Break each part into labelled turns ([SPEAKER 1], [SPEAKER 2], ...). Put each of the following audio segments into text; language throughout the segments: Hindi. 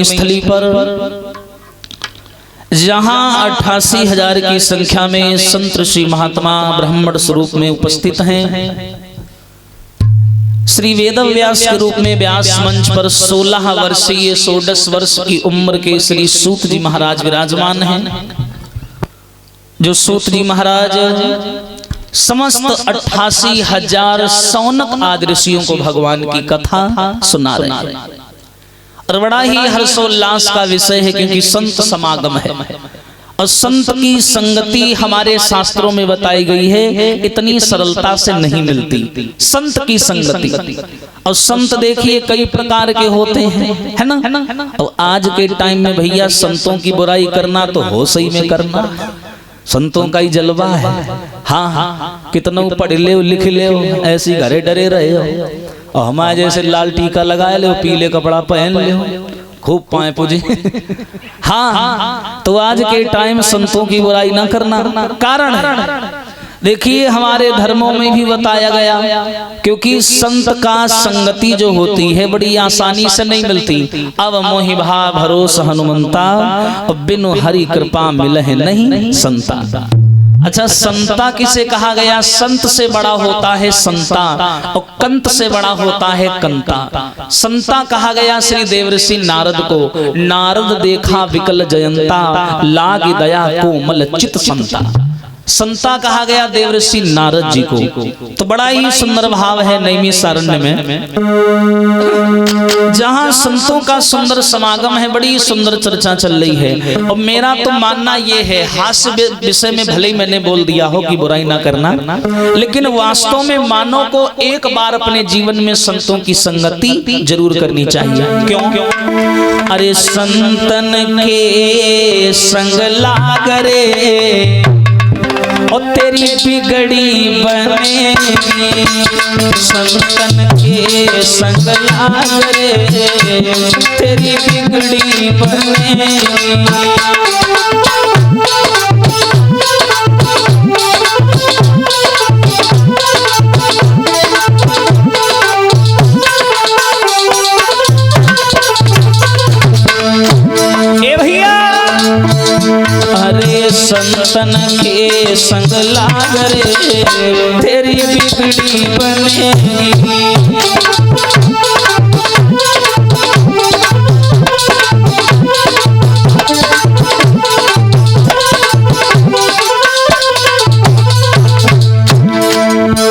[SPEAKER 1] स्थली पर जहां 88,000 की संख्या में संत ऋषि महात्मा ब्राह्मण स्वरूप में उपस्थित हैं, श्री वेदव्यास के रूप में व्यास मंच पर 16 वर्षीय 110 वर्ष की उम्र के श्री सूत जी महाराज विराजमान हैं। जो सूत जी महाराज समस्त 88,000 सौनक आदि ऋषियों को भगवान की कथा सुना रहे हैं। और बड़ा ही हर्षोल्लास का विषय है, क्योंकि संत समागम है और संत की संगति हमारे शास्त्रों में बताई गई है, इतनी सरलता से नहीं मिलती संत की संगति। और संत देखिए कई प्रकार के होते हैं, है ना। और आज के टाइम में भैया संतों की बुराई करना तो हो सही में करना, संतों का ही जलवा है। हाँ, कितना पढ़ ले लिख ले ऐसी घरे डरे रहे हो, और हमारे जैसे लाल टीका लगाए ले, पीले कपड़ा पहन ले, खूब पाए पूजे। हाँ, तो आज के टाइम संतों की बुराई ना करना कारण देखिए हमारे धर्मों में भी बताया गया, क्योंकि संत का संगति जो होती है बड़ी आसानी से नहीं मिलती। अब मोहि भा भरोस हनुमंता, बिनु हरि कृपा मिलहि नहीं संता। अच्छा, संता किसे कहा गया? संत से बड़ा होता है संता, और कंत से बड़ा होता है कंता। संता कहा गया श्री देवऋषि नारद को, नारद देखा विकल जयंता, लागी दया कोमल चित संता। संता कहा गया देवऋषि नारद जी को। तो बड़ा ही सुंदर भाव है नैमिषारण्य में, जहां संतों का सुंदर समागम है, बड़ी सुंदर चर्चा चल रही है। और मेरा तो मानना यह है, हास्य विषय में भले ही मैंने बोल दिया हो कि बुराई ना करना, लेकिन वास्तव में मानव को एक बार अपने जीवन में संतों की संगति जरूर करनी चाहिए। क्यों? अरे संतन के संग लागरे और तेरी बिगड़ी बनेगी, संतन के संग लागरे तेरी बिगड़ी बनेगी। अरे संतन के संग लागरे तेरी बिगड़ी बनेगी।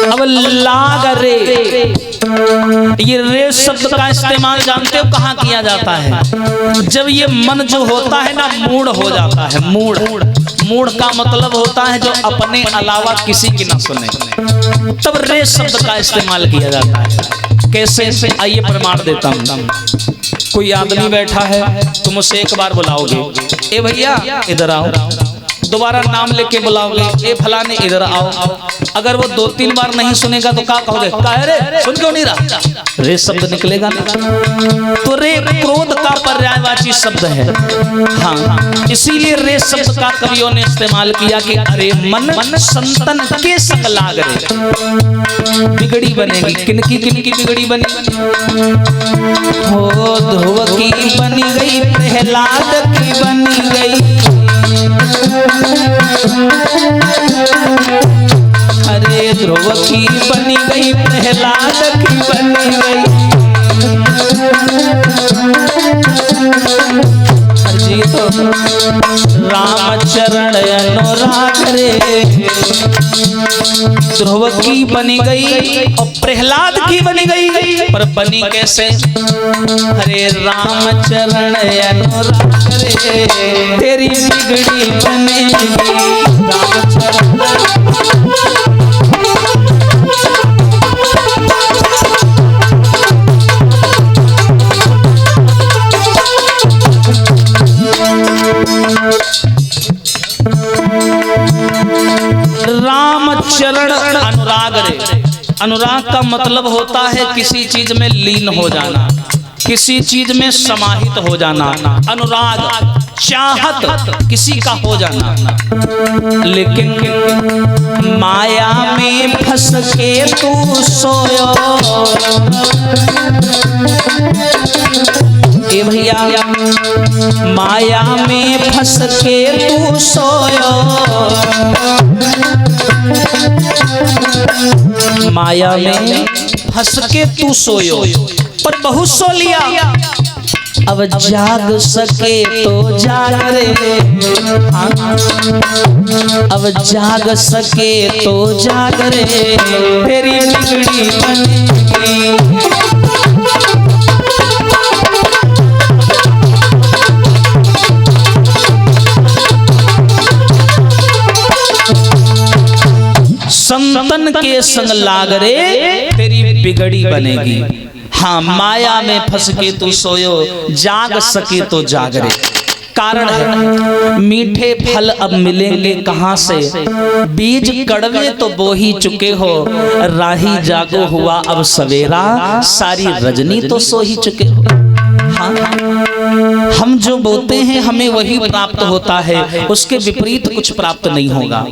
[SPEAKER 1] अब लागरे, ये रे शब्द का इस्तेमाल जानते हो कहाँ किया जाता है? जब ये मन जो होता है ना मूड हो जाता है। मूड का मतलब होता है जो अपने अलावा किसी की ना सुने, तब रे शब्द का इस्तेमाल किया जाता है। कैसे? आइए प्रमाण देता हूँ। कोई आदमी बैठा है, तुम उसे एक बार बुलाओगे, ए भैया इधर आओ, दोबारा नाम लेके बुलाओगे, ए फलाने इधर आओ। अगर वो 2-3 बार नहीं सुनेगा तो क्या कहोगे? काहे रे, सुन क्यों नहीं रहा? रे शब्द निकलेगा ना। तो रे क्रोध का पर्यायवाची शब्द है। हाँ, इसीलिए रे शब्द का कवियों ने इस्तेमाल किया कि अरे मन संतन के संग लागरे बिगड़ी बनेगी। किनकी बिगड़ी बनेगी? हो ध्रुव की बनी गई, प्रहलाद की बनी गई। अरे ध्रुव की बनी गई, प्रहलाद की बनी गई। जी तो रामचरण अनुराग रे, ध्रुव की बनी गई और प्रहलाद की बनी गई, पर बनी कैसे? अरे रामचरण अनुराग रे तेरी बिगड़ी बनेगी। रामचरण रामचरण अनुराग रे। अनुराग का मतलब होता है किसी चीज में लीन हो जाना, किसी चीज में समाहित हो जाना। अनुराग चाहत किसी का हो जाना। लेकिन माया में फंस के तू सोयो, ए भैया माया में फंस के तू सोयो, माया में फंस के तू सोयो पर बहुत सो लिया, अब जाग सके तो जाग रे, अब जाग सके तो जाग रे, तेरी बिगड़ी बनेगी। संतन के संग लाग रे, तेरी बिगड़ी बनेगी। हाँ, माया में फंस के तू सोयो, जाग सके तो जाग रे। कारण है मीठे फल अब मिलेंगे कहाँ से, बीज कड़वे तो बो ही चुके हो, राही जागो हुआ अब सवेरा, सारी रजनी तो सो ही चुके हो। हाँ, हम जो बोते हैं हमें वही प्राप्त होता है, उसके विपरीत कुछ प्राप्त नहीं होगा।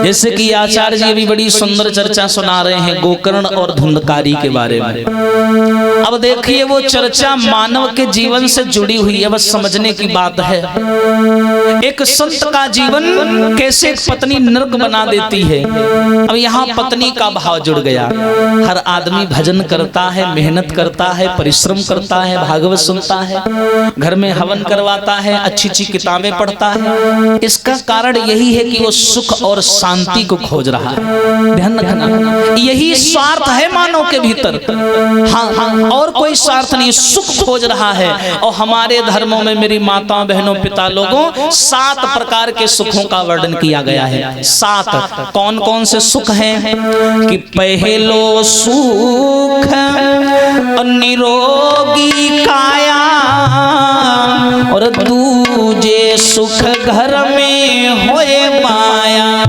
[SPEAKER 1] जैसे कि आचार्य जी अभी बड़ी सुंदर चर्चा सुना रहे हैं गोकर्ण और धुंधकारी के बारे में। अब देखिए वो चर्चा मानव के जीवन से जुड़ी हुई है, बस समझने की बात है। एक संत का जीवन कैसे एक पत्नी नरक बना देती है। अब यहाँ पत्नी का भाव जुड़ गया। हर आदमी भजन करता है, मेहनत करता है, परिश्रम करता है, भागवत सुनता है, घर में हवन करवाता है, अच्छी अच्छी किताबें पढ़ता है। इसका कारण यही है कि वो सुख और शांति को खोज रहा है। ध्यान रखना, यही स्वार्थ है मानव के भीतर। हाँ, और कोई स्वार्थ नहीं, सुख खोज रहा है। और हमारे धर्मों में मेरी माताओं बहनों पिता लोगों 7 प्रकार के सुखों का वर्णन किया गया है। 7 कौन कौन से सुख हैं कि पहलो सुख निरोगी काया, और दूजे सुख घर में होए माया।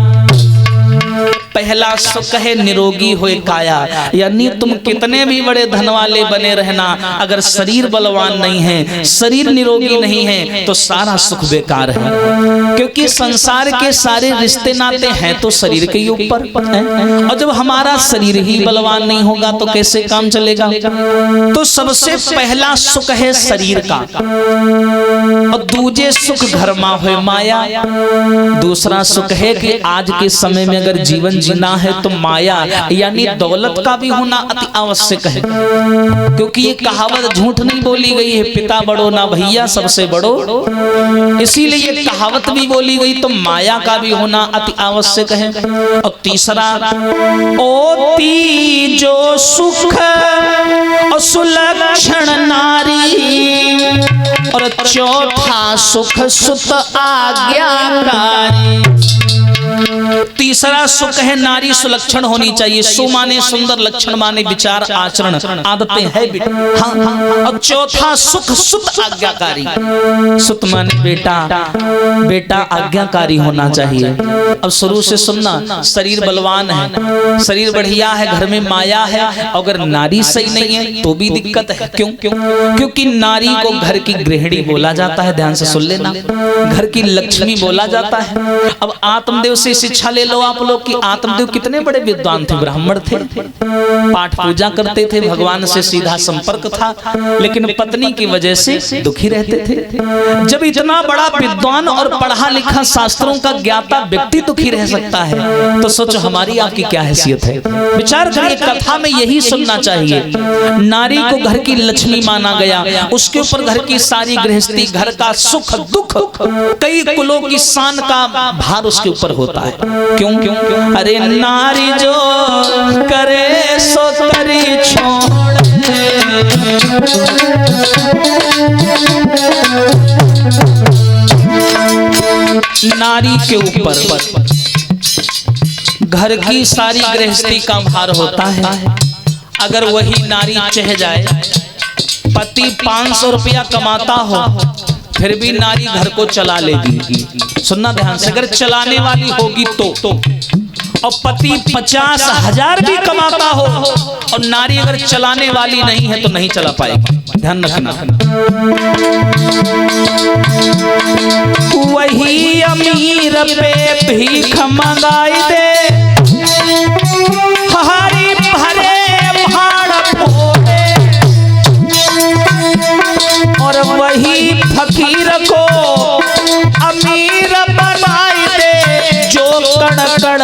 [SPEAKER 1] पहला सुख है निरोगी होए काया, यानी तुम कितने भी बड़े धन वाले बने रहना, अगर शरीर बलवान नहीं है, शरीर निरोगी नहीं है, तो सारा सुख बेकार है। क्योंकि संसार के सारे रिश्ते नाते हैं तो शरीर के ही ऊपर है, और जब हमारा शरीर ही बलवान नहीं होगा तो कैसे काम चलेगा। तो सबसे पहला सुख है शरीर का, और दूजे सुख घर में होए माया। दूसरा सुख है कि आज के समय में अगर जीवन जीना है तो माया यानी दौलत का भी होना अति आवश्यक है। क्योंकि ये कहावत झूठ नहीं बोली गई है, पिता बड़ो ना भैया सबसे बड़ो, इसीलिए ये कहावत भी बोली गई, तो माया का भी होना अति आवश्यक है। और तीसरा ओ तीजो सुख सुलक्षण नारी, और चौथा सुख सुत आज्ञाकारी। तीसरा सुख है नारी सुलक्षण होनी चाहिए। सु माने सुंदर, लक्षण माने विचार आचरण आदतें है बेटा। हाँ, और चौथा सुख सुत आज्ञाकारी। सुत माने बेटा, बेटा आज्ञाकारी होना चाहिए। अब शुरू से सुनना, शरीर बलवान है, शरीर बढ़िया है, घर में माया है, अगर नारी सही नहीं है तो भी दिक्कत है। क्यों? क्योंकि नारी को घर की गृहिणी बोला जाता है, ध्यान से सुन लेना, घर की लक्ष्मी बोला जाता है। अब आत्मदेव से शिक्षा ले लो आप लोग कि आत्मदेव कितने बड़े विद्वान थे, ब्राह्मण थे, पाठ पूजा करते थे, भगवान से सीधा संपर्क था, लेकिन पत्नी की वजह से दुखी रहते थे। जब इतना बड़ा विद्वान और पढ़ा लिखा शास्त्रों का ज्ञाता व्यक्ति दुखी रह सकता है, तो सोचो हमारी आपकी क्या हैसियत है। विचार करिए, कथा में यही सुनना चाहिए। नारी को घर की लक्ष्मी माना गया, उसके ऊपर घर की सारी गृहस्थी, घर का सुख दुख, कई कुलों की शान का भार उसके ऊपर होता है। क्यों? अरे नारी जो करे सो करी छोड़, नारी के ऊपर घर की सारी गृहस्थी का भार होता है। अगर वही नारी चह जाए, पति 500 रुपया कमाता हो, फिर भी नारी घर को चला लेगी। सुनना ध्यान से, अगर चलाने वाली होगी तो और पति 50,000 भी कमाता हो और नारी अगर चलाने वाली नहीं है तो नहीं चला पाएगी। ध्यान रखना। वही अमीर पे भीख मंगाई दे, हरी भरे भाड़ फोड़े,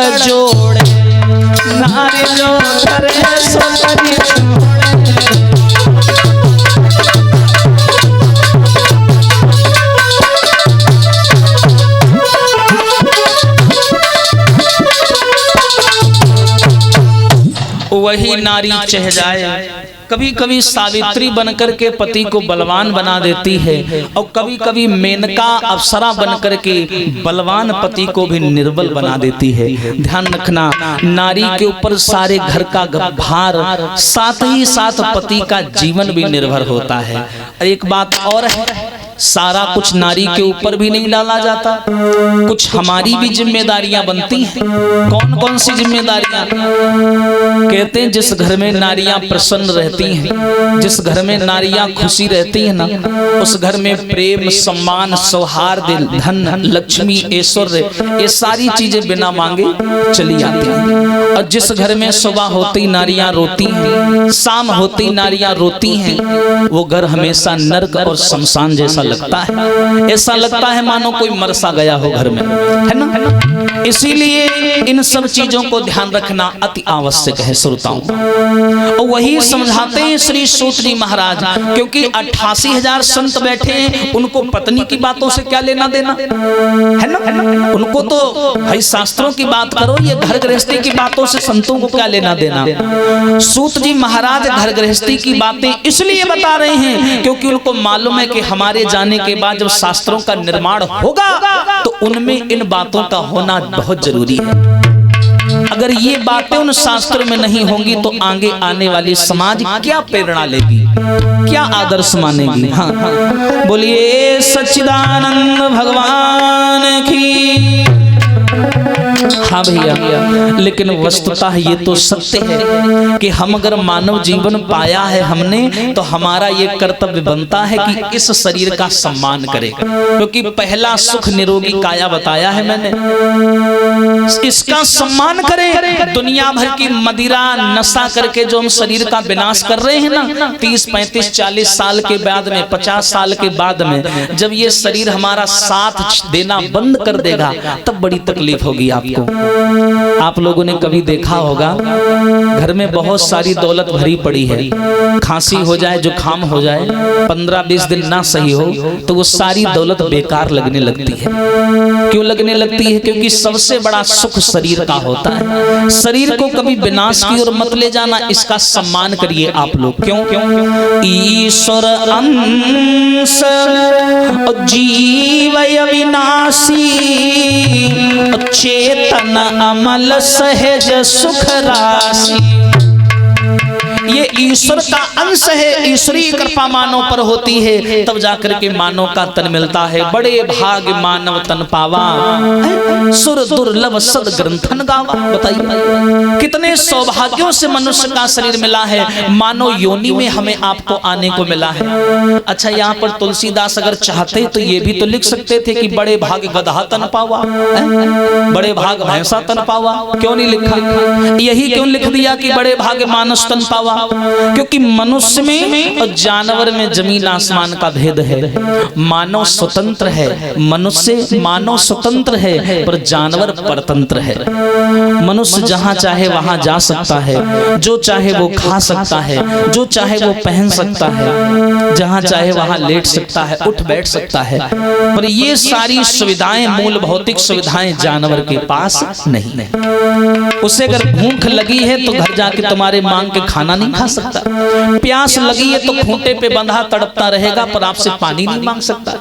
[SPEAKER 1] कर जोड़े, नारी जो करे सो करी छोड़े। वही नारी चह जाए, कभी कभी सावित्री बनकर के पति को बलवान बना देती है, और कभी कभी मेनका अप्सरा बनकर के बलवान पति को भी निर्बल बना देती है। ध्यान रखना, नारी के ऊपर सारे घर का भार, साथ ही साथ पति का जीवन भी निर्भर होता है। एक बात और है, सारा कुछ नारी के ऊपर भी नहीं डाला जाता, कुछ हमारी भी जिम्मेदारियां बनती हैं। कौन कौन सी जिम्मेदारियां? कहते हैं जिस घर में नारियां प्रसन्न रहती हैं, जिस घर में नारियां खुशी रहती हैं ना, उस घर में प्रेम, सम्मान, सौहार्द, धन, लक्ष्मी, ऐश्वर्य, ये सारी चीजें बिना मांगे चली आती हैं। और जिस घर में सुबह होती नारियां रोती हैं, शाम होती नारियां रोती हैं, वो घर हमेशा नर्क और शमशान जैसा लगता है। ऐसा लगता है मानो कोई मरसा गया हो घर में, है ना? इसीलिए इन सब चीजों को ध्यान रखना अति आवश्यक है श्रोताओं। और वही समझाते हैं श्री सूत जी महाराज, क्योंकि 88,000 संत बैठे हैं, उनको पत्नी की बातों से क्या लेना देना, है ना? उनको तो भाई शास्त्रों की बात करो, ये घर गृहस्थी की बातों से संतों को क्या लेना देना। सूत जी महाराज घर गृहस्थी की बातें इसलिए बता रहे हैं क्योंकि उनको मालूम है कि हमारे जाने के बाद जब शास्त्रों का निर्माण होगा तो उनमें इन बातों का होना बहुत जरूरी है। अगर ये बातें उन शास्त्रों में नहीं होंगी तो आगे आने वाली समाज क्या प्रेरणा लेगी, क्या आदर्श मानेगी। हाँ, बोलिए सच्चिदानंद भगवान की। हाँ भैया, लेकिन वस्तुतः ये तो सत्य है कि हम अगर मानव जीवन पाया है हमने, तो हमारा ये कर्तव्य बनता है कि इस शरीर का सम्मान करें, क्योंकि पहला सुख निरोगी काया बताया है मैंने, इसका सम्मान करें। दुनिया भर की मदिरा नशा करके जो हम शरीर का विनाश कर रहे हैं ना, 30, 35, 40 साल के बाद में, 50 साल के बाद में जब ये शरीर हमारा साथ देना बंद कर देगा, तब बड़ी तकलीफ होगी आपको। आप लोगों ने कभी देखा होगा, घर में बहुत सारी दौलत भरी पड़ी है, खांसी हो जाए, जुकाम हो जाए, 15-20 दिन ना सही हो तो वो सारी दौलत बेकार लगने लगती है। क्यों लगने लगती है? क्योंकि सबसे बड़ा सुख शरीर का होता है। शरीर को कभी विनाश की ओर मत ले जाना, इसका सम्मान करिए आप लोग। क्यों? ईश्वर अंश जीव अविनाशी, चेतन अमल सहज सुख राशि। ये ईश्वर का अंश है, ईश्वरीय कृपा मानव पर होती है, तब जाकर के मानव का तन मिलता है। बड़े भाग मानव तन पावा, सुर दुर्लभ सद ग्रंथन गावा। बताइए कितने सौभाग्यों से मनुष्य का शरीर मिला है, मानव योनि में हमें आपको आने को मिला है। अच्छा, यहाँ पर तुलसीदास अगर चाहते तो ये भी तो लिख सकते थे कि बड़े भाग गधा तन पावा, बड़े भाग भैंसा तन पावा। क्यों नहीं लिखा? यही क्यों लिख दिया कि बड़े भाग मानस तन पावा? क्योंकि मनुष्य में और जानवर में जमीन आसमान का भेद है। मानव स्वतंत्र है, मनुष्य मानव स्वतंत्र है, पर जानवर परतंत्र है। मनुष्य जहां चाहे वहां जा सकता है, जो चाहे वो खा सकता है, जो चाहे वो पहन सकता है, जहां चाहे वहां लेट सकता है, उठ बैठ सकता है, पर ये सारी सुविधाएं, मूल भौतिक सुविधाएं जानवर के पास नहीं। उसे अगर भूख लगी है तो घर जाके तुम्हारे मांग के खाना नहीं खा सकता, प्यास लगी है तो खूंटे पे बंधा तड़पता रहेगा पर आपसे पानी नहीं मांग सकता,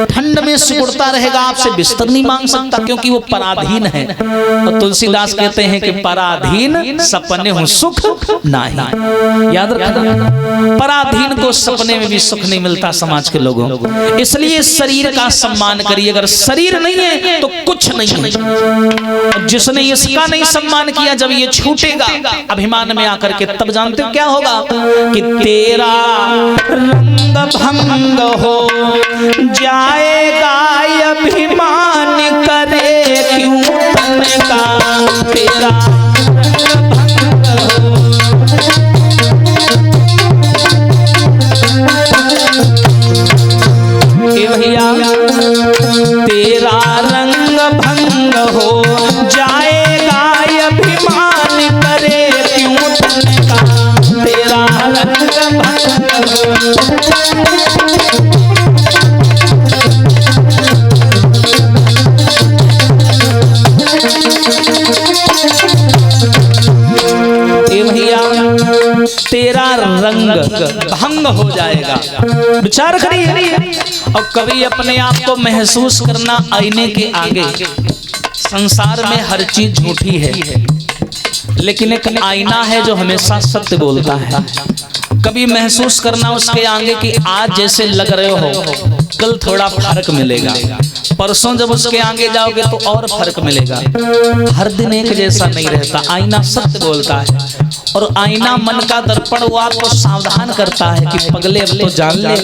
[SPEAKER 1] ठंड में सिकुड़ता रहेगा आपसे बिस्तर नहीं मांग सकता, क्योंकि वो पराधीन है। और तुलसीदास कहते हैं कि पराधीन सपने हो सुख नहीं। याद रखना, पराधीन को सपने में भी सुख नहीं मिलता समाज के लोगों। इसलिए शरीर का सम्मान करिए। अगर शरीर नहीं है तो कुछ नहीं है। जिसने इसका नहीं सम्मान किया, जब ये छूटेगा अभिमान में आकर के, तब जानते हो क्या होगा कि तेरा रंग भंग हो जाएगा, अभिमान करे क्यों का तेरा भैया, तेरा रंग भंग हो जाएगा, भैया तेरा रंग भंग हो जाएगा। विचार करिए। और कभी अपने आप को महसूस करना आईने के आगे। संसार में हर चीज झूठी है, लेकिन एक आईना है जो हमेशा सत्य बोलता है। कभी महसूस करना उसके आगे कि आज जैसे लग रहे हो, कल थोड़ा फर्क मिलेगा, परसों जब उसके आगे जाओगे तो और फर्क मिलेगा। हर दिन एक जैसा नहीं रहता। आईना सत्य बोलता है, और आईना मन का दर्पण वो आपको सावधान करता है कि पगले अब तो जान ले।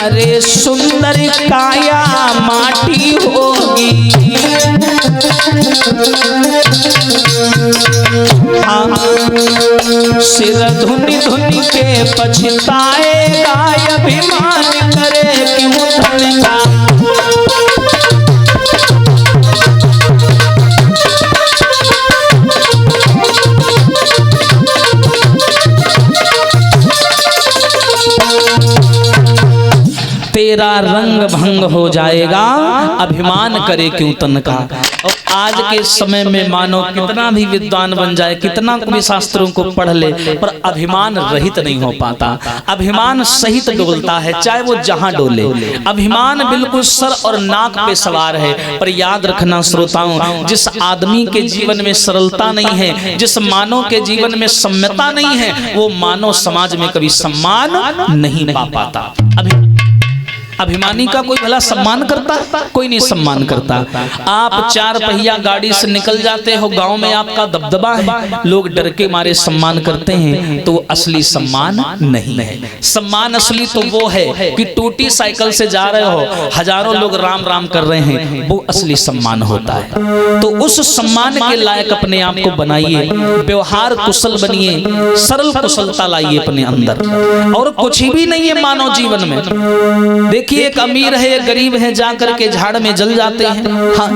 [SPEAKER 1] अरे सुंदर काया माटी होगी, सिर धुनी धुनी के पछताएगा, अभिमान करे क्यों धन का। तेरा रंग भंग हो जाएगा, अभिमान करे क्यों तन का। और आज के समय में मानो कितना भी विद्वान बन जाए, कितना भी शास्त्रों को पढ़ ले, पर अभिमान रहित नहीं हो पाता। अभिमान सहित डोलता है, चाहे वो जहां डोले। अभिमान बिल्कुल सर और नाक पे सवार है। पर याद रखना श्रोताओं, जिस आदमी के जीवन में सरलता नहीं है, जिस मानव के जीवन में सम्यता नहीं है, वो मानव समाज में कभी सम्मान नहीं पा पाता। अभिमानी का कोई भला सम्मान करता? कोई नहीं सम्मान करता। आप चार पहिया गाड़ी से निकल जाते हो, गांव में आपका दबदबा है, लोग डर के मारे सम्मान करते हैं, तो वो असली सम्मान नहीं है। सम्मान असली तो वो है कि टूटी साइकिल से जा रहे हो, हजारों लोग राम राम कर रहे हैं, वो असली सम्मान होता है। तो उस सम्मान के लायक अपने आप को बनाइए, व्यवहार कुशल बनिए, सरल कुशलता लाइए अपने अंदर। और कुछ भी नहीं है मानव जीवन में। देखिए, एक अमीर है, एक गरीब है, जाकर के झाड़ में जल जाते हैं। हाँ,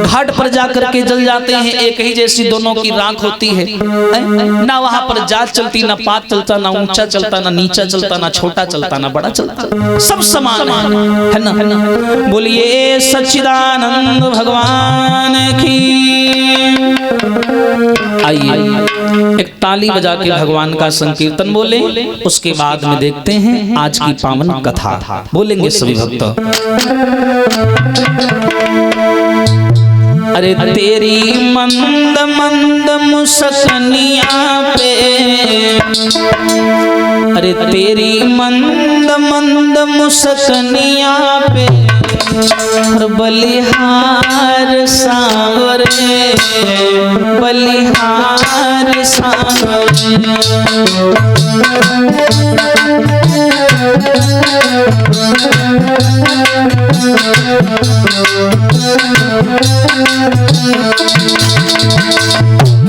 [SPEAKER 1] घाट पर जाकर के जल जाते हैं, एक ही जैसी दोनों की राख होती है। ना वहां पर जात चलती, ना पात चलता, ना ऊंचा चलता, ना नीचा चलता, ना छोटा चलता, ना बड़ा चलता, सब समान है ना। बोलिए सच्चिदानंद भगवान की। आइए एक ताली बजा के भगवान का संकीर्तन बोले, उसके बाद में देखते हैं आज की पावन कथा। बोलेंगे सभी भक्त। अरे तेरी मंद मंद मुस्कानियां पे, अरे तेरी मंद मंद मुस्कानियां पे, बलिहार सांवरे, बलिहार सांवरे।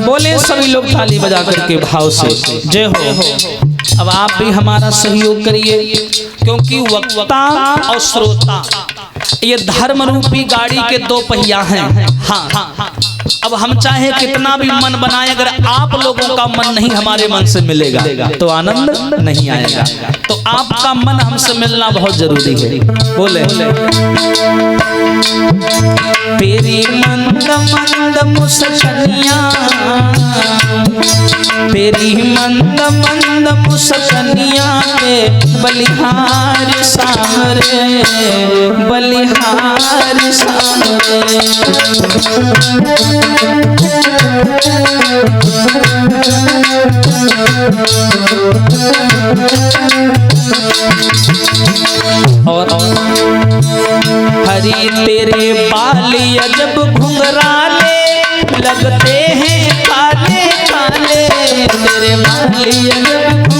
[SPEAKER 1] बोले सभी लोग ताली बजा करके भाव से जय हो। अब आप भी हमारा सहयोग करिए, क्योंकि वक्ता और श्रोता ये धर्म रूपी गाड़ी के दो पहिया हैं। हाँ, अब हम चाहे कितना भी मन बनाए, अगर आप लोगों का मन नहीं हमारे मन से मिलेगा तो आनंद नहीं आएगा। तो आपका मन हमसे मिलना बहुत जरूरी है। बोले तेरी मंद मंद मुस्कानियां, तेरी मंद मंद मुस्कानियां पे, बलिहार सांवरे, बलिहार सांवरे। और हरी तेरे बाल अजब घुंघराले, लगते हैं काले काले, तेरे बाल अजब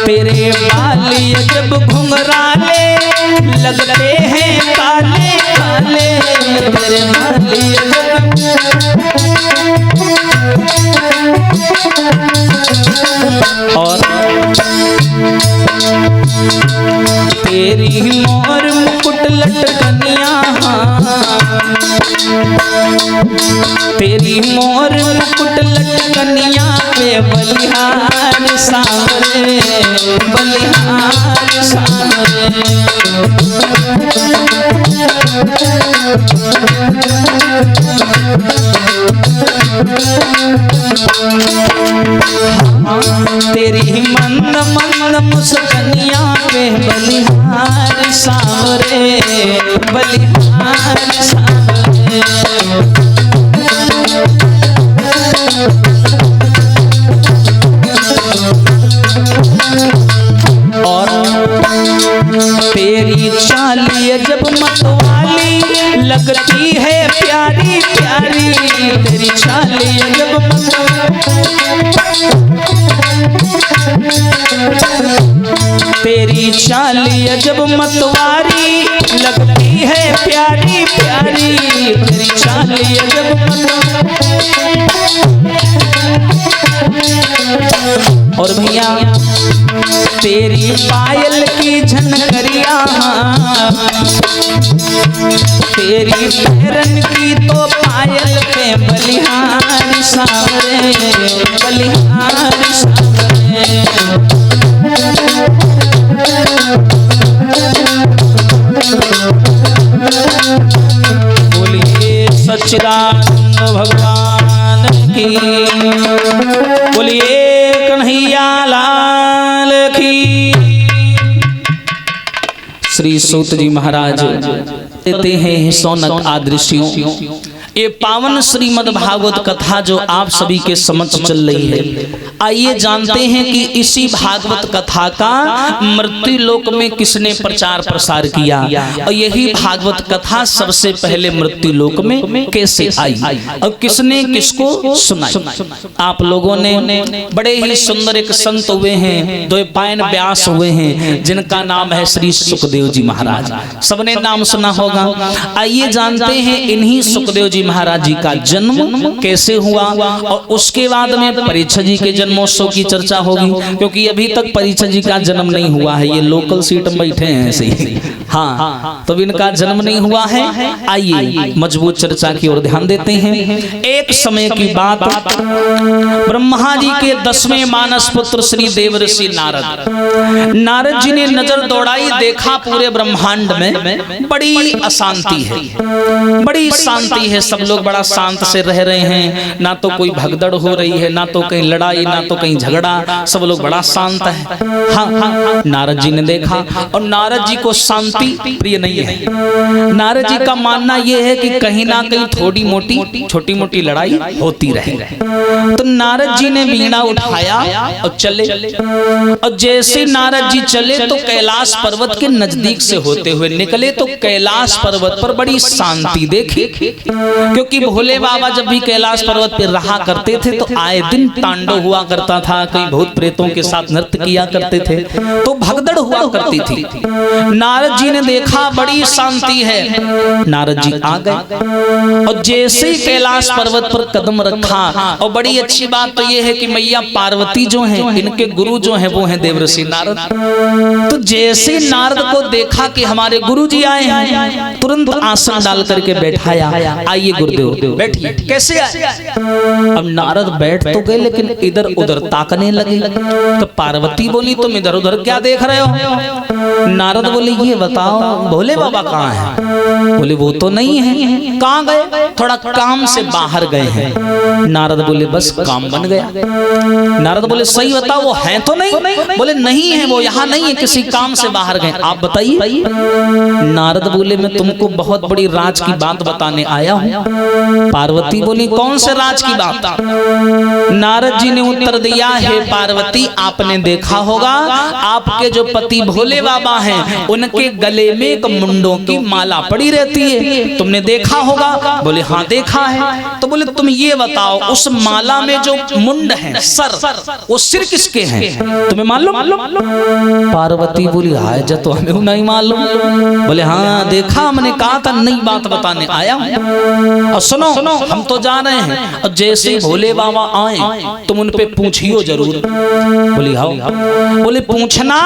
[SPEAKER 1] तेरे बाल अजब घुंघराले, लगते हैं काले काले, तेरे बाल और तेरी मोर मुकुट लटकनिया, तेरी मोर मुकुट लटकनिया पे बलिहार सांवरे, बलिहार सांवरे। तेरी मंद मंद मुस्कनिया पे बलिहार सांवरे, बलिहार सांवरे। और तेरी चालिए जब मतवाली लगती है प्यारी प्यारी, तेरी चालिए जब तेरी चालिए जब मतवारी लगती है प्यारी प्यारी, तेरी चालिए जब और भैया तेरी पायल की झनकरिया, तेरी पैरन की तो पायल पे बलिहार सांवरे, बलिहार सांवरे। बोलिए सच्चिदानंद भगवान की, बोलिए कन्हैया लाल की। श्री सूत जी महाराज देते हैं सौनक आदृश्यों। ये पावन श्रीमद् भागवत कथा जो आप सभी के समक्ष चल रही है, आइए जानते हैं कि इसी भागवत कथा का मृत्यु लोक में किसने प्रचार प्रसार किया और यही भागवत कथा सबसे पहले मृत्यु लोक में कैसे आई और किसने किसको सुनाई। आप लोगों ने बड़े ही सुंदर एक संत हुए हैं, द्वैपायन व्यास हुए हैं, जिनका नाम है श्री सुखदेव जी महाराज। सबने नाम सुना होगा। आइए जानते हैं इन्हीं सुखदेव जी महाराज जी का जन्म कैसे हुआ और उसके बाद में परीक्षा जी के जन्मोत्सव की चर्चा होगी, क्योंकि अभी तक परीक्षा जी का जन्म नहीं हुआ है, ये लोकल सीट में बैठे हैं ऐसे ही। हाँ, तो इनका जन्म नहीं हुआ है। आइए मजबूत चर्चा की ओर ध्यान देते हैं। एक समय की बात, ब्रह्मा जी के 10वें मानस पुत्र श्री देवर्षि नारद जी ने नजर दौड़ाई, देखा पूरे ब्रह्मांड में बड़ी अशांति है, बड़ी शांति है। सब लोग बड़ा शांत से रह रहे हैं, ना तो कोई भगदड़ हो रही है, ना तो कहीं लड़ाई, ना तो कहीं झगड़ा, सब लोग बड़ा शांत है। हाँ, नारद जी ने देखा और नारद जी को शांति प्रिय नहीं है। नारद जी का मानना यह है कि कहीं ना कहीं थोड़ी मोटी छोटी मोटी लड़ाई होती रहे। तो नारद जी ने वीणा उठाया और चले, और जैसे नारद जी चले तो कैलाश पर्वत के नजदीक से होते हुए निकले तो कैलाश पर्वत पर बड़ी शांति देखी, क्योंकि भोले बाबा जब भी कैलाश पर्वत पर रहा करते थे तो आए दिन तांडव हुआ करता था, कई भूत प्रेतों के साथ नृत्य किया करते थे, तो भगदड़ हुआ करती थी। नारद जी ने देखा बड़ी शांति है, नारद जी आ गए और जैसे ही कैलाश पर्वत पर कदम रखा, और बड़ी अच्छी बात तो यह है कि मैया पार्वती जो हैं, इनके गुरु जो हैं वो हैं देवर्षि नारद। तो जैसे नारद को देखा कि हमारे गुरु जी आए हैं, तुरंत आसन डाल करके बैठाया, आइए गुरुदेव बैठिए। कैसे आए? अब नारद बैठ तो गए लेकिन इधर उधर ताकने लगे। तो पार्वती बोली तुम इधर उधर क्या देख रहे हो? नारद बोले ये बताओ भोले बाबा कहाँ हैं? बोले वो तो नहीं है। कहाँ गए? थोड़ा काम से बाहर गए हैं। नारद बोले बस काम बन गया। नारद बोले सही बताओ वो हैं तो नहीं? बोले नहीं है, वो यहाँ नहीं है, किसी काम से बाहर गए। आप बताइए। नारद बोले मैं तुमको बहुत बड़ी राज की बात बताने आया हूँ। पार्वती बोली कौन से राज की बात? नारद जी ने उत्तर दिया है पार्वती आपने देखा होगा आपके जो पति भोले बाबा हैं उनके गले में एक मुंडों की माला पड़ी रहती है, तुमने देखा होगा? बोले हाँ देखा है। तो बोले तुम ये बताओ उस माला में जो मुंड है सर, वो सिर किसके हैं तुम्हें मालूम? पार्वती बोली हाय जा तो हमें नहीं मालूम। बोले हाँ देखा, हमने कहा था नई बात बताने आया हूँ। और सुनो हम तो जा रहे हैं, और जैसे भोले बाबा आए तुम उन पे पूछियो जरूर। बोली हाँ। बोले पूछना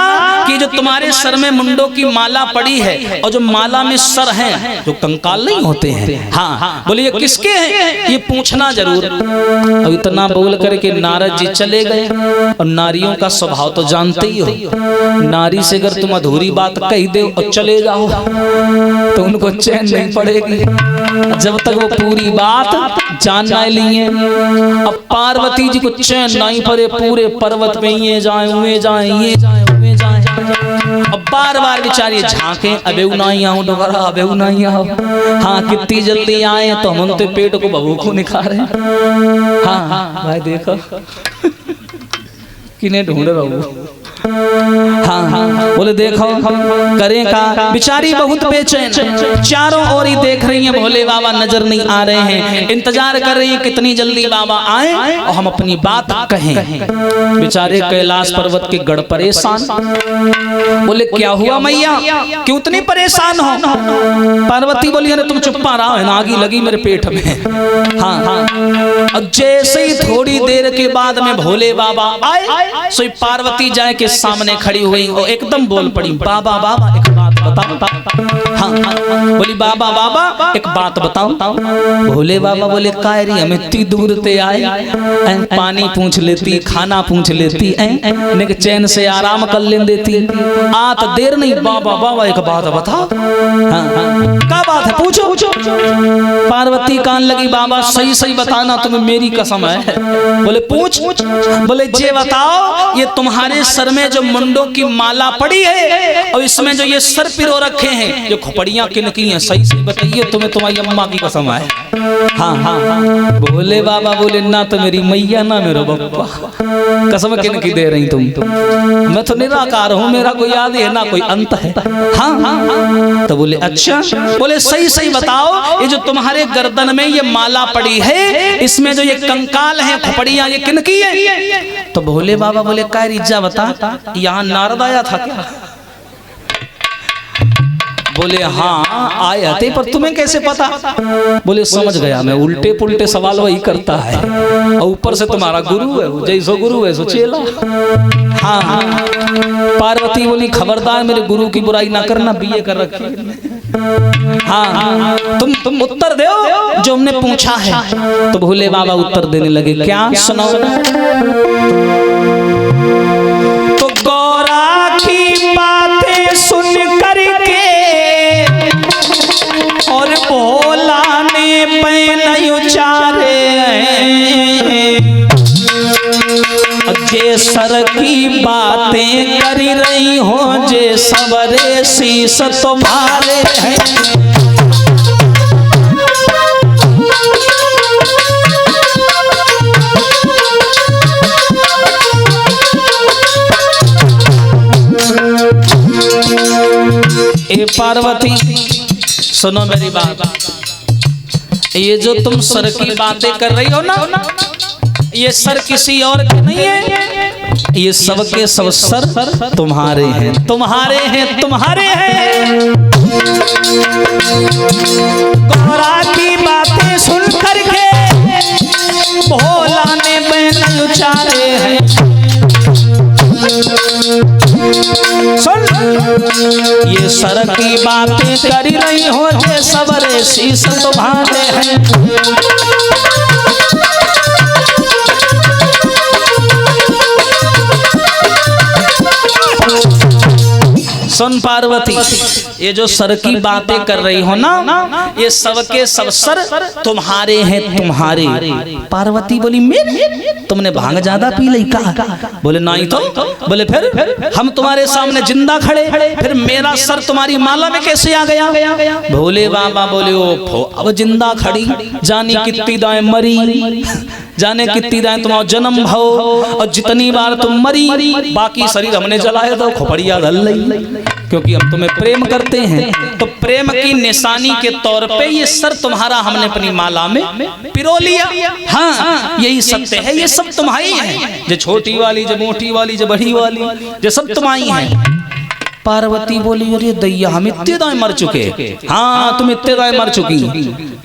[SPEAKER 1] कि जो तुम्हारे सर में मुंडों की माला पड़ी है और जो माला में सर हैं जो कंकाल नहीं होते हैं, हाँ बोले ये किसके हैं, ये पूछना जरूर। अब इतना बोल करके नारद जी चले गए। और नारियों का स्वभाव तो जानते ही हो, नारी से अगर तुम अधूरी बात कह दो और चले जाओ तो उनको चैन नहीं पड़ेगी जब तक वो पूरी बात जान ना लिए। अब पार्वती जी को चैन नहीं पड़े, पूरे पर्वत में ये जाए उए जाए, ये जाए उए जाए। अब बार बार बेचारी झांके, अबे नहीं आओ डोगरा, अबे नहीं आओ। हाँ कितनी जल्दी आए तो हम उनके पेट को बबू को निखार रहे। हाँ हाँ भाई देखो किन्हें ढूंढ रहा हूँ। हाँ हाँ बोले देखो करें का, बेचारी बहुत बेचैन, चारों ओर ही देख रही हैं, भोले बाबा नजर नहीं आ रहे हैं, इंतजार कर रही हैं कितनी जल्दी बाबा आए और हम अपनी बात कहें। बेचारे कैलाश पर्वत के गढ़ परेशान, बोले क्या हुआ मैया, क्यों इतनी परेशान हो। पार्वती बोली अरे तुम चुप पा रहा हो, आगी लगी मेरे पेट में। हाँ हाँ अब जैसे ही थोड़ी देर के बाद में भोले बाबा आए, सो पार्वती जाए के सामने खड़ी हुई और एकदम बोल पड़ी, बाबा बाबा एक बात बताओ। हाँ बोली बाबा बाबा एक बात बताओ। भोले बाबा बोले कायरी हम इतनी दूर से आए, पानी पूछ लेती, खाना पूछ लेती, चैन से आराम कर ले देती, आ तो देर नहीं। बाबा बाबा एक बात बताओ। हाँ हाँ क्या बात है, पूछो पूछो। पार्वती कान लगी, बाबा सही सही बताना, तुम्हें मेरी कसम है। बोले पूछ। बोले जे बताओ ये तुम्हारे सर में जो मुंडों की माला पड़ी है और इसमें जो ये सर पिरो रखे हैं, ये खोपड़ियां किन की हैं, सही सही बताइए, तुम्हें तुम्हारी अम्मा की कसम है। हाँ हाँ हाँ भोले बाबा बोले ना तो मेरी मैया ना मेरा बप्पा, कसम किन की दे रही तुम। मैं तो निराकार हूँ, मेरा कोई आदि है ना कोई अंत है। हाँ हाँ तो बोले अच्छा। बोले सही सही बताओ ये जो तुम्हारे गर्दन में ये माला पड़ी है, इसमें जो ये कंकाल है खोपड़ियां, ये किन की है। तो भोले बाबा बोले क्या रिज्जा बता, यहाँ नारद आया था क्या। बोले हाँ आया थे, पर तुम्हें कैसे पता। बोले समझ गया मैं, उल्टे पुल्टे सवाल वही करता है और ऊपर से तुम्हारा गुरु है, जैसो गुरु है सो चेला। हाँ हाँ पार्वती बोली खबरदार मेरे गुरु की बुराई ना करना, बीए कर रखी। हाँ हाँ तुम उत्तर दो जो हमने पूछा है। तो भोले बाबा उत्तर देने लगे, क्या सुनाओ। तो गौरा की बातें सुन करके और भोला ने पैन उचारे, जे सर की बातें कर रही हो, जे सबरे शीश तुम्हारे हैं। ए पार्वती सुनो मेरी बात, ये जो तुम सर की बातें कर रही हो ना, ये सर किसी और के नहीं है, ये सब के सब सर तुम्हारे हैं, तुम्हारे हैं, तुम्हारे हैं। गौरा की बातें सुन करके भोला ने बैन उचारे हैं। सुन ये सर की बातें कर रही हो, ये सबरे शीश तुम्हारे हैं। सुन पार्वती ये जो सर की बातें कर रही हो ना, ये सबके सब सर तुम्हारे हैं, तुम्हारे। पार्वती बोली मेरे, तुमने भांग ज्यादा पी ली का। बोले नहीं तो। बोले फिर हम तुम्हारे सामने जिंदा खड़े, फिर मेरा सर तुम्हारी माला में कैसे आ गया। भोले बाबा बोले ओ अब जिंदा खड़ी, जानी कितनी दाएं मरी, जाने कितनी दाएं तुम्हारा जन्म भाव, और जितनी बार तुम मरी बाकी शरीर हमने जलाए तो खोपड़िया गल रही, क्योंकि हम तुम्हें प्रेम करते हैं। तो प्रेम की निशानी के तौर पे ये सर तुम्हारा हमने अपनी माला में पिरो लिया। हाँ यही सत्य है, ये सब तुम्हारी है, जो छोटी वाली, जो मोटी वाली, जो बड़ी वाली, जो सब तुम्हारी है। पार्वती बोली अरे दैया हम इतने दाएं मर चुके। हाँ तुम इतने दाएं मर चुकी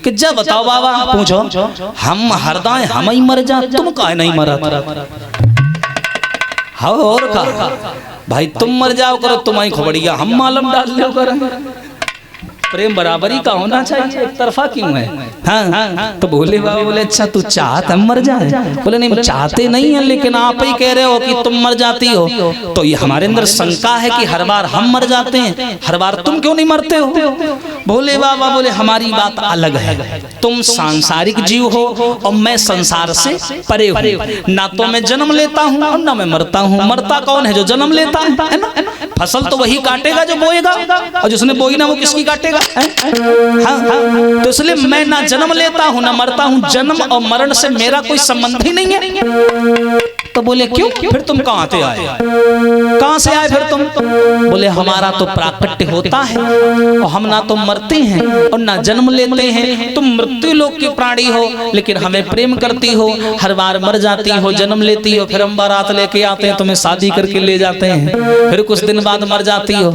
[SPEAKER 1] कि जब बताओ बाबा, पूछो हम हर दाएं हम ही मर जा, तुम काहे नहीं मरा। हाँ और का भाई तुम मर जाओ करो तुम्हारी खोबड़िया हम मालूम डाल लो करो। प्रेम बराबरी का होना चाहिए, एक तरफा क्यों है? हाँ, तो भोले बाबा बोले अच्छा तू चाहत हम मर जाए? बोले नहीं चाहते नहीं है, लेकिन आप ही कह रहे हो कि तुम मर जाती हो, तो ये हमारे अंदर शंका है कि हर बार हम मर जाते हैं, हर बार तुम क्यों नहीं मरते हो? भोले बाबा बोले हमारी बात अलग है, तुम सांसारिक जीव हो और मैं संसार से परे हूँ। ना तो मैं जन्म लेता हूँ और ना मैं मरता हूँ। मरता कौन है? जो जन्म लेता है ना। फसल तो वही काटेगा जो बोएगा, और जिसने बोई ना वो किसकी काटेगा? हाँ, तो इसलिए मैं ना जन्म लेता हूँ ना मरता हूँ, जन्म और मरण से मेरा कोई संबंध ही नहीं है। तो बोले क्यों? फिर तुम कहाँ से आए? कहाँ से आए फिर तुम? बोले हमारा तो प्राकट्य होता है और हम ना तो मरते हैं और ना जन्म लेते हैं। तुम मृत्यु लोक के प्राणी हो, लेकिन हमें प्रेम करती हो, हर बार मर जाती हो, जन्म लेती हो, फिर हम बारात लेके आते हैं, तुम्हें शादी करके ले जाते हैं, फिर कुछ दिन बाद मर जाती हो।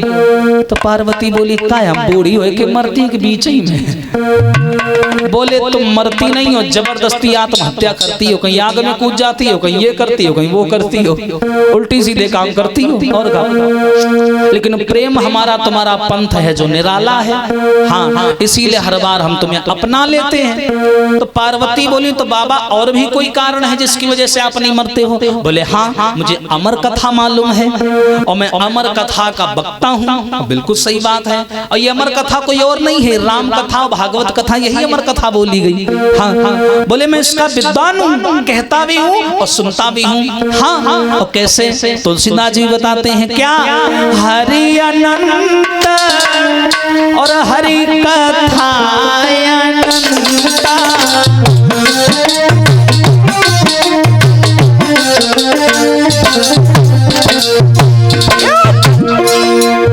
[SPEAKER 1] तो पार्वती बोली काया बूढ़ी हो के मरती के बीच ही में। बोले तुम मरती नहीं हो, जबरदस्ती आत्महत्या करती हो, कहीं आग में कूद जाती हो, कहीं ये करती हो, कहीं वो करती हो, उल्टी सीधे काम करती हो और का। लेकिन प्रेम हमारा तुम्हारा पंथ है जो निराला है, हाँ, इसीलिए हर बार हम तुम्हें अपना लेते हैं। तो पार्वती बोली तो बाबा और भी कोई कारण है जिसकी वजह से आप नहीं मरते हो? बोले हाँ, मुझे अमर कथा मालूम है और मैं अमर कथा का वक्ता हूँ। बिल्कुल सही बात है, और ये अमर कथा कोई और नहीं है, राम कथा भागवत कथा यही अमर कथा बोली गई। हाँ, बोले मैं इसका विद्वान हूँ, कहता भी हूँ और सुनता भी हूँ। हाँ, और कैसे? तुलसीदास जी बताते हैं क्या? हरि अनंत और हरि कथा अनंता,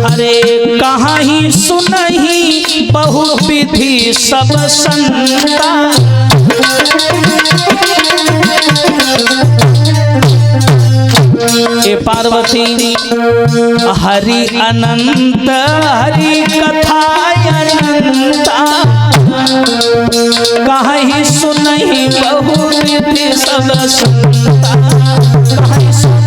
[SPEAKER 1] अरे कहाँ ही सुनहि बहु विधि सब संता, ए पार्वती हरि अनंत हरि कथा अनंता, कहाँ ही सुनहि बहु विधि सब संता, कहाँ सुनहि।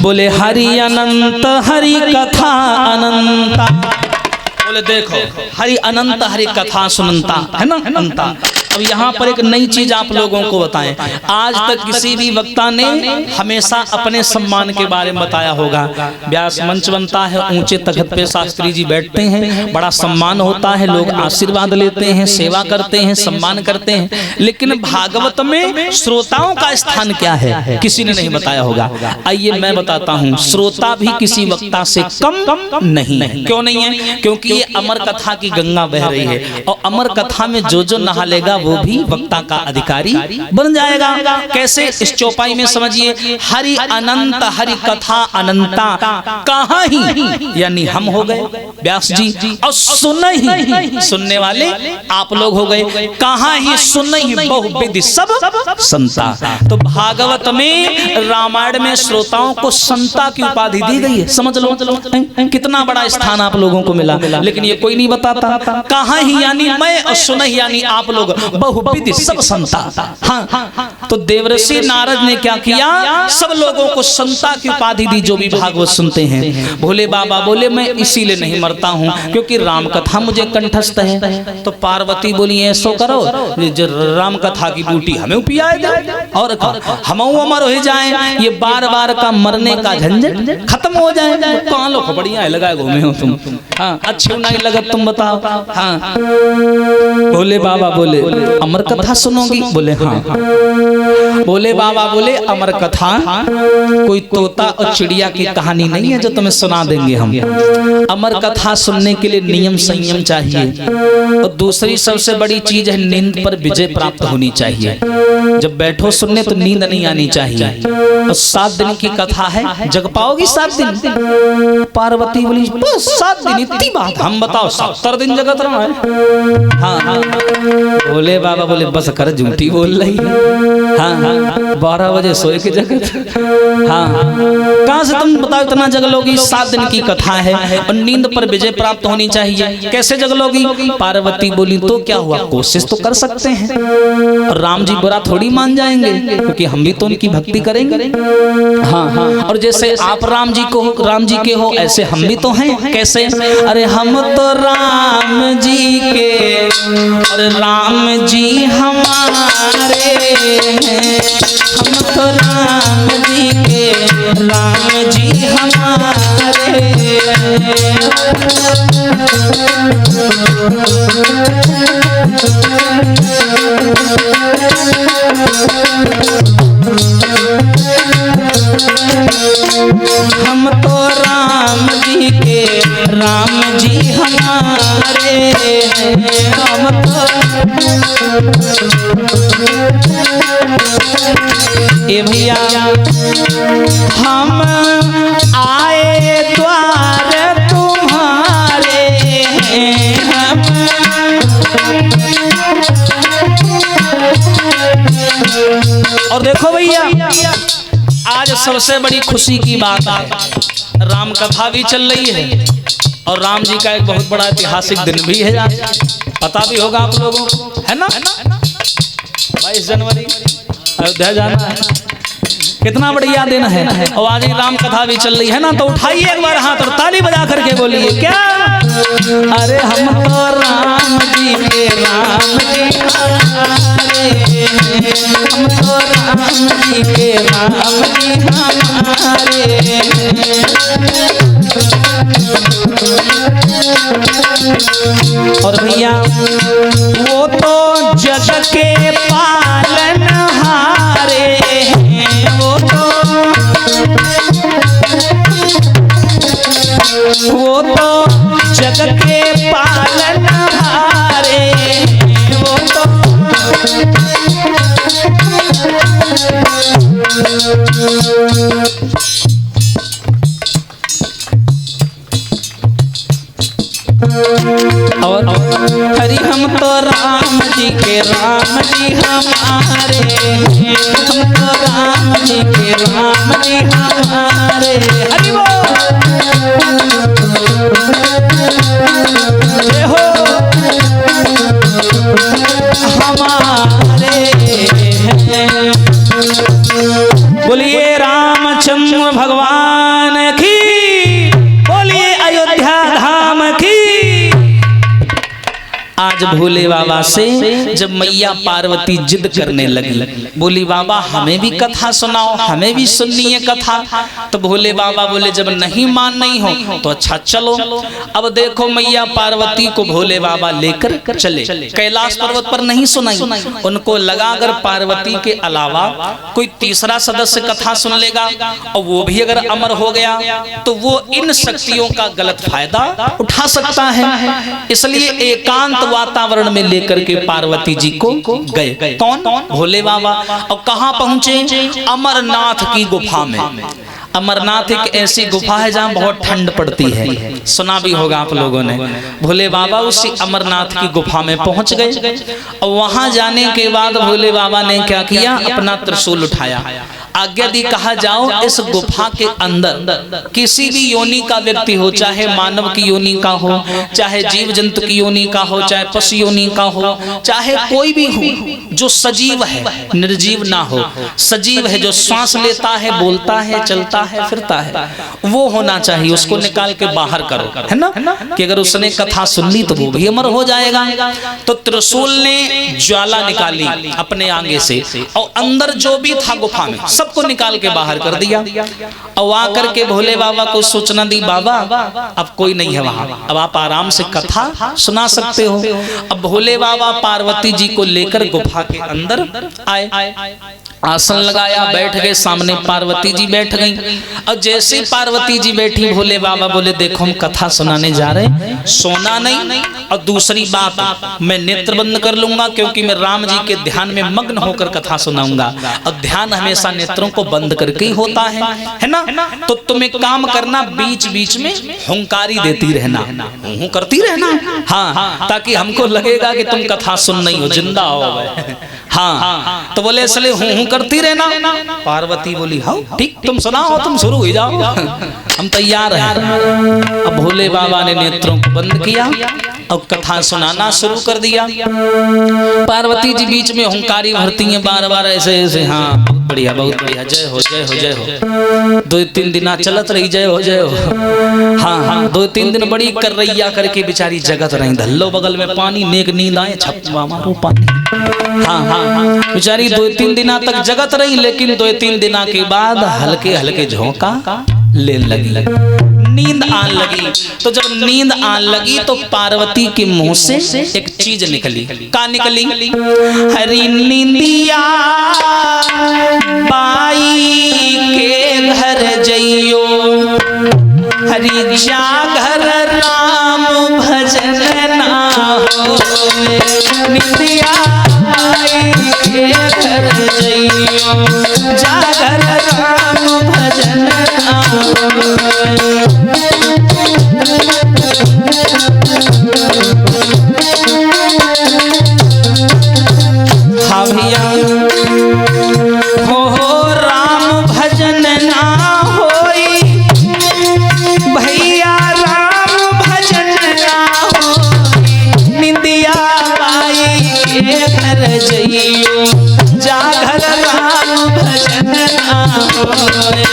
[SPEAKER 1] बोले हरि अनंत हरि कथा अनंता। बोले देखो हरि अनंत हरि कथा सुनता है ना, अनंता। अब यहाँ पर एक नई चीज आप लोगों को बताएं। आज तक किसी भी वक्ता ने हमेशा अपने सम्मान के बारे में बताया होगा। व्यास मंच बनता है, ऊंचे तख्त पे शास्त्री जी बैठते हैं, बड़ा सम्मान होता है, लोग आशीर्वाद लेते हैं, सेवा करते हैं, सम्मान करते हैं। लेकिन भागवत में श्रोताओं का स्थान क्या है किसी ने नहीं बताया होगा। आइए मैं बताता हूँ, श्रोता भी किसी वक्ता से कम नहीं है। क्यों नहीं है? क्योंकि ये अमर कथा की गंगा बह रही है, और अमर कथा में जो जो नहा लेगा वो भी वक्ता का अधिकारी बन जाएगा। कैसे? इस चौपाई में समझिए, हरि अनंत हरि कथा अनंता, कहाँ ही यानी हम हो गए व्यास जी, और सुनहि सुनने वाले आप लोग हो गए, कहाँ ही सुनहि बहुविधि सब संता। तो भागवत में रामायण में श्रोताओं को संता की उपाधि दी गई है। समझ लो कितना बड़ा स्थान आप लोगों को मिला, लेकिन ये कोई नहीं बताता। कहाँ ही यानी मैं और सुनहि यानी आप लोग, बहुविधि सब संता। हाँ, तो देवर्षि नारद ने क्या किया? सब लोगों को संता की उपाधि दी जो भी भागवत सुनते हैं। भोले बाबा बोले मैं इसीलिए नहीं मरता हूँ क्योंकि राम कथा मुझे कंठस्थ है। तो पार्वती बोली ऐसो करो, जो राम कथा की बूटी हमें पियाए दे और हम अमर हो जाए, ये बार बार का मरने का झंझट खत्म हो जाए। कहाँ लो बढ़िया लगाए घूमे हो तुम? हाँ, अच्छे नहीं लगा तुम बताओ। हाँ, भोले बाबा बोले अमर कथा सुनोगी? बोले हाँ। भोले बाबा बोले अमर कथा कोई तोता और चिड़िया की कहानी नहीं है जो तुम्हें सुना देंगे हम। अमर कथा सुनने के लिए नियम संयम चाहिए, और दूसरी सबसे बड़ी चीज है नींद पर विजय प्राप्त होनी चाहिए। जब बैठो सुनने तो नींद नहीं आनी चाहिए। और 7 दिन की कथा है, जग पाओगी 7 दिन? पार्वती बोली बस 7 दिन, इतनी बात? हम बताओ 70 दिन जगत रहा है। हाँ, भोले बाबा बोले बस कर, झूठी बोल रही है। हाँ 12 बजे सोए के जगत। हाँ कहाँ से तुम बताओ इतना जग लोगी? 7 दिन की कथा है और नींद पर विजय प्राप्त होनी चाहिए, कैसे जग लोगी? पार्वती बोली तो क्या हुआ, कोशिश तो कर सकते हैं। और राम जी बुरा थोड़ी मान जाएंगे, क्योंकि हम भी तो उनकी भक्ति करेंगे। हाँ और जैसे आप राम जी के हो ऐसे हम भी तो हैं। कैसे? अरे हम तो राम जी के और राम जी हमारे हैं। हम तो राम जी के, राम जी हमारे हैं। हम तो राम जी के, राम जी हमारे हैं। हम तो ए भैया हम आए द्वार तुम्हारे हैं। हम और देखो भैया आज सबसे बड़ी खुशी की बात है, राम कथा भी चल रही है और राम जी का एक बहुत बड़ा ऐतिहासिक दिन भी है, पता भी होगा आप लोगों को, है ना? 22 जनवरी अयोध्या जाना है, कितना बढ़िया दिन है। और आज राम कथा भी चल रही है ना, तो उठाइए एक बार हाथ और ताली बजा करके बोलिए क्या? अरे हम तो राम जी के, राम जी हमारे, हम तो राम जी के, राम जी हमारे। और भैया वो तो जग के पालनहारे हैं। वो तो जग के पालनहारे हैं। वो तो और हरि हम तो राम जी के, राम जी हमारे हैं। हम तो राम जी के, राम जी हमारे। हरि बोल हो हमारे हैं। बोलिए रामचंद्र भगवान की, बोलिए अयोध्या धाम की। आज भोले बाबा से जब मैया पार्वती जिद करने लगी, बोली बाबा हमें भी कथा सुनाओ, हमें भी सुननी है कथा। तो भोले बाबा बोले जब नहीं मान नहीं हो तो अच्छा चलो। अब देखो मैया पार्वती को भोले बाबा लेकर चले, कैलाश पर्वत पर नहीं सुनाई। उनको लगा अगर पार्वती के अलावा कोई तीसरा सदस्य कथा सुन लेगा और वो भी अगर अमर हो गया तो वो इन शक्तियों का गलत फायदा उठा सकता है। इसलिए एकांत वातावरण में लेकर के पार्वती जी को गए। कौन? भोले बाबा। और कहां पहुंचे? अमरनाथ की गुफा में। अमरनाथ एक ऐसी गुफा है जहां बहुत ठंड पड़ती है, सुना भी होगा आप लोगों ने। भोले बाबा उसी अमरनाथ की गुफा में पहुंच गए और वहां जाने के बाद भोले बाबा ने क्या किया? अपना त्रिशूल उठाया, आज्ञा दी, कहा जाओ इस गुफा के अंदर किसी भी योनि का व्यक्ति हो, चाहे मानव की योनि का हो, चाहे जीव जंतु की योनि का हो, चाहे पशु योनि का हो, चाहे कोई भी हो जो सजीव है, निर्जीव ना हो, सजीव है, जो श्वास लेता है, बोलता है, चलता है, फिरता है, वो होना चाहिए। उसको निकाल के बाहर करो, है ना, कि अगर उसने कथा सुन ली तो वो भी अमर हो जाएगा। तो त्रिशूल ने ज्वाला निकाली अपने आगे से और अंदर जो भी था गुफा में सबको निकाल के बाहर कर दिया। और आकर के भोले बाबा को सूचना दी, बाबा अब कोई नहीं है वहां, अब आप आराम से कथा सुना सकते हो। अब भोले बाबा पार्वती जी को लेकर गुफा के अंदर आए, आसन लगाया, बैठ गए, सामने पार्वती जी बैठ गई। और जैसे पार्वती जी बैठी, भोले बाबा बोले देखो हम कथा सुनाने जा रहे हैं, सोना नहीं, और दूसरी बात मैं नेत्र बंद कर लूंगा क्योंकि मैं राम जी के ध्यान में मग्न होकर कथा सुनाऊंगा और ध्यान हमेशा नेत्र नेत्रों को बंद करके ही होता है ना। तो तुम एक काम करना, बीच बीच में हुंकारी देती रहना, हूं करती रहना, हाँ, ताकि हमको लगेगा कि तुम कथा सुन नहीं हो, जिंदा हो गए। हाँ, तो बोले इसलिए हूं करती रहना। पार्वती बोली हाँ ठीक, तुम सुनाओ, तुम शुरू हो जाओ, हम तैयार हैं। अब भोले बाबा ने नेत्रों को बंद किया और कथा सुनाना शुरू कर दिया। पार्वती जी बीच में हुंकारी भरती हैं बार बार ऐसे ऐसे, हाँ बहुत बढ़िया बहुत बढ़िया, जय हो जय हो जय हो। 2-3 दिन चलत रही जय हो जय हो। हाँ 2-3 दिन बड़ी कर रैया करके बेचारी जगत रही, धल्लो बगल में पानी, नेक नींद आए छप्पा मारो पानी। हाँ बेचारी 2-3 दिन तक जगत रही, लेकिन 2-3 दिन के बाद हल्के हल्के झोंका लेने लगी, नींद आने लगी। तो जब नींद आने लगी तो पार्वती के मुंह से एक चीज निकली। का निकली? हरी नींदिया बाई के घर जइयो, हरी जागर राम भजन ना हो। नींदिया बाई के घर जइयो, जागर राम भजन ना हो। हाँ भैया हो राम भजन ना होई, भैया राम भजन ना होई। निंदिया बाई के घर जइयो, जागर राम भजन ना होई।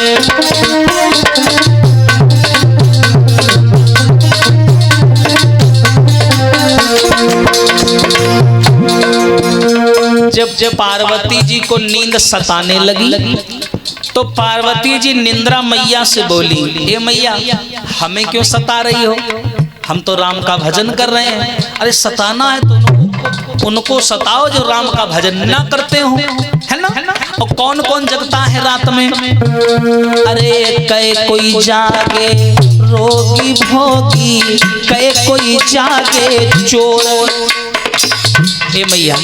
[SPEAKER 1] जब पार्वती जी को नींद सताने लगी तो पार्वती जी निंद्रा मैया से बोली, ए मैया हमें क्यों सता रही हो, हम तो राम का भजन कर रहे हैं। अरे सताना है तो उनको सताओ जो राम का भजन ना करते हो, है ना। और कौन कौन जगता है रात में? अरे कई कोई जागे रोगी भोगी, कई कोई जागे चोर। ए मैया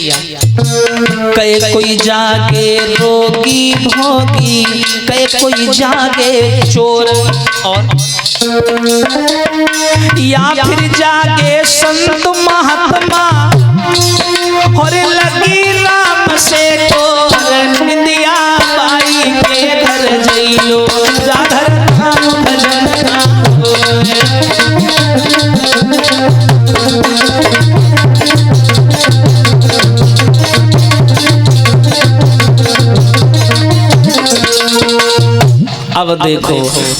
[SPEAKER 1] कई कोई जागे रोगी भोगी, कई कोई जागे चोर, और या फिर जागे संत महात्मा, और लगी राम से तोर। निंदिया बाई के घर जइयो, जागर राम भजन ना होए। अब देखो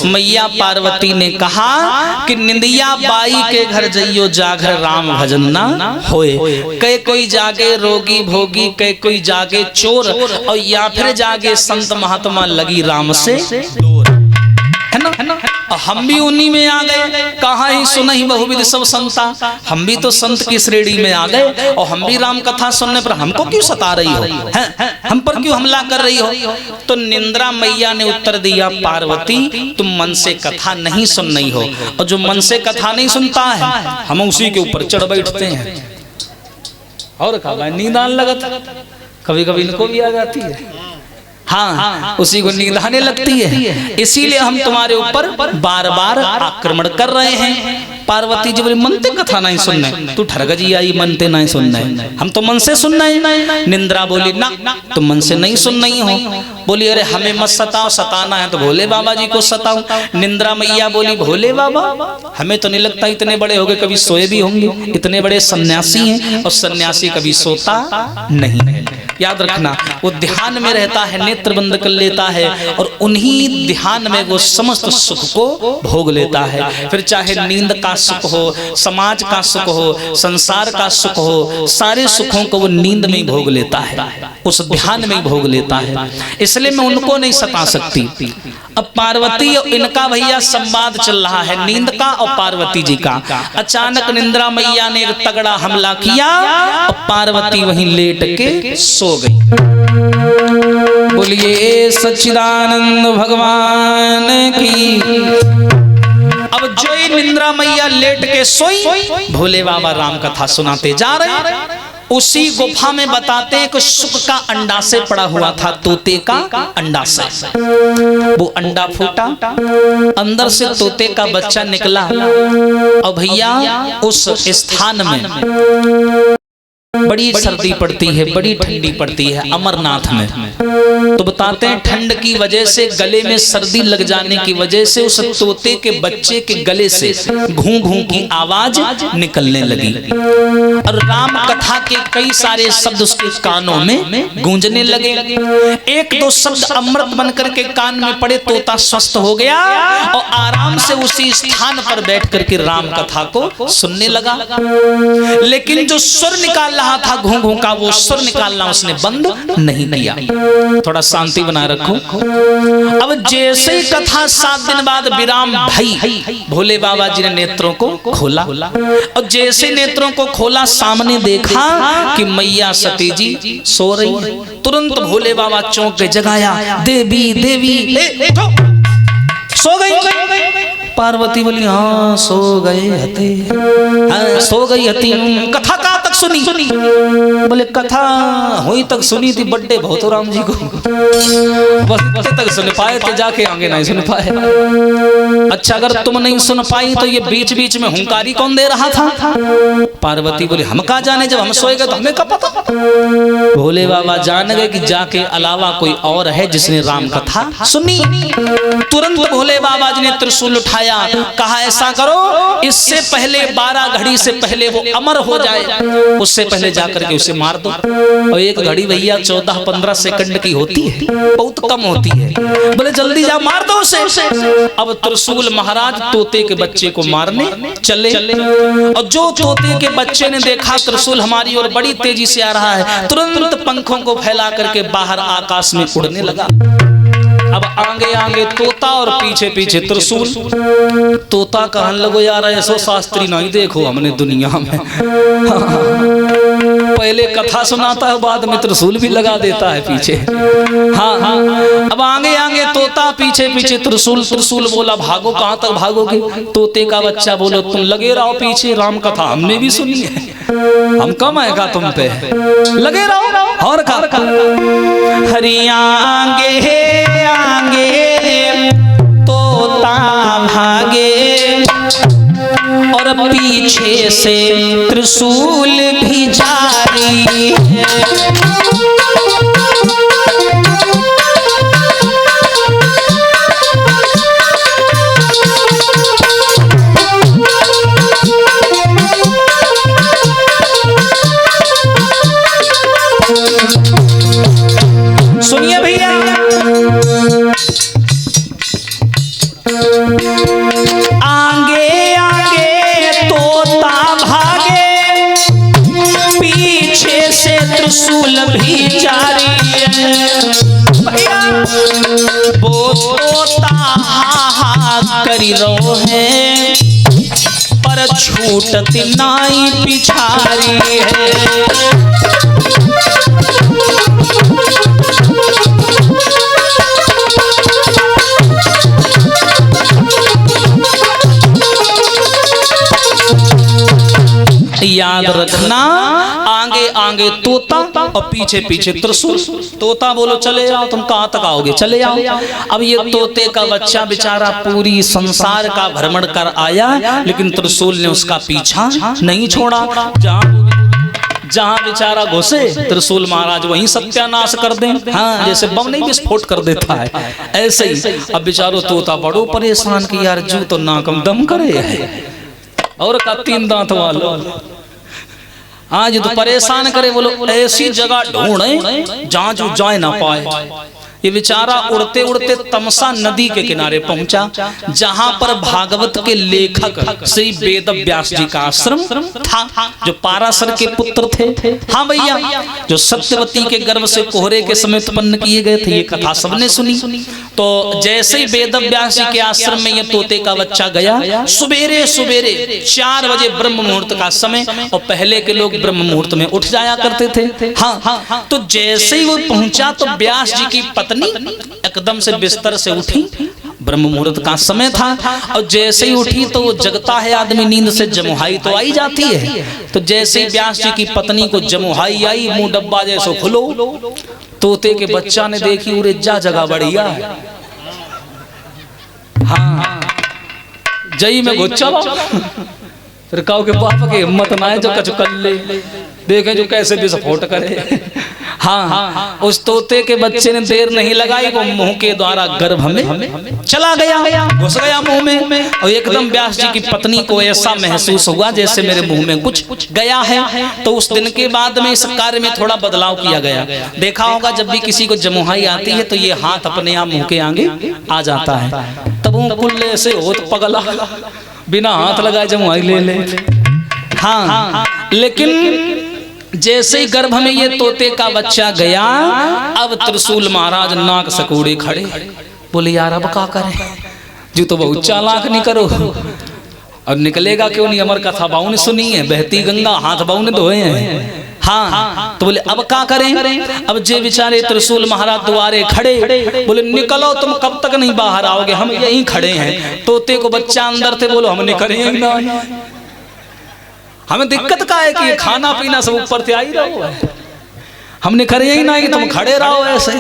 [SPEAKER 1] मैया पार्वती ने कहा कि निंदिया बाई के घर जइयो, जागर राम भजन ना होए। कई कोई जागे रोगी भोगी, कई कोई जागे चोर, और या फिर जागे संत महात्मा, लगी राम से दूर, है ना। हम भी उन्हीं में आ गए, कहाँ ही सुनहि बहुविध सब संता। हम भी तो संत की श्रेणी में आ गए, और हम भी राम कथा सुनने पर हमको क्यों सता रही हो, हम पर क्यों हमला कर रही हो। तो निंद्रा मैया ने उत्तर दिया, पार्वती तुम मन से कथा नहीं सुन रही हो, और जो मन से कथा नहीं सुनता है हम उसी के ऊपर चढ़ बैठते हैं। और कहा नींद आने लगा, कभी कभी इनको भी आ जाती है, हाँ उसी को नींद आने लगती है, इसीलिए हम तुम्हारे ऊपर बार बार आक्रमण कर रहे हैं। पार्वती जी बोली मनते कथा नहीं सुनना, तू ठरगजी आई मनते नहीं सुनना है, हम तो मन से सुनना है। निंद्रा बोली ना तुम मन से नहीं सुन रही हो। बोली अरे हमें मत सताओ, सताना है तो भोले बाबा जी को सताओ। निंद्रा मैया बोली भोले बाबा हमें तो नहीं लगता इतने बड़े हो गए कभी सोए भी होंगे, इतने बड़े सन्यासी हैं, और सन्यासी कभी सोता नहीं है। याद रखना वो ध्यान में रहता है, नेत्र बंद कर लेता है, और उन्हीं ध्यान में वो समस्त सुख को भोग लेता है। फिर चाहे नींद का सुख हो, समाज का सुख हो, संसार का सुख हो, सारे सुखों को वो नींद में भोग लेता है, उस ध्यान में भोग लेता है। इसलिए मैं उनको नहीं सता सकती। अब पार्वती और इनका भैया संवाद चल रहा है, नींद का और पार्वती जी का। अचानक निंद्रा मैया ने एक तगड़ा हमला किया और पार्वती वहीं लेट के सो गई। बोलिए सच्चिदानंद भगवान की। अब जो निंद्रा मैया लेट के सोई, भोले बाबा राम कथा सुनाते जा रहे हैं। उसी गुफा में बताते हैं कि शुक का अंडाशय पड़ा हुआ था, तोते का अंडाशय। वो अंडा फूटा, अंदर से तोते का बच्चा निकला और भैया उस स्थान में बड़ी सर्दी पड़ती है, बड़ी ठंडी पड़ती है अमरनाथ में। तो बताते हैं ठंड की वजह से गले में सर्दी लग जाने की वजह से उस तोते के बच्चे के गले से घूं घूं की आवाज निकलने लगी और राम कथा के कई सारे शब्द उसके कानों में गूंजने लगे। एक दो शब्द अमृत बनकर के कान में पड़े, तोता स्वस्थ हो गया और आराम से उसी स्थान पर बैठ करके राम कथा को सुनने लगा। लेकिन जो सुर निकाल रहा था घूं घूं का, वो सुर निकालना उसने बंद नहीं किया। थोड़ा शांति बनाए रखो। अब जैसे ही कथा 7 दिन बाद विराम भई, भोले बाबा जी ने नेत्रों को खोला और जैसे नेत्रों को खोला सामने देखा कि मैया सती जी सो रही है। तुरंत भोले बाबा चौंक के जगाया, देवी देवी सो गई। पार्वती बोली हाँ सो गए हते, हाँ, सो गई हती। कथा कहाँ तक सुनी? बोले कथा हुई तक सुनी थी, बड्डे बहुत राम जी को, बस तक सुन पाए थे, जाके आगे नहीं सुन पाए। अच्छा अगर तुम नहीं सुन पाई तो ये बीच बीच में हुंकारी कौन दे रहा था? पार्वती बोली हम कहाँ जाने, जब हम सोए गए तो हमें क्या पता। भोले बाबा जान गए कि जाके अलावा कोई और है जिसने राम कथा सुनी। तुरंत भोले बाबा जी ने त्रिशूल उठाया, कहा ऐसा करो इससे पहले 12 घड़ी से पहले वो अमर हो जाए, उससे पहले जाकर के उसे मार दो। और एक घड़ी भैया 14-15 सेकंड की होती है, बहुत कम होती है। बोले जल्दी जा मार दो उसे। अब त्रिशूल महाराज तोते के बच्चे को मारने चले और जो तोते के बच्चे ने देखा त्रिशूल हमारी ओर बड़ी तेजी से आ रहा है, तुरंत पंखों को फैला करके बाहर आकाश में उड़ने लगा। अब आगे आगे तोता और पीछे पीछे त्रिशूल। तोता कहने लगो यार ऐसो शास्त्री नहीं देखो हमने दुनिया में। पहले कथा सुनाता है, बाद में त्रिशूल भी लगा देता है पीछे। हाँ हाँ। अब आगे आगे तोता पीछे पीछे त्रिशूल। त्रिशूल बोला भागो, कहाँ तक भागोगे? तोते का बच्चा बोलो तुम लगे रहो पीछे, राम कथा हमने भी सुनी है, हम कम आएगा तुम पे, लगे रहो। और का हरि आगे आगे तोता भागे और पीछे से त्रिशूल भी जारी है। सुनिए भैया, आगे आगे तोता भागे, पीछे से त्रिशूल भी जारी है। वो तोता हा करी रो है, पर छूटती नाई पिछारी है। याद रखना, आगे आगे तोता और पीछे पीछे त्रिशूल। तोता बोलो चले आओ, तुम कहाँ तक आओगे, चले आओ। अब ये तोते का बच्चा बेचारा पूरी संसार का भ्रमण कर आया, लेकिन त्रिशूल ने उसका पीछा नहीं छोड़ा। जहाँ बेचारा घुसे त्रिशूल महाराज वहीं सत्यानाश कर दें। हाँ, जैसे बम नहीं विस्फोट कर देता है, ऐसे ही अब बेचारो तोता बड़ो परेशान कि यार जू तो नाकम दम करे और का 3 दांत वालों आज तो परेशान करे। बोलो ऐसी जगह ढूंढे जहाँ जो जाए ना पाए। ये बेचारा उड़ते उड़ते तमसा नदी के किनारे पहुंचा, जहां पर भागवत के लेखक श्री वेद व्यास जी का आश्रम था, जो पाराशर के पुत्र थे। हाँ भैया, जो सत्यवती के गर्भ से कोहरे के समय उत्पन्न किए गए थे। ये कथा सबने सुनी। तो जैसे ही वेद व्यास जी के आश्रम में ये तोते का बच्चा गया, सुबेरे सुबेरे 4 बजे ब्रह्म मुहूर्त का समय, और पहले के लोग ब्रह्म मुहूर्त में उठ जाया करते थे। हाँ, तो जैसे ही वो पहुंचा तो व्यास जी की पत्नी एकदम से बिस्तर से उठी, ब्रह्म मुहूर्त का समय था और जैसे ही उठी तो वो जगता है आदमी नींद से, जमुहाई तो आई जाती है। तो जैसे ही व्यास जी की पत्नी को जमुहाई आई, मुंह डब्बा जैसो खुलो, तोते के बच्चा ने देखी उरे जा जगह बढ़िया है, हाँ जई में गुच्छा फिर कहो के बाप के हिम्मत ना है जो कछु कर ले, देखे जो कैसे विस्फोट करे। हाँ, उस तोते के बच्चे ने देर नहीं लगाई, वो मुंह के द्वारा गर्भ में चला गया, घुस गया मुंह में। और एकदम व्यास जी की पत्नी को ऐसा महसूस हुआ जैसे मेरे मुंह में कुछ गया है। तो उस दिन के बाद में इस कार्य में थोड़ा बदलाव किया गया। देखा होगा जब भी किसी को जमुहाई आती है तो ये हाथ अपने आप मुंह के आगे आ जाता है, तब वो कुल्ले से होत पगला बिना हाथ लगाए जमुहाई ले। हाँ, लेकिन जैसे ही गर्भ में ये तोते का बच्चा गया, अब त्रिशूल महाराज नाक सकोड़े खड़े, बोले यार अब क्या करें, जो तो बहुत चालाक नहीं करो, और निकलेगा क्यों नहीं, अमर कथा बाऊ ने सुनी है, बहती गंगा हाथ बाऊ ने धोए हैं। हाँ, तो बोले अब क्या करें। अब जे बेचारे त्रिशूल महाराज द्वारे खड़े, बोले निकलो तुम कब तक नहीं बाहर आओगे, हम यहीं खड़े हैं। तोते को बच्चा अंदर थे, बोलो हम निकलेंगे ना, हमें दिक्कत का है कि खाना पीना सब ऊपर से आई रहो, हमने करे ही ना कि तुम खड़े रहो ऐसे।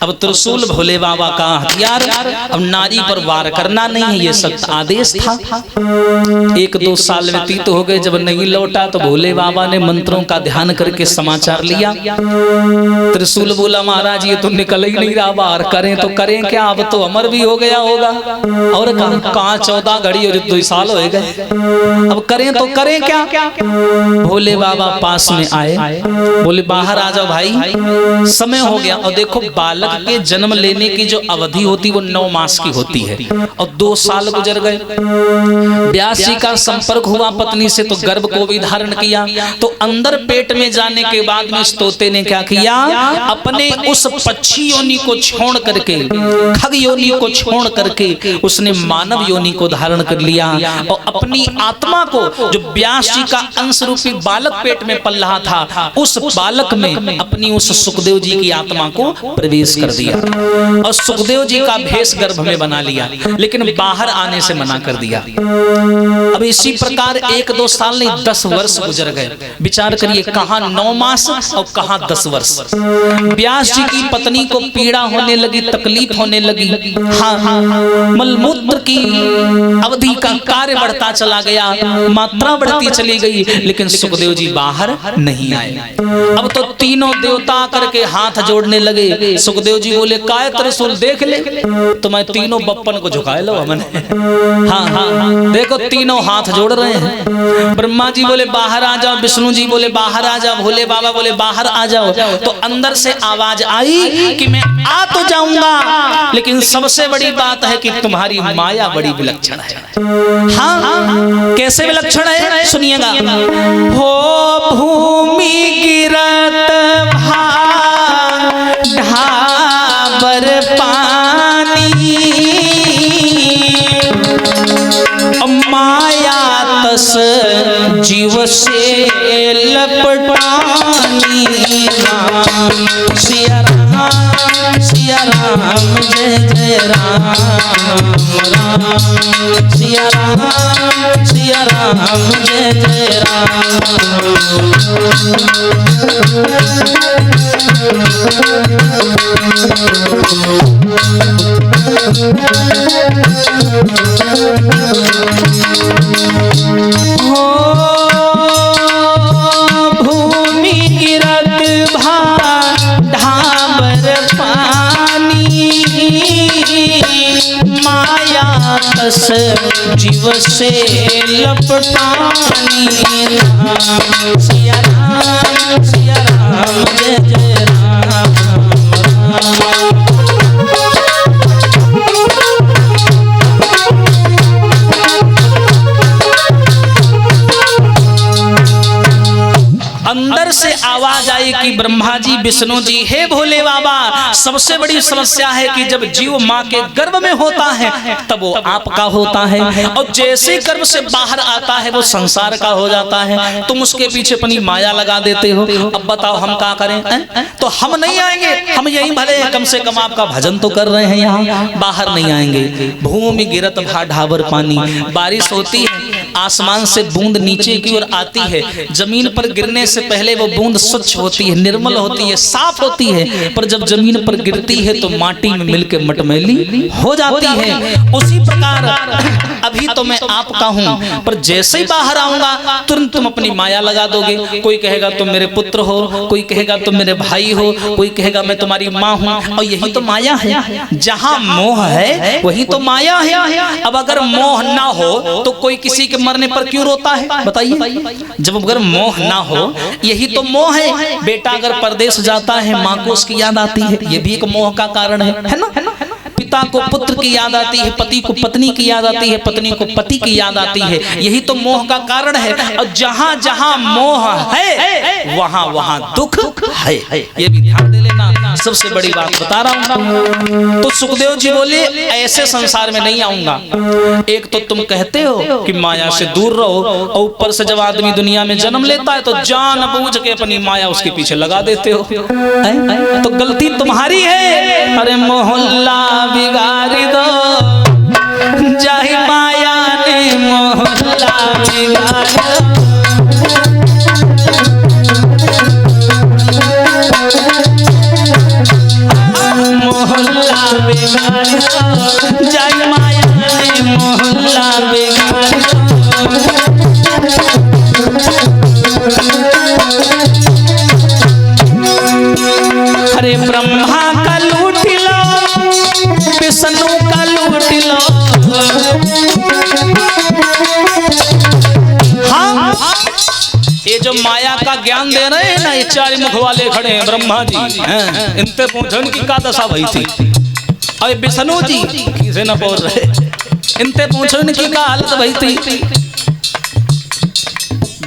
[SPEAKER 1] अब त्रिशूल भोले बाबा का हथियार, अब नारी पर वार करना नहीं है, ये सख्त आदेश था। 1-2 साल व्यतीत हो गए, जब नहीं लौटा तो भोले बाबा ने मंत्रों का ध्यान करके समाचार लिया। त्रिशूल बोला महाराज ये तो निकल ही नहीं रहा बाहर, करें तो करें क्या, अब तो अमर भी हो गया होगा, और कहाँ 14 घड़ी और 2 साल हो गए, अब करें तो करें क्या। भोले बाबा पास में आए, बोले बाहर आ जाओ भाई, समय हो गया। और देखो बालक के जन्म लेने की जो अवधि होती वो 9 मास की होती है, और 2 साल गुजर गए। व्यास जी का संपर्क हुआ पत्नी से तो गर्भ को भी धारण किया। तो अंदर पेट में जाने के बाद में इस तोते ने क्या किया, अपने उस पक्षी योनि को छोड़ करके, खग योनि को छोड़ करके उसने मानव योनि को धारण कर लिया, और अपनी आत्मा को, जो व्यास जी का अंश रूपी बालक पेट में पल रहा था, उस बालक में अपनी उस सुखदेव जी की आत्मा को प्रवेश कर दिया, और सुखदेव जी का भेष गर्भ में बना लिया, लेकिन बाहर आने से मना कर दिया। अब इसी प्रकार 1-2 साल नहीं 10 वर्ष गुजर गए। विचार करिए, कहां 9 मास और कहां 10 वर्ष। व्यास जी की पत्नी को पीड़ा होने लगी, तकलीफ होने लगी, हाँ, मलमूत्र की अवधि का कार्य बढ़ता चला गया, मात्रा बढ़ती चली गई, लेकिन सुखदेव जी बाहर नहीं आए। अब तो तीनों देवता करके हाथ जोड़ने लगे। सुखदेव जी बोले काय त्रिशूल देख ले, तो मैं तीनों बप्पन को झुकाए लो हमने। हाँ, देखो तीनों हाथ जोड़ रहे हैं। ब्रह्मा जी बोले बाहर आ जाओ, विष्णु जी बोले बाहर आ जाओ, भोले बाबा बोले बाहर आ जाओ। तो अंदर से आवाज आई कि मैं आ तो जाऊंगा, लेकिन सबसे बड़ी बात है कि तुम्हारी माया बड़ी विलक्षण है। हाँ, कैसे विलक्षण है सुनिएगा। हो भूमि गिरत ढाबर पानी, माया तस जीव से लपटानी। सिया राम जय जय राम राम, सिया राम जय जय हो भूमि गिरत ढाबर पानी, माया तस जीव से लपटानी। सिया राम जय जय राम राम। अंदर से आवाज आई कि ब्रह्मा जी विष्णु जी, हे भोले बाबा, सबसे बड़ी समस्या है कि जब जीव माँ के गर्भ में होता है तब वो आपका होता है, और जैसे गर्भ से बाहर आता है वो संसार का हो जाता है। तुम उसके पीछे अपनी माया लगा देते हो। अब बताओ हम क्या करें? तो हम नहीं आएंगे, हम यहीं भले कम से कम आपका भजन तो कर रहे हैं, यहाँ बाहर नहीं आएंगे। भूमि गिरत भा ढाबर पानी, बारिश होती है, आसमान से बूंद नीचे की ओर आती है, जमीन पर गिरने से पहले वो बूंद स्वच्छ होती है, निर्मल होती है, साफ होती है, पर जब जमीन पर गिरती है तो माटी में मिलकर मटमैली हो जाती है। उसी प्रकार अभी तो मैं आपका हूँ, पर जैसे ही बाहर आऊंगा तुरंत तुम अपनी माया लगा दोगे। कोई कहेगा तुम मेरे पुत्र हो, कोई कहेगा तुम मेरे भाई हो, कोई कहेगा मैं तुम्हारी माँ हूँ, और यही तो माया है। जहाँ मोह है वही तो माया है। अब अगर मोह ना हो तो कोई किसी के मरने पर क्यों रोता है? बताइए। जब अगर मोह ना हो, यही तो मोह है। बेटा अगर परदेश जाता है माँ को उसकी याद आती है, ये भी एक मोह का कारण है ना? पिता को पुत्र की याद आती है, पति को पत्नी की याद आती है, पत्नी को पति की याद आती है, यही तो मोह का कारण है। और जहाँ जहाँ मोह है वहाँ वहाँ दुख है, ये भी ध्यान दे लेना। सबसे बड़ी बात बता रहा हूँ। तो सुखदेव जी बोले ऐसे संसार में नहीं आऊंगा। एक तो तुम कहते हो कि माया से दूर रहो, और ऊपर से जब आदमी दुनिया में जन्म लेता है तो जानबूझ के अपनी माया उसके पीछे लगा देते हो, तो गलती तुम्हारी है। अरे मोहल्ला बिगाड़ी दो, जाहि माया ने मोहल्ला बिगाड़ी दो, मोहल्ला बिगाड़ी दो, जाहि माया ने मोहल्ला बिगाड़ी दो। अरे ब्रह्मा का लूट लो, विष्णु का लूट लो, हाँ ये जो माया का ज्ञान दे रहे हैं ना, ये चार मुख वाले खड़े हैं ब्रह्मा जी हैं, इनसे पूछो इनकी का दशा भई थी। अरे विष्णु जी किसे न बोल रहे, इनसे पूछो इनकी का हालत भई थी।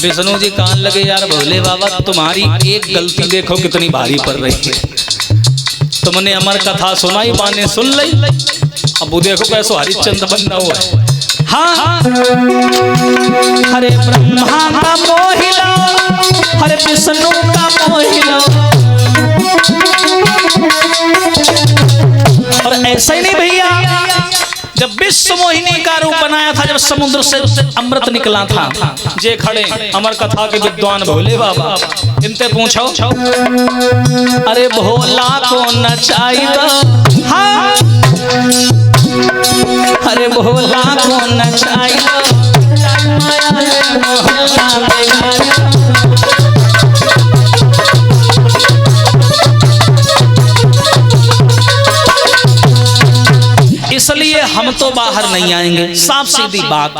[SPEAKER 1] विष्णु जी कान लगे, यार भोले बाबा तुम्हारी एक गलती देखो कितनी भारी पड़ रही है। तुमने अमर कथा सुनाई, बाने सुन ली, अब वो देखो कैसो हरिश्चंद्र बनना हुआ है। हाँ हरे ब्रह्मा का मोहिला, हरे विष्णु का मोहिला, और ऐसा ही नहीं भैया, जब विश्व मोहिनी का रूप बनाया था, जब समुद्र से अमृत निकला था, जे खड़े अमर कथा के विद्वान भोले बाबा, इनसे पूछो अरे भोला को नचाई दो, हाँ अरे भोला को नचाई दो, इसलिए हम तो बाहर नहीं आएंगे, साफ सीधी बात।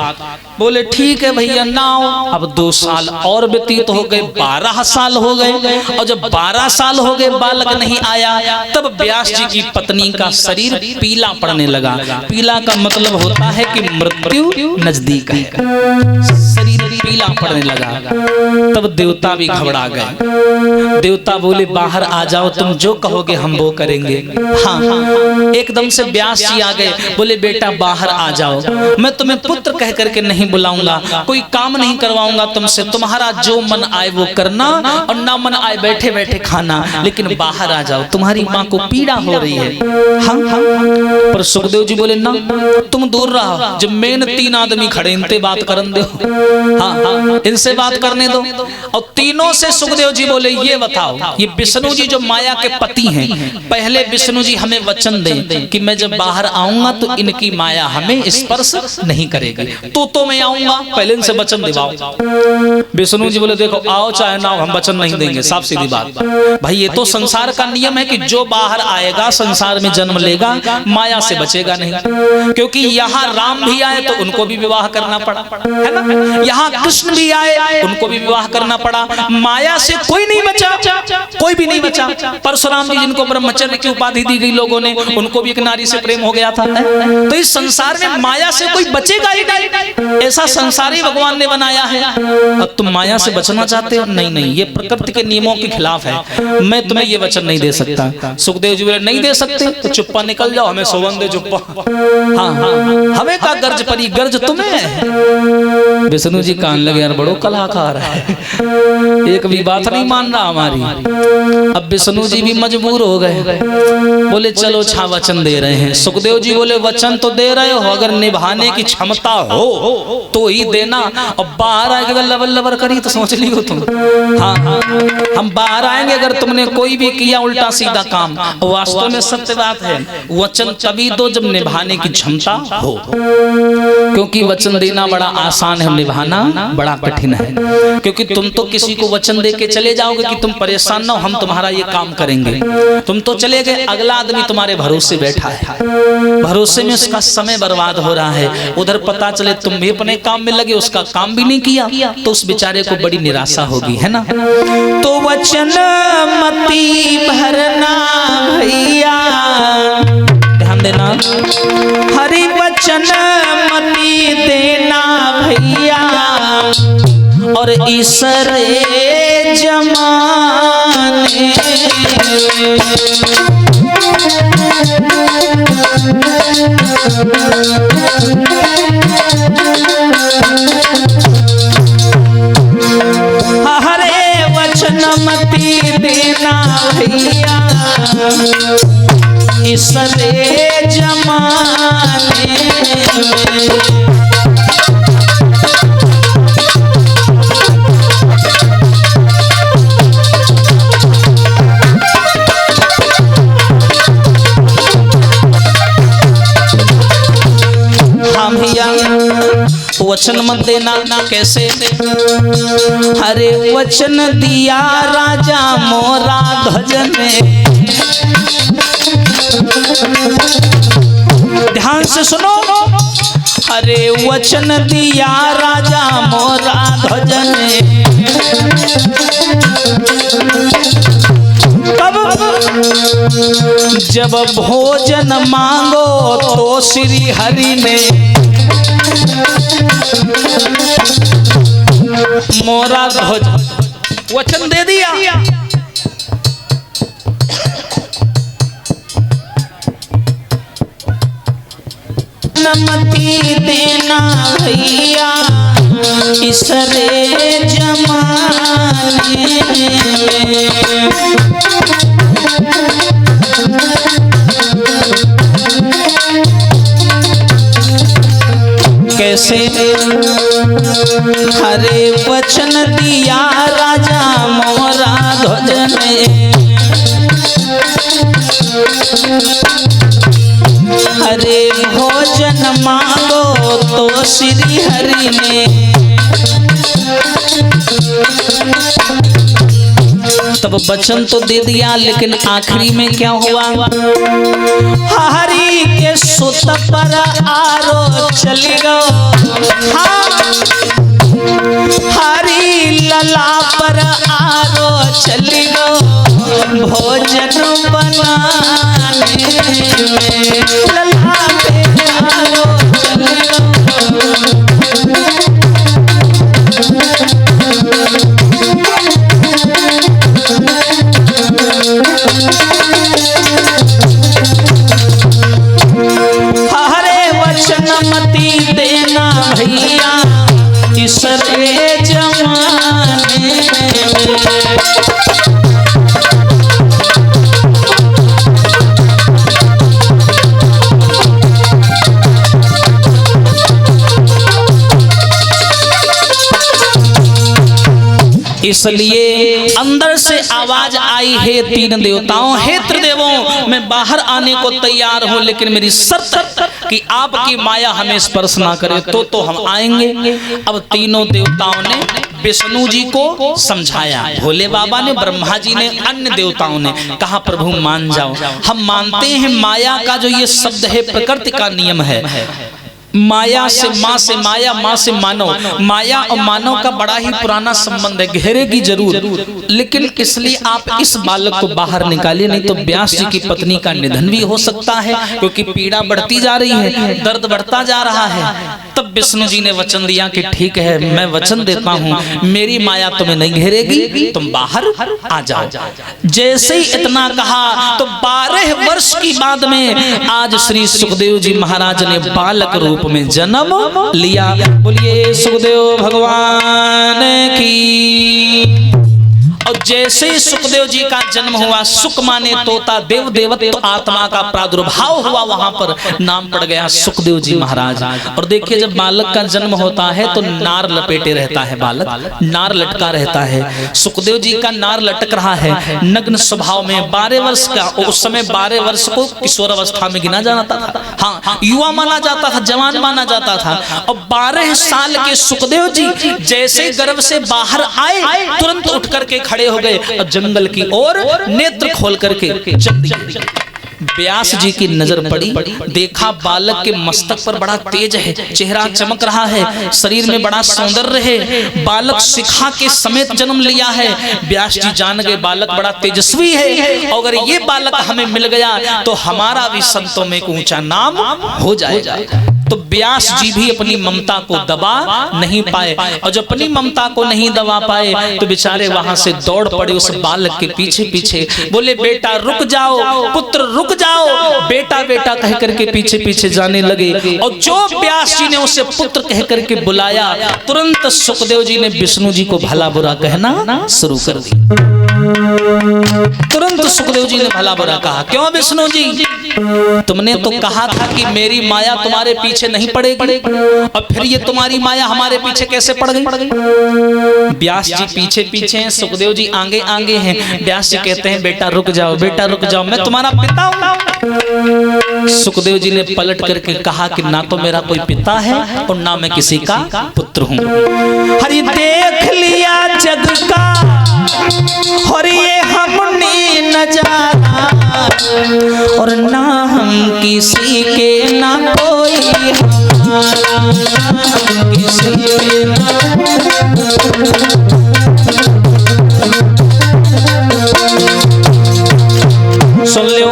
[SPEAKER 1] बोले ठीक है भैया ना आओ। अब 2 साल और व्यतीत हो गए, 12 साल हो गए, और जब 12 साल हो गए बालक नहीं आया, तब व्यास जी की पत्नी का शरीर पीला पड़ने लगा। पीला का मतलब होता है कि मृत्यु नजदीक है, शरीर पीला पड़ने लगा। तब देवता भी घबरा गए। देवता बोले बाहर आ जाओ, तुम जो कहोगे हम वो करेंगे। हाँ एकदम से व्यास जी आ गए, बोले बेटा बाहर आ जाओ, मैं तुम्हें पुत्र कह करके नहीं बुलाऊंगा, कोई काम नहीं करवाऊंगा तुमसे, तुम्हारा जो मन आए वो करना, और ना मन आए बैठे बैठे खाना, लेकिन बाहर आ जाओ, तुम्हारी माँ को पीड़ा हो रही है। हाँ पर सुखदेव जी बोले ना तुम दूर रहो, जब मेन 3 आदमी खड़े इनसे बात करने दो। हाँ इनसे बात करने दो। और तीनों से सुखदेव जी बोले ये बताओ, ये विष्णु जी जो माया के पति हैं, पहले विष्णु जी हमें वचन दें कि मैं जब बाहर आऊंगा तो इनकी माया हमें स्पर्श नहीं करेगी, तो मैं आऊंगा, पहले इनसे वचन दिवाओ। विष्णु जी बोले देखो आओ चाहे ना हम वचन नहीं देंगे, साफ सीधी बात। भाई ये तो संसार का नियम है कि जो बाहर आएगा संसार में जन्म लेगा, माया से बचेगा नहीं। क्योंकि यहाँ राम भी आए तो उनको भी विवाह करना पड़ा, है ना? यहाँ कृष्ण भी आए उनको भी विवाह करना करना पड़ा। माया से कोई नहीं बचा, कोई भी नहीं बचा। परशुराम जी जिनको ब्रह्मचर्य की उपाधि दी गई लोगों ने, उनको भी एक नारी से प्रेम हो गया था। तो इस संसार में माया से कोई बचेगा ही नहीं, ऐसा संसार ही भगवान ने बनाया है। अब तुम माया से बचना चाहते हो? नहीं नहीं, ये प्रकृति के नियमों के खिलाफ है, मैं तुम्हें ये वचन नहीं दे सकता। सुखदेव जी बोले नहीं दे सकते तो चुप्पा निकल जाओ, हमें सोवन दे चुप्पा। हाँ हमें का गर्ज परी, गर्ज तुम्हें। विष्णु जी कान लगे, यार बड़ो कलाकार है, एक भी बात नहीं मान रहा हमारी। अब विष्णु जी भी मजबूर हो गए, बोले चलो छा वचन दे रहे हैं। सुखदेव जी बोले वचन तो दे रहे हो, अगर निभाने की क्षमता हो तो ही देना। और बाहर आएंगे लबर लबर करी तो सोच लियो तुम। हाँ हम बाहर आएंगे अगर तुमने कोई भी किया उल्टा सीधा काम। वास्तव में सत्य बात है, वचन तभी दो जब निभाने की क्षमता हो, क्योंकि वचन देना बड़ा आसान है, निभाना बड़ा कठिन है। क्योंकि तुम तो किसी को वचन दे के चले जाओगे कि तुम परेशान ना हो, हम तुम्हारा ये काम करेंगे, तुम तो चले गए, अगला आदमी तुम्हारे भरोसे बैठा है, भरोसे में उसका समय बर्बाद हो रहा है। उधर पता चले तुम भी अपने काम में लगे, उसका काम भी नहीं किया, तो उस बेचारे को बड़ी निराशा होगी, है ना। तो वचन मती भरना भैया, ध्यान देना, हरि वचन मती देना भैया, और ईसरे जमाने हरे वचन मती देना भैया, ईसरे जमाने वचन मत देना। कैसे? हरे वचन दिया राजा मोरा ध्वज ने, ध्यान से सुनो, हरे वचन दिया राजा मोरा ध्वज ने, जब भोजन मांगो तो श्री हरि ने मोरा ध्वज वचन दे दिया। नमती देना भैया, ईसरे जमाने कैसे? हरे वचन दिया राजा मोरा ध्वज ने, हरे भोजन मांगो तो श्री हरि ने, तब वचन तो दे दिया, लेकिन आखिरी में क्या हुआ? हरि के सुत पर आरो चली गो, हरि लला पर आरो चली गो, भोजन बनाने में लला पे आरो चली गो। हरे वचन मती देना भैया, ईसरे जमाने इसलिए अंदर से आवाज आई है तीन देवताओं, हे त्रिदेवों मैं बाहर आने को तैयार हूं, लेकिन मेरी शर्त कि आपकी माया हमें स्पर्श ना करे तो हम आएंगे। अब तीनों देवताओं ने विष्णु जी को समझाया, भोले बाबा ने, ब्रह्मा जी ने, अन्य देवताओं ने कहा प्रभु मान जाओ, हम मानते हैं माया का जो ये शब्द है प्रकृति का नियम है, माया से माँ से माया, माँ से मानव। माया और मानव का बड़ा ही पुराना संबंध है, घेरेगी जरूर, लेकिन इसलिए आप इस बालक को बाहर निकालिए, नहीं तो व्यास जी की पत्नी का निधन भी हो सकता है, क्योंकि पीड़ा बढ़ती जा रही है, दर्द बढ़ता जा रहा है। तब विष्णु जी ने वचन दिया कि ठीक है, मैं वचन देता हूँ, मेरी माया तुम्हें नहीं घेरेगी, तुम बाहर आ जाओ। जैसे ही इतना कहा तो 12 वर्ष की बाद में आज श्री सुखदेव जी महाराज ने बालक रूप में जन्म लिया। बोलिए सुखदेव भगवान की। और जैसे ही सुखदेव जी का जन्म हुआ, सुख माने तोता, देव देवत्व आत्मा का प्रादुर्भाव हुआ, वहां पर नाम पड़ गया सुखदेव जी महाराज। और देखिए, जब बालक का जन्म होता है तो नार लपेटे रहता है, बालक नार लटका रहता है। सुखदेव जी का नार लटक रहा है, नग्न स्वभाव में, 12 वर्ष का। उस समय 12 वर्ष को किशोर अवस्था में गिना जाता था, हाँ, युवा माना जाता था, जवान माना जाता था। और 12 साल के सुखदेव जी जैसे गर्भ से बाहर आए, तुरंत उठ करके खड़े हो गए और जंगल की ओर नेत्र खोल करके चल दिए। व्यास जी की नजर पड़ी, देखा बालक के मस्तक पर बड़ा तेज है, चेहरा चमक रहा है, शरीर में बड़ा सौंदर्य है, बालक शिखा के समेत जन्म लिया है। व्यास जी जान गए बालक बड़ा तेजस्वी है, और अगर ये बालक हमें मिल गया तो हमारा भी संतों में एक ऊंचा नाम हो जाएगा। तो व्यास जी भी अपनी ममता को दबा नहीं पाए, और जब अपनी ममता को नहीं दबा पाए तो बेचारे वहां से दौड़ पड़े उस बालक के पीछे पीछे। बोले बेटा रुक जाओ, पुत्र रुक जाओ, बेटा बेटा कह करके पीछे पीछे जाने लगे। और जो व्यास जी ने उसे पुत्र कह करके बुलाया, तुरंत सुखदेव जी ने विष्णु जी को भला बुरा कहना शुरू कर दिया। तुरंत सुखदेव जी ने भला बुरा कहा। क्यों विष्णु जी, तुमने तो कहा था कि मेरी माया तुम्हारे पीछे नहीं पड़ेगी, और फिर ये तुम्हारी माया हमारे पीछे कैसे पड़ गई? व्यास जी पीछे पीछे हैं, सुखदेव जी आगे आगे हैं। व्यास जी कहते हैं बेटा रुक जाओ, बेटा रुक जाओ, मैं तुम्हारा पिता हूं। सुखदेव जी ने पलट करके कहा कि ना तो मेरा कोई पिता है और ना मैं किसी का पुत्र हूं। हरि देख लिया जग का और ये हमने नजारा, और ना हम किसी के ना कोई किसी के ना। सुन लो,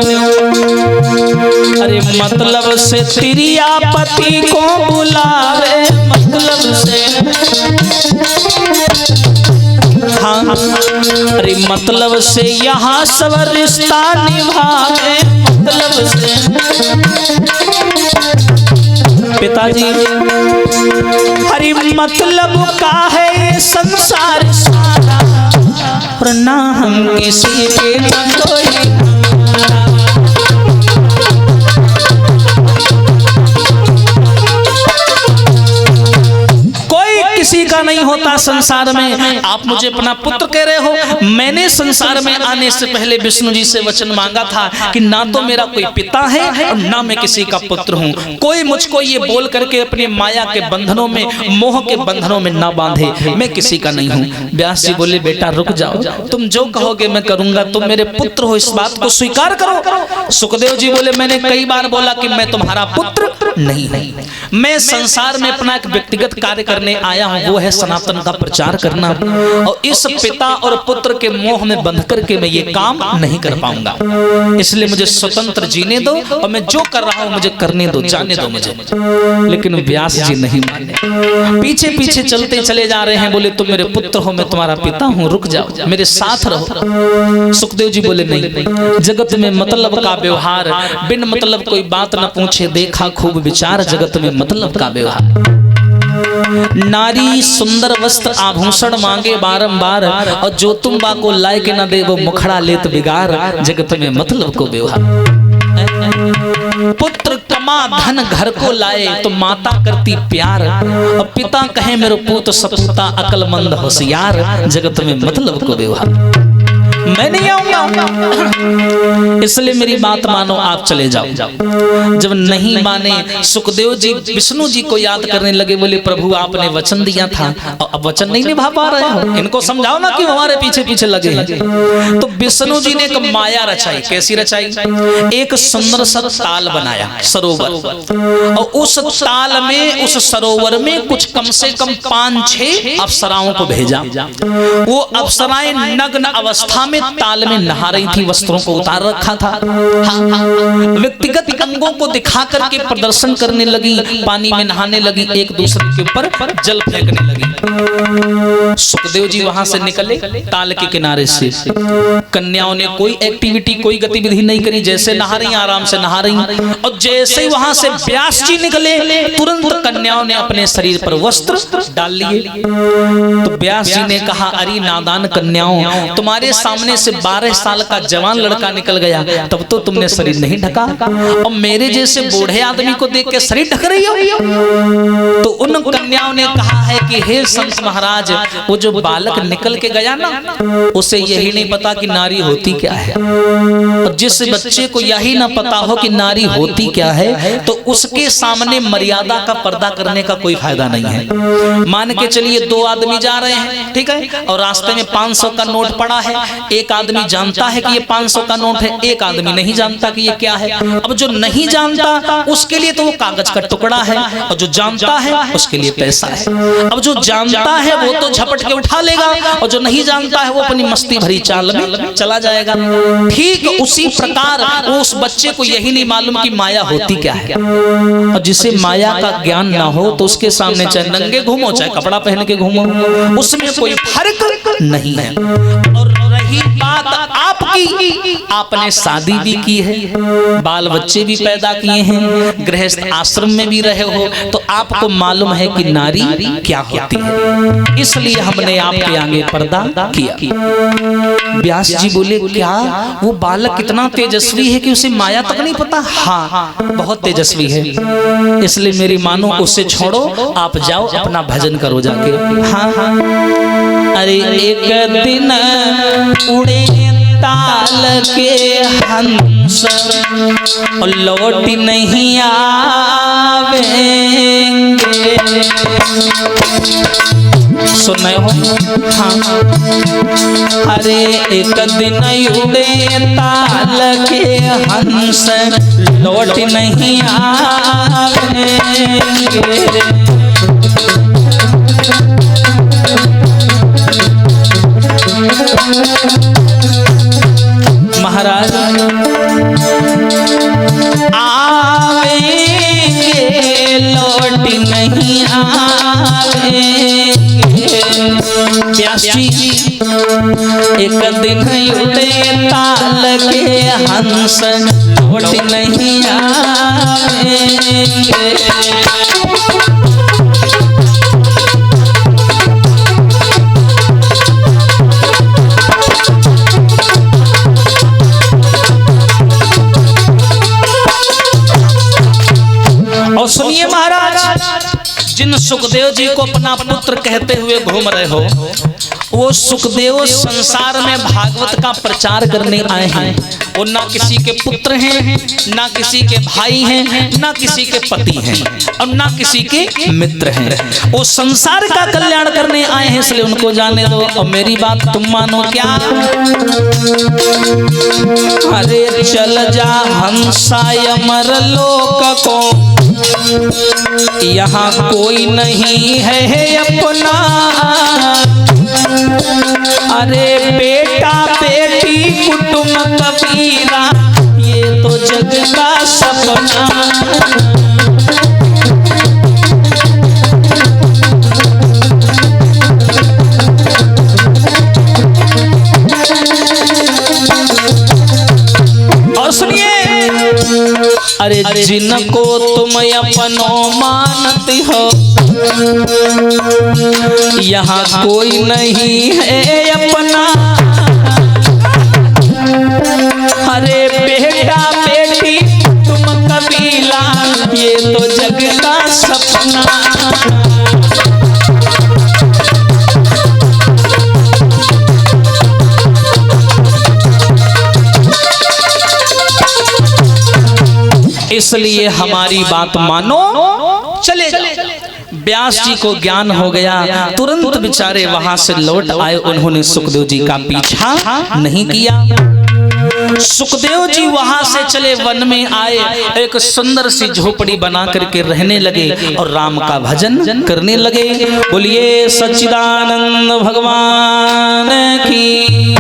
[SPEAKER 1] अरे मतलब से तिरिया पति को बुलावे, मतलब से, हाँ, अरे मतलब से यहाँ सब रिश्ता निभावे, मतलब से। पिताजी, अरे मतलब का है ये संसार सारा, और ना हम किसी के ना कोई। किसी का नहीं होता संसार में। आप मुझे अपना पुत्र कह रहे हो, मैंने संसार में आने से पहले विष्णु जी से वचन मांगा था कि ना तो मेरा कोई पिता है और ना मैं किसी का पुत्र हूँ। कोई मुझको ये बोल करके अपनी माया के बंधनों में, मोह के बंधनों में ना बांधे, मैं किसी का नहीं हूँ। व्यास जी बोले बेटा रुक जाओ, तुम जो कहोगे मैं करूंगा, तुम मेरे पुत्र हो, इस बात को स्वीकार करो। सुखदेव जी बोले मैंने कई बार बोला कि मैं तुम्हारा पुत्र नहीं हूँ, मैं संसार में अपना एक व्यक्तिगत कार्य करने आया हूँ, वो है सनातन का प्रचार करना, और इस पिता और पुत्र के मोह में बंध करके मैं ये काम नहीं कर पाऊंगा, इसलिए मुझे स्वतंत्र जीने दो, और मैं जो कर रहा हूं मुझे करने दो, जाने दो मुझे। लेकिन व्यास जी नहीं माने, पीछे पीछे चलते चले जा रहे हैं। बोले तुम मेरे पुत्र हो, मैं तुम्हारा पिता हूं, रुक जाओ, मेरे साथ रहो। सुखदेव जी बोले नहीं, जगत में मतलब का व्यवहार, बिन मतलब कोई बात न पूछे, देखा खूब विचार, जगत में मतलब का व्यवहार। नारी सुंदर वस्त्र आभूषण मांगे बारंबार, और जो तुम बा को लाए के न दे वो मुखड़ा लेत बिगार, जगत में मतलब को व्यवहार। पुत्र कमा धन घर को लाए तो माता करती प्यार, और पिता कहे मेरे पुत सपूता अकलमंद होशियार, जगत में मतलब को व्यवहार। मैं नहीं आऊंगा, इसलिए मेरी बात मानो, आप चले जाओ। जब नहीं माने, सुखदेव जी विष्णु जी को याद करने लगे, बोले प्रभु आपने वचन दिया था और अब वचन नहीं निभा पा रहे हो, इनको समझाओ ना कि हमारे पीछे पीछे लगे हैं। तो विष्णु जी ने एक माया रचाई। कैसी रचाई? एक सुंदर सा ताल बनाया, सरोवर, और उस ताल में, उस सरोवर में कुछ कम से कम 5-6 अप्सराओं को भेजा। वो अप्सराएं नग्न अवस्था में ताल में नहा रही थी, वस्त्रों को उतार रखा था, व्यक्तिगत अंगों को दिखा करके प्रदर्शन करने लगी, पानी में नहाने लगी, एक दूसरे के ऊपर जल फेंकने लगी। सुखदेव जी वहां से निकले ताल के किनारे से। कन्याओं ने कोई एक्टिविटी, कोई गतिविधि नहीं करी, जैसे नहा रही आराम से नहा रही। और जैसे ही वहां से व्यास जी निकले, तुरंत कन्याओं ने अपने शरीर पर वस्त्र डाल लिए। तो व्यास जी ने कहा, अरे नादान कन्याओं, तुम्हारे सामने से 12 साल का जवान लड़का निकल गया, तब तो तुमने शरीर नहीं ढका, और मेरे जैसे बूढ़े आदमी को देख के शरीर ढक रही हो। तो उन कन्याओं ने कहा है कि हे संत महाराज, वो जो बालक निकल के गया ना, उसे यही नहीं पता कि नारी होती क्या है। और जिस बच्चे को यही ना पता हो कि नारी होती क्या है, तो उसके सामने मर्यादा का पर्दा करने का कोई फायदा नहीं है। मान के चलिए 2 आदमी जा रहे हैं, ठीक है, और रास्ते में 500 का नोट पड़ा है। एक आदमी जानता है कि ये 500 का नोट है, एक आदमी नहीं जानता कि ये क्या है। अब जो नहीं जानता उसके लिए तो वो कागज का टुकड़ा है, और जो जानता है उसके लिए पैसा है। अब जो जानता है वो तो झपट के उठा लेगा, और जो नहीं जानता है वो अपनी मस्ती भरी चाल में चला जाएगा। ठीक उसी प्रकार उस बच्चे को यही नहीं मालूम कि माया होती क्या है। और जिसे माया का ज्ञान ना हो, तो उसके सामने चाहे नंगे घूमो, चाहे कपड़ा पहन के घूमो, उसमें कोई फर्क नहीं है। और रही बात आपकी, आपने शादी भी की है, बाल बच्चे भी पैदा किए हैं, गृहस्थ आश्रम में भी रहे हो, तो आपको मालूम है कि नारी क्या होती है। इसलिए हमने आपके आगे पर्दा किया। व्यास जी बोले, क्या वो बालक कितना तेजस्वी है कि उसे माया तक नहीं पता? हाँ, बहुत तेजस्वी है। इसलिए मेरी मानो, उसे छोड़ो, आप जाओ अपना भजन करो जाके। हाँ, अरे एक दिन उड़े ताल के हंस और लौट नहीं आवेंगे। सुन हो? हाँ, अरे एक दिन उड़े ताल के हंस लौट नहीं आवेंगे। महाराज आवेंगे, लौट नहीं आवेंगे। व्यास जी एक दिन उड़े ताल के हंस लौट नहीं आवेंगे। और सुनिए महाराज, जिन सुखदेव जी को अपना पुत्र कहते हुए घूम रहे हो, वो सुखदेव संसार में भागवत का प्रचार करने आए हैं। वो ना किसी के पुत्र हैं, ना किसी के भाई हैं, ना किसी के पति हैं, और ना किसी के मित्र हैं। वो संसार का कल्याण करने आए हैं, इसलिए उनको जाने दो। और मेरी बात तुम मानो क्या? अरे चल जा हंसा अमर लोक को, यहाँ कोई नहीं है अपना। अरे बेटा बेटी कुटुंब कबीरा, ये तो जग का सपना। और सुनिए, अरे जिनको तुम अपनो मानती हो, यहाँ कोई नहीं है अपना। अरे बेटा बेटी तुम कबीला, ये तो जग का सपना। इसलिए हमारी बात मानो, चले जाओ। व्यास जी को ज्ञान हो गया, तुरंत बेचारे वहां से लौट आए। उन्होंने सुखदेव जी का पीछा नहीं किया। सुखदेव जी वहां से चले, वन में आए, एक सुंदर सी झोपड़ी बना करके रहने लगे और राम का भजन करने लगे। बोलिए सच्चिदानंद भगवान की।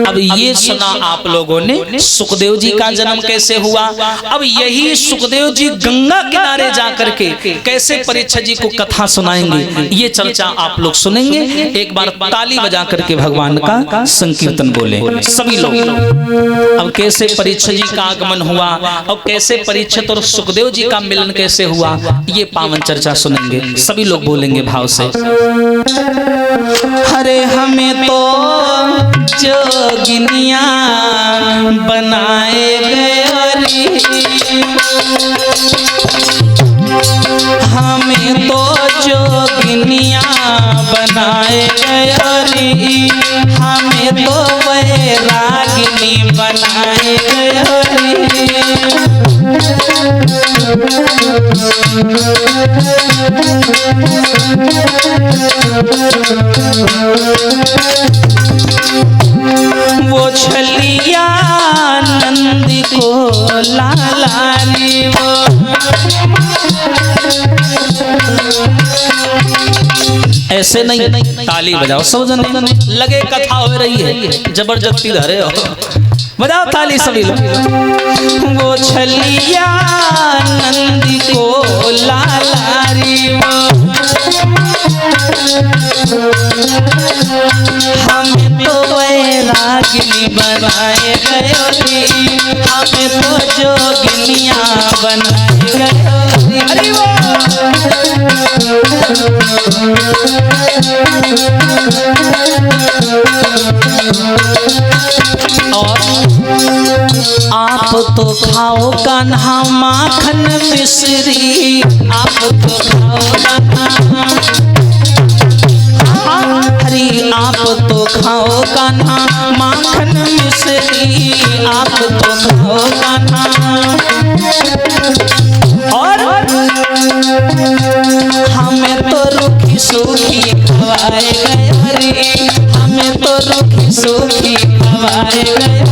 [SPEAKER 1] अब ये सुना आप लोगों ने सुखदेव जी का जन्म कैसे हुआ। अब यही सुखदेव जी गंगा किनारे जाकर के कैसे परीक्षित जी को कथा सुनाएंगे, ये चर्चा आप लोग सुनेंगे। एक बार ताली बजा करके भगवान का संकीर्तन बोले सभी लोग। अब कैसे परीक्षित जी का आगमन हुआ और कैसे परीक्षित और सुखदेव जी का मिलन कैसे हुआ, ये पावन चर्चा सुनेंगे। सभी लोग बोलेंगे भाव से। अरे हमें तो जोगिनिया बनाए गए, हमें तो जोगिनिया बनाए गए, हमें तो वैरागिनी बनाए गए। वो छलिया नंदी को लाली, वो ऐसे नहीं, ताली बजाओ सब जने, लगे कथा हो रही है, जबरदस्ती धरे हो, बजाओ ताली सभी लोग। वो छलिया नंदी को लालारी, हमें तो वैरागिनी बनाए गए, हमें तो जोगिनिया बनाए गए। अरे और आप तो खाओ कान्हा माखन मिश्री, आप तो खाओ कान्हा, हरी आप तो खाओ कान्हा माखन मिश्री, आप तो खाओ कान्हा। और हमें तो रूखी सूखी खवाए गए हरी, हमें तो रूखी सूखी खवाए गए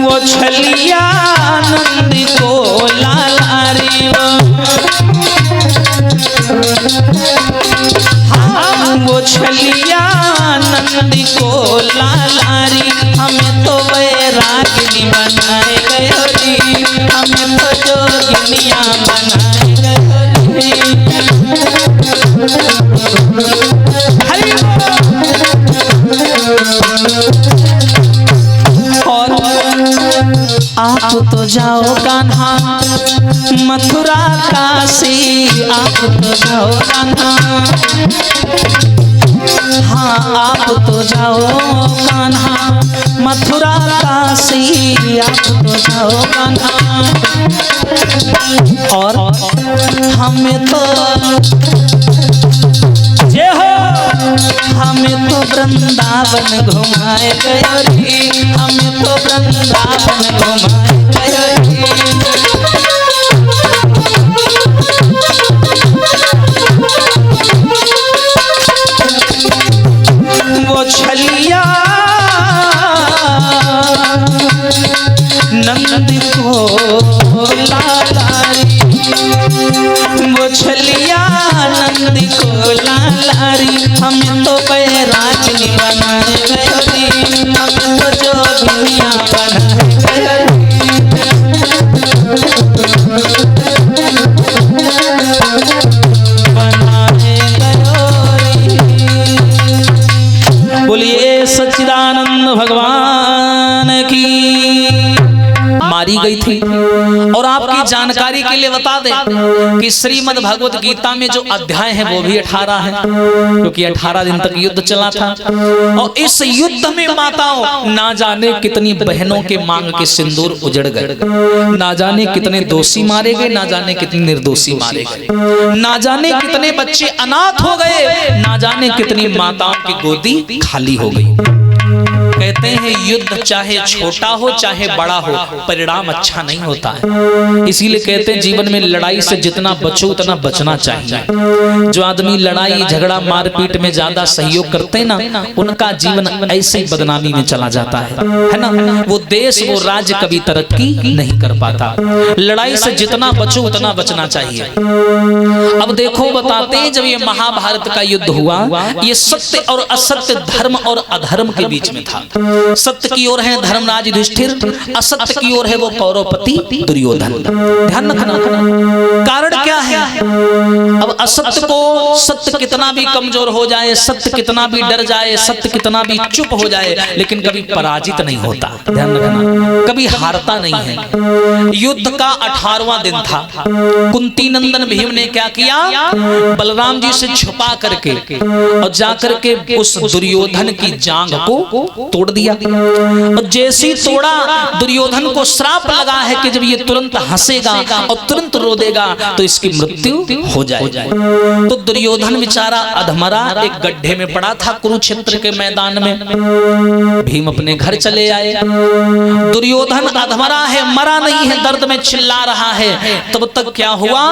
[SPEAKER 1] वो छलिया नंदी को लालारी, वो छलिया नंदी को लालारी, हमें तो वैरागिनी बनाए गए, हमें तो जोगिनिया बनाए गए। और आप तो जाओ कान्हा मथुरा काशी, आप तो जाओ कान्हा, हाँ आप तो जाओ कान्हा मथुरा काशी, आप तो जाओ कान्हा। और हमें तो जय हो, हमें तो वृंदावन घुमाए गए, हमें तो वृंदावन घुमाए गए। वो छलिया नंदी को लालारी, वो छलिया नंदी को लालारी, हमें तो बैरागिनी बनाए गए, हमें तो जोगिनिया बनाए गए। बोलिए सच्चिदानंद भगवान की। मारी गई थी और आपकी जान जानकारी के लिए बता दें कि श्रीमद् भगवत गीता में जो अध्याय है वो भी 18 है, क्योंकि 18 दिन तक युद्ध चला था। और इस युद्ध में माताओं ना जाने कितनी बहनों के मांग के सिंदूर उजड़ गए, ना जाने कितने दोषी मारे गए, ना जाने कितने निर्दोषी मारे गए, ना जाने कितने बच्चे अनाथ हो गए, ना जाने कितनी माताओं की गोदी खाली हो गई। कहते हैं युद्ध चाहे छोटा हो चाहे बड़ा हो, परिणाम अच्छा नहीं होता है। इसीलिए कहते हैं जीवन में लड़ाई से जितना बचो उतना बचना चाहिए। जो आदमी लड़ाई झगड़ा मारपीट में ज्यादा सहयोग करते हैं ना, उनका जीवन ऐसे ही बदनामी में चला जाता है ना। वो देश वो राज्य कभी तरक्की नहीं कर पाता। लड़ाई से जितना बचो उतना बचना चाहिए। अब देखो बताते हैं, जब ये महाभारत का युद्ध हुआ, ये सत्य और असत्य, धर्म और अधर्म के बीच में था। सत्य की ओर है धर्मराज युधिष्ठिर, असत्य की ओर है वो कौरवपति दुर्योधन। ध्यान रखना, कारण क्या है? अब असत्य को सत्य कितना भी कमजोर हो जाए, सत्य कितना भी डर जाए, सत्य कितना भी चुप हो जाए, लेकिन कभी पराजित नहीं होता। ध्यान रखना, कभी हारता नहीं है। युद्ध का 18वां दिन था। कुंती नंदन भीम ने क्या किया? बलराम जी से छुपा करके और जाकर के उस दुर्योधन की जांघ को तोड़ दिया। और जैसे ही तोड़ा, दुर्योधन को श्राप लगा है कि जब ये तुरंत हंसेगा और तुरंत रो देगा तो इसकी मृत्यु हो जाए। तो दुर्योधन बेचारा अधमरा एक गड्ढे में पड़ा था कुरुक्षेत्र के मैदान में। भीम अपने घर चले आए। दुर्योधन अधमरा है, मरा नहीं है, दर्द में चिल्ला रहा है। तब तक क्या हुआ?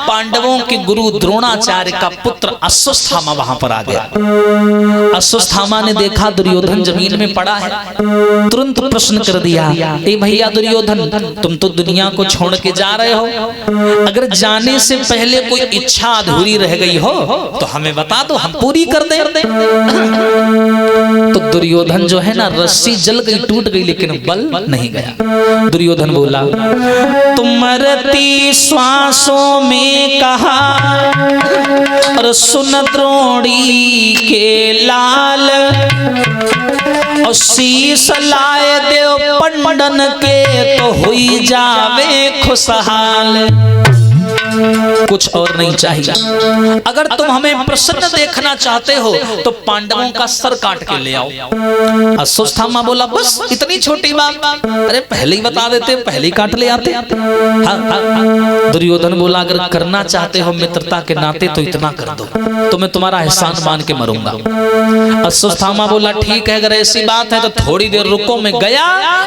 [SPEAKER 1] पांडवों के गुरु द्रोणाचार्य का पुत्र अश्वत्थामा वहां पर आ गया। अश्वत्थामा ने देखा दुर्योधन जमीन में पड़ा है, तुरंत प्रश्न कर दिया, ए भैया दुर्योधन, तुम तो दुनिया को छोड़ के जा रहे हो, अगर जाने से पहले कोई इच्छा अधूरी रह गई हो तो हमें बता दो, हम पूरी कर दें। तो दुर्योधन जो है ना, रस्सी जल गई, टूट गई, लेकिन बल नहीं गया। दुर्योधन बोला, तुम मरती श्वासों में कहा और सुन द्रोणी के लाल, और शीश लाए देव पंडन के तो हुई जावे खुशहाल। कुछ और नहीं चाहिए। अगर तुम हमें प्रसन्न देखना चाहते हो तो पांडवों का सर काट के ले आओ। अश्वत्थामा बोला, बस इतनी छोटी बात? अरे पहले ही बता देते, पहले ही काट ले आते। दुर्योधन बोला, अगर करना चाहते हो मित्रता के नाते तो इतना कर दो, तो मैं तुम्हारा एहसान मान के मरूंगा। अश्वत्थामा बोला, ठीक है, अगर ऐसी बात है तो थोड़ी देर रुको। मैं गया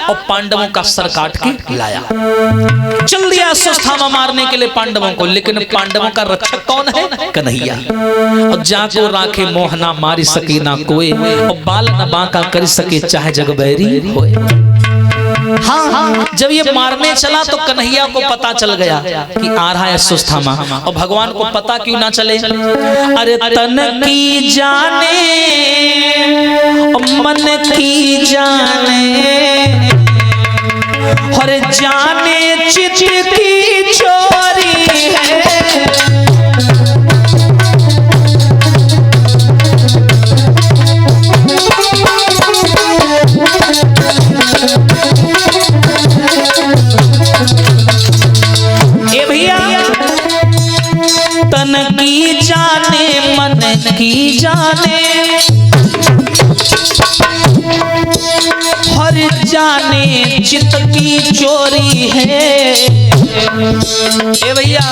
[SPEAKER 1] और पांडवों का सर काट के लाया। चल दिया अश्वत्थामा मारने के लिए पांडवों को, लेकिन पांडवों का रक्षक कौन है? कन्हैया। और जाको राखे मोहना मारी सके ना कोई, और बाल न बांका कर सके चाहे जग बैरी होए। हाँ, जब ये मारने चला तो कन्हैया को पता चल गया कि आ रहा है अश्वत्थामा। और भगवान को पता क्यों ना चले? अरे तन की जाने मन की जाने, और जाने चित की चोरी है। ए भैया, तन की जाने मन की जाने, हर जाने चित की चोरी है। ए भैया,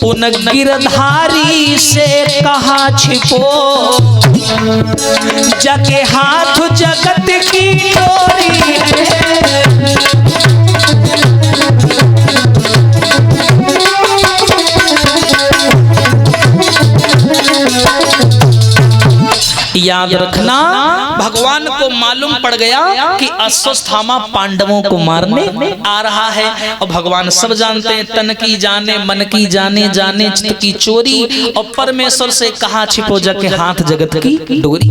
[SPEAKER 1] उन गिरधारी से कहा छिपो, जगे हाथ जगत की डोरी है। याद रखना, भगवान को मालूम पड़ गया कि अश्वत्थामा पांडवों को मारने आ रहा है। और भगवान सब जानते हैं, तन की जाने मन की जाने, जाने चित्त की चोरी। और परमेश्वर से कहा छिपो, जाके हाथ जगत की डोरी।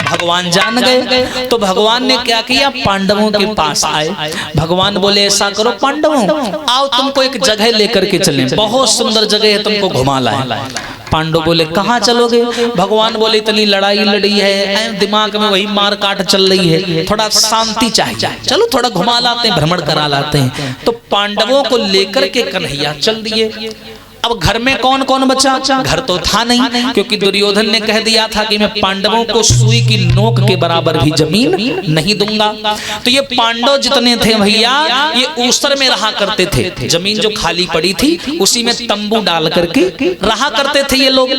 [SPEAKER 1] भगवान जान गए तो भगवान ने क्या किया? पांडवों के पास आए। भगवान बोले, ऐसा करो पांडवों, आओ तुमको एक जगह लेकर के चलें, बहुत सुंदर जगह है, तुमको घुमा लाए। पांडव बोले कहाँ चलोगे? भगवान बोले इतनी लड़ाई लड़ी है, दिमाग में वही मार काट चल रही है, थोड़ा शांति चाहिए, चलो थोड़ा घुमा लाते हैं, भ्रमण करा लाते हैं। तो पांडवों को लेकर के कन्हैया चल दिए। अब घर में कौन कौन बचा? घर तो था नहीं, क्योंकि दुर्योधन ने कह दिया था कि मैं पांडवों को सुई की नोक के बराबर भी जमीन नहीं दूंगा। तो ये पांडव जितने थे भैया, ये ऊसर में रहा करते थे। जमीन जो खाली पड़ी थी उसी में तंबू डाल करके रहा करते थे ये लोग।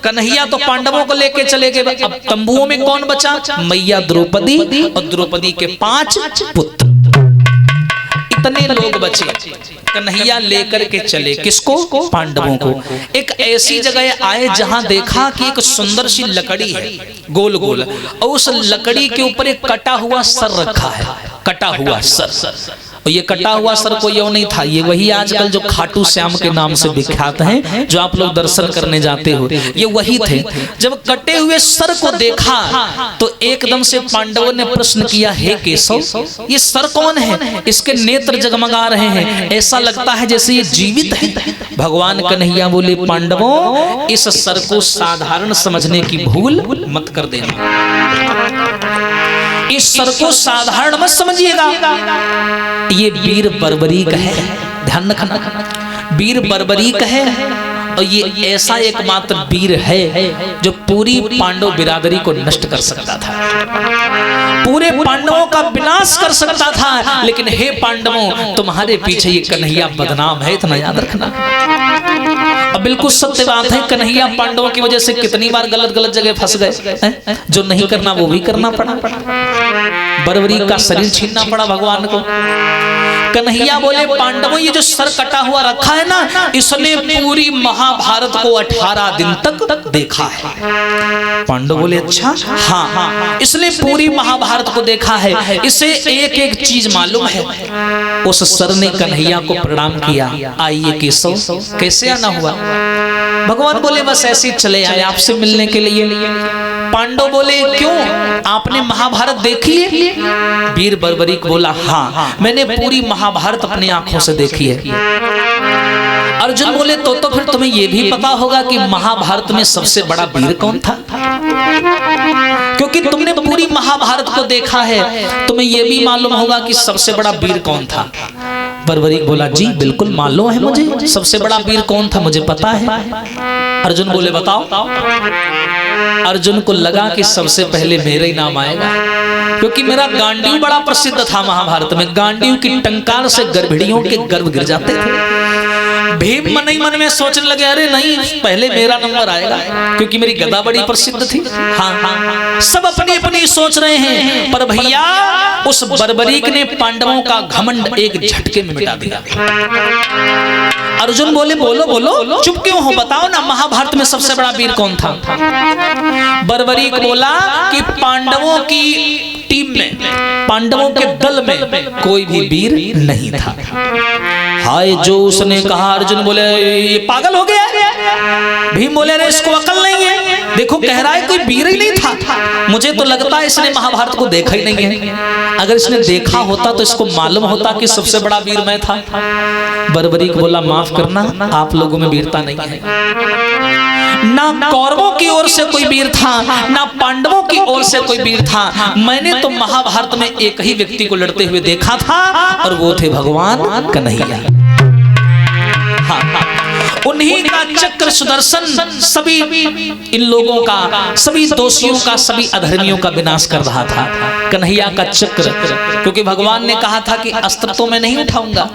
[SPEAKER 1] कन्हैया तो पांडवों को लेके चले गए। अब तंबुओं में कौन बचा? मैया द्रौपदी और द्रौपदी के 5 पुत्र, इतने लोग बचे। कन्हैया लेकर के चले किसको? पांडवों को। एक ऐसी जगह आए जहां देखा कि एक सुंदर सी लकड़ी है, गोल गोल, और उस लकड़ी के ऊपर एक कटा हुआ सर रखा है, कटा हुआ सर। और ये कटा हुआ सर कोई और नहीं था, ये वही आजकल जो खाटू श्याम के नाम से विख्यात हैं, जो आप लोग दर्शन करने जाते हो, ये वही थे। जब कटे हुए सर को देखा तो एकदम से पांडवों ने प्रश्न किया, हे केशव, ये सर कौन है? इसके नेत्र जगमगा रहे हैं, ऐसा लगता है जैसे ये जीवित है। भगवान कन्हैया बोले, पांडवों, इस सर को साधारण समझने की भूल मत कर देना, इस सर को साधारण मत समझिएगा, ये वीर बर्बरीक है। ध्यान रखना, वीर बर्बरीक है, और ये ऐसा एकमात्र वीर है जो पूरी पांडव बिरादरी को नष्ट कर सकता था, पूरे पांडवों का विनाश कर सकता था। लेकिन हे पांडवों, तुम्हारे पीछे ये कन्हैया बदनाम है, इतना याद रखना। अब बिल्कुल सत्य बात है, कन्हैया पांडवों की वजह से कितनी बार गलत गलत जगह फंस गए, जो नहीं करना वो भी करना पड़ा, बर्बरी का शरीर छीनना पड़ा भगवान को। कन्हैया बोले, पांडवों, ये जो सर कटा हुआ रखा है ना, इसने पूरी महाभारत को 18 दिन तक देखा है। पांडव बोले, अच्छा? हाँ, इसने पूरी महाभारत को देखा है, इसे एक एक चीज मालूम है। उस सर ने कन्हैया को प्रणाम किया, आइए केशव, कैसे आना हुआ? भगवान बोले, बस ऐसे चले आए आपसे मिलने के लिए। पांडव बोले, क्यों, आपने महाभारत देखी है? वीर बर्बरीक बोला, हाँ, मैंने पूरी महाभारत अपनी आंखों से देखी है। अर्जुन बोले, तो फिर तुम्हें यह भी पता होगा कि महाभारत में सबसे बड़ा वीर कौन था, क्योंकि तुमने पूरी महाभारत को देखा है, तुम्हें यह भी मालूम होगा कि सबसे बड़ा वीर कौन था। बर्बरीक बोला, जी बिल्कुल मालूम है मुझे, सबसे बड़ा वीर कौन था मुझे पता है। अर्जुन बोले, बताओ। अर्जुन को लगा कि सबसे पहले मेरा ही नाम आएगा, क्योंकि मेरा गांडीव बड़ा प्रसिद्ध था महाभारत में। गांडीव की टंकार से गर्भिणियों के गर्भ गिर जाते थे। भीम मन ही मन में सोचने लगे, अरे नहीं, पहले मेरा नंबर आएगा, क्योंकि मेरी गदा बड़ी प्रसिद्ध थी। हाँ, सब अपनी अपनी सोच रहे हैं, पर भैया उस बर्बरीक ने पांडवों का घमंड एक झटके में मिटा दिया। अर्जुन बोले, बोलो बोलो, चुप क्यों हो, बताओ ना, महाभारत में सबसे बड़ा वीर कौन था? बर्बरीक बोला कि पांडवों की टीम में, पांडवों के दल में कोई भी वीर नहीं था। हाय, जो उसने कहा। अर्जुन बोले, ये पागल हो गया। भीम बोले, अरे इसको अकल नहीं है, देखो कह रहा है कोई वीर ही नहीं था। मुझे तो लगता है इसने महाभारत को देखा ही नहीं है, अगर इसने देखा होता तो इसको मालूम होता कि सबसे बड़ा वीर मैं था। बर्बरीक बोला, माफ करना, आप लोगों में वीरता नहीं है, ना कौरवों की ओर से कोई वीर था, ना पांडवों की ओर से कोई वीर था। मैंने तो महाभारत में एक ही व्यक्ति को लड़ते हुए देखा था, और वो थे भगवान कन्हैया। हाँ, उन्हीं का चक्र सुदर्शन सभी इन लोगों का, सभी दोषियों का, सभी अधर्मियों का विनाश कर रहा था। कन्हैया का चक्र, क्योंकि भगवान ने कहा था कि अस्त्र तो मैं नहीं उठाऊंगा,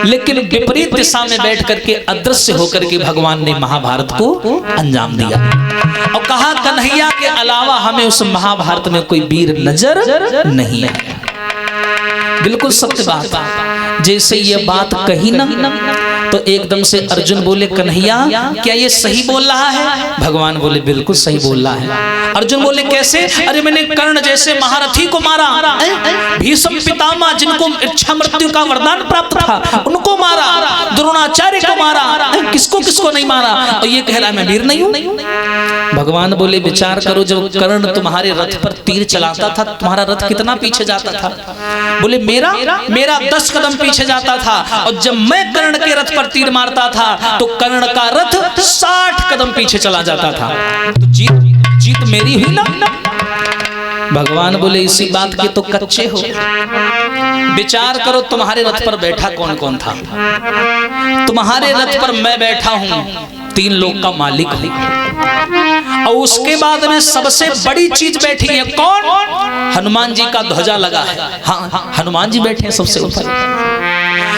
[SPEAKER 1] लेकिन विपरीत दिशा में बैठ करके अदृश्य होकर के भगवान ने महाभारत को अंजाम दिया, और कहा कन्हैया के अलावा हमें उस महाभारत में कोई वीर नजर नहीं है। बिल्कुल सत्य बात। जैसे ये बात कही ना, तो एकदम से अर्जुन बोले, कन्हैया क्या ये सही बोल रहा है? भगवान बोले, बिल्कुल सही बोल रहा है। अर्जुन बोले, कैसे? अरे मैंने कर्ण जैसे महारथी को मारा, भीष्म पितामह जिनको इच्छा मृत्यु का वरदान प्राप्त था उनको मारा, द्रोणाचार्य को मारा, किसको किसको नहीं मारा, और ये कह रहा है मैं वीर नहीं हूं। भगवान बोले, विचार करो, जब कर्ण तुम्हारे रथ पर तीर चलाता था, तुम्हारा रथ कितना पीछे जाता था? बोले, मेरा 10 कदम पीछे जाता था, और जब मैं कर्ण के रथ पर पर तीर मारता था तो कर्ण का रथ 60 कदम पीछे चला जाता था। तो जीत मेरी हुई ना। भगवान बोले इसी बात के तो कच्चे हो। विचार करो तुम्हारे रथ पर बैठा कौन कौन था। तुम्हारे रथ पर मैं बैठा हूं, 3 लोक का मालिक हूं, और उसके बाद में सबसे बड़ी चीज बैठी है कौन? हनुमान जी का ध्वजा लगा है। हाँ, हनुमान जी बैठे हैं सबसे ऊपर,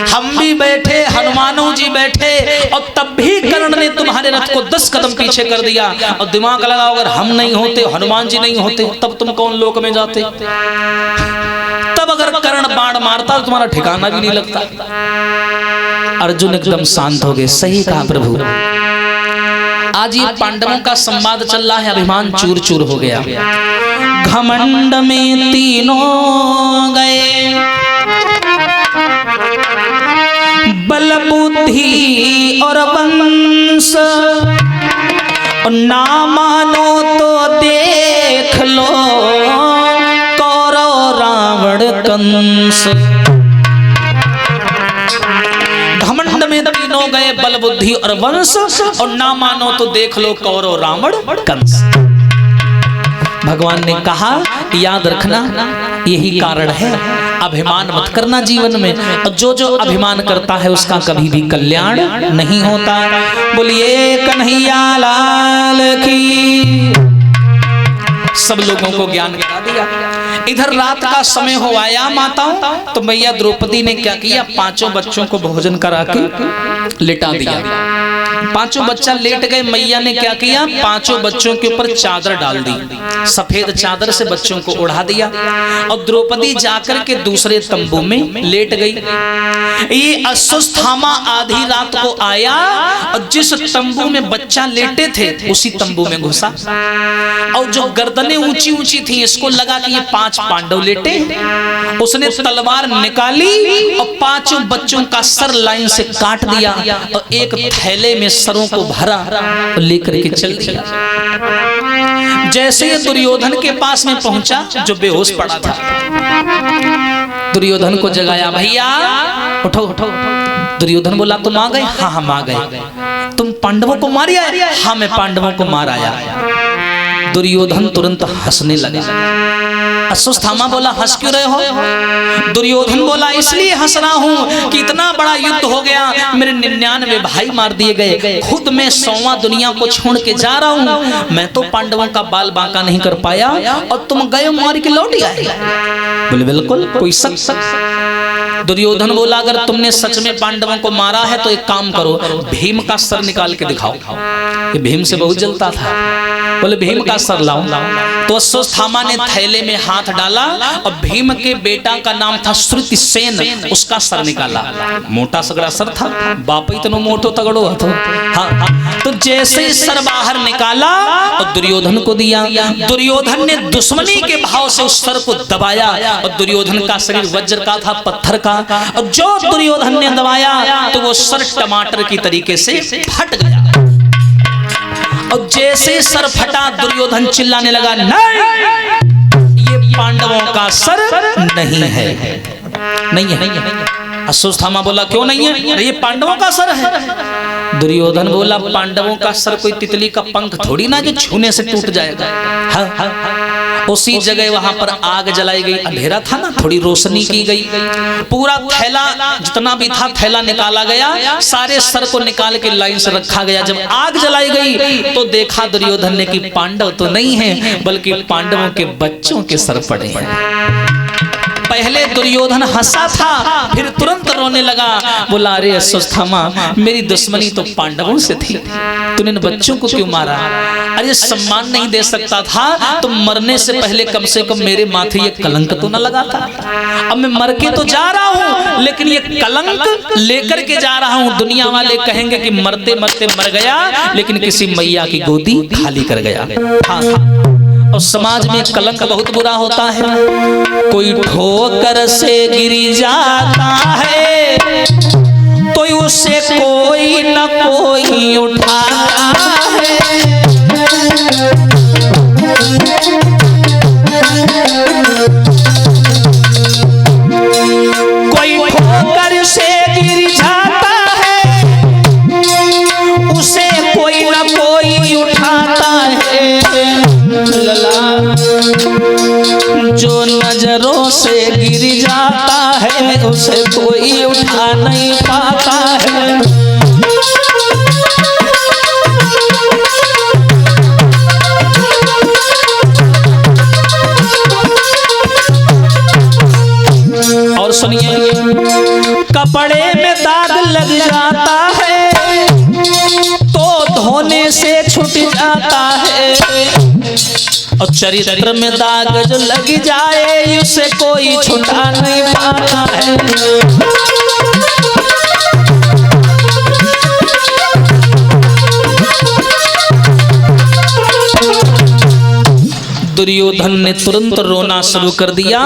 [SPEAKER 1] हम भी बैठे, हनुमानों जी बैठे, और तब भी कर्ण ने तुम्हारे रथ को 10 कदम पीछे कर दिया। और दिमाग लगाओ, अगर हम नहीं होते, हनुमान जी नहीं होते, तब तुम कौन लोक में जाते? तब अगर कर्ण बाण मारता तो तुम्हारा ठिकाना भी नहीं लगता। अर्जुन एकदम शांत हो गए। सही कहा प्रभु। आज ये पांडवों का संवाद चल रहा है, अभिमान चूर चूर हो गया। घमंड में तीनों गए, बल बुद्धि और वंश, ना मानो तो देख लो कौरव रावण कंस। घमंड में तीनों गए, बल बुद्धि और वंश, और ना मानो तो देख लो कौरव रावण कंस। भगवान ने कहा याद रखना, यही कारण है अभिमान मत करना जीवन में। और जो अभिमान करता है उसका कभी भी कल्याण नहीं होता। बोलिए कन्हैया लाल की। सब लोगों को ज्ञान करा दिया। इधर रात का समय हो आया माताओं, तो मैया द्रौपदी ने क्या किया? 5 बच्चों को भोजन करा के लिटा दिया। 5 बच्चा लेट गए, मैया ने क्या किया? 5 बच्चों के ऊपर चादर डाल दी, सफेद चादर से बच्चों को ओढ़ा दिया, और द्रौपदी जाकर के दूसरे तंबू में लेट गई। ये अश्वत्थामा आधी रात को आया और जिस तंबू में बच्चा लेटे थे उसी तंबू में घुसा, और जो गर्दनें ऊंची ऊंची थी, इसको लगा कि ये 5 पांडव लेटे। उसने तलवार निकाली और 5 बच्चों का सर लाइन से काट दिया, और एक थैले में सरों को भरा और लेकर के चल दिया। जैसे ये दुर्योधन के पास में पहुंचा, जो बेहोश पड़ा था, दुर्योधन को जगाया, भैया उठो उठो। दुर्योधन बोला तुम आ गए? हाँ हम आ गए। तुम पांडवों को मार आए? हाँ मैं पांडवों को मार आया। दुर्योधन तुरंत हंसने लगा। अश्वत्थामा बोला हंस क्यों रहे हो? दुर्योधन बोला इसलिए हंस रहा हूं कि इतना बड़ा युद्ध हो गया, मेरे 99 भाई मार दिए गए, खुद मैं 100वां दुनिया को छोड़ के जा रहा हूं। मैं तो पांडवों का बाल बांका नहीं कर पाया, और तुम गए मार के लौट आए। बोले बिल्कुल, कोई शक? दुर्योधन बोला अगर तुमने सच में पांडवों को मारा है तो एक काम करो, भीम का सर निकाल के दिखाओ। ये भीम से बहुत जलता था। बोले भीम का सर लाओ। तो अश्वत्थामा ने थैले में हाथ डाला और भीम के बेटा का नाम था श्रुतिसेन, उसका सर निकाला। मोटा सगड़ा सर था, बाप इतना मोटो तगड़ो तो हाँ। तो जैसे ही सर बाहर निकाला और दुर्योधन को दिया, दुर्योधन ने दुश्मनी के भाव से उस सर को दबाया, और दुर्योधन का शरीर वज्र का था, पत्थर का, और जो दुर्योधन ने दबाया तो वो सर टमाटर की तरीके से फट गया। और जैसे सर फटा, दुर्योधन चिल्लाने लगा नहीं, ये पांडवों का सर नहीं है, नहीं है। अश्वत्थामा बोला क्यों नहीं है? ये पांडवों का सर है। दुर्योधन बोला पांडवों का सर कोई तितली का पंख थोड़ी ना जो छूने से टूट जाएगा। हाँ, हाँ। उसी जगह वहां पर आग जलाई गई, अंधेरा था ना, थोड़ी रोशनी की गई, पूरा थैला जितना भी था थैला निकाला गया, सारे सर को निकाल के लाइन से रखा गया। जब आग जलाई गई तो देखा दुर्योधन ने कि पांडव तो नहीं है, बल्कि पांडवों के बच्चों के सर पड़े हैं। पहले दुर्योधन हंसा था, फिर तुरंत रोने लगा, बोला अरे अश्वत्थामा मेरी दुश्मनी तो पांडवों से थी, तूने इन बच्चों को क्यों मारा? अरे सम्मान नहीं दे सकता था तो मरने से पहले कम से कम मेरे माथे ये कलंक तो न लगा था। अब मैं मर के तो जा रहा हूँ, लेकिन ये कलंक लेकर के जा रहा हूँ। दुनिया वाले कहेंगे कि मरते मरते मर गया, लेकिन किसी मैया की गोदी खाली कर गया। हाँ। और समाज में कलंक बहुत बुरा होता है। कोई ठोकर से गिर जाता है तो उसे कोई न कोई उठाता है। कोई ठोकर से गिर जाता है है उसे कोई उठा नहीं पाता है। और सुनिए, कपड़े में दाग लग जाता है तो धोने से छूट जाता है, और चरित्र में दाग जो लग जाए उसे कोई छुटा नहीं पाता है। दुर्योधन ने तुरंत रोना शुरू कर दिया।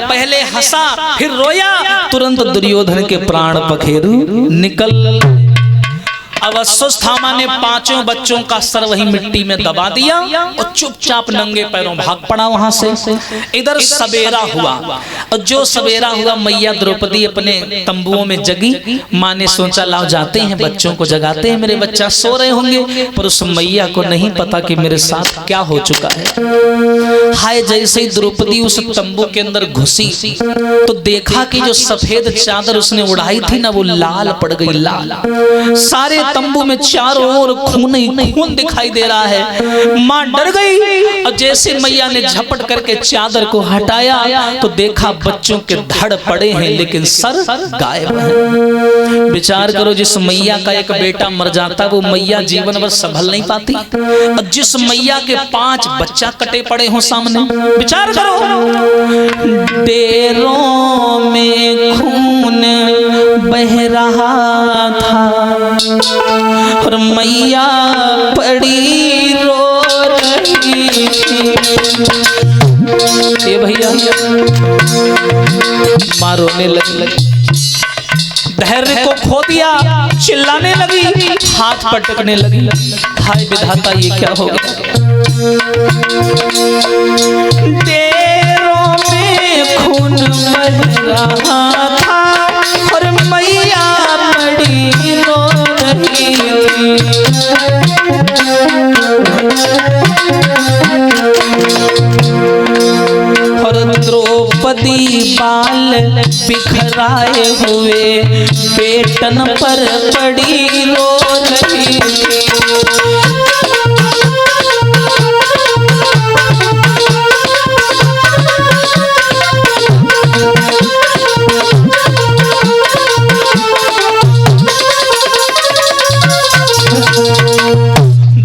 [SPEAKER 1] पहले हंसा फिर रोया, तुरंत दुर्योधन के प्राण पखेरु निकल। अब अश्वत्थामा ने पांचों बच्चों का सर वही मिट्टी में दबा दिया और चुपचाप नंगे पैरों भाग पड़ा वहां से। इधर सवेरा हुआ, और जो सवेरा हुआ मैया द्रौपदी अपने तंबुओं में जगी। माँ ने सोचा लाओ जाते हैं बच्चों को जगाते हैं, मेरे बच्चा सो रहे होंगे। पर उस मैया को नहीं पता कि मेरे साथ क्या हो चुका है। हाय, जैसे ही द्रौपदी उस तंबू के अंदर घुसी तो देखा कि जो सफेद चादर उसने उड़ाई थी ना, वो लाल पड़ गई, लाल। सारे तंबू में चारों ओर खून ही खून दिखाई दे रहा है। मां डर गई, और जैसे मैया ने झपट करके चादर को हटाया तो देखा बच्चों के धड़ पड़े हैं लेकिन सर गायब है। विचार करो, जिस मैया का एक बेटा मर जाता वो मैया जीवन भर संभल नहीं पाती, और जिस मैया के 5 बच्चा कटे पड़े हो सामने, विचार करो। डेरों में खून बह रहा था और मैया पड़ी रो रही थी। ये भैया माँ रोने लगी, धैर्य को खो दिया, चिल्लाने लगी, हाथ पटकने लगी। हाय विधाता, ये क्या हो गया। डेरों में खून बह रहा था और मैया पड़ी रो रही थी। और द्रौपदी बाल बिखराए हुए पेटन पर पड़ी रो रही थी।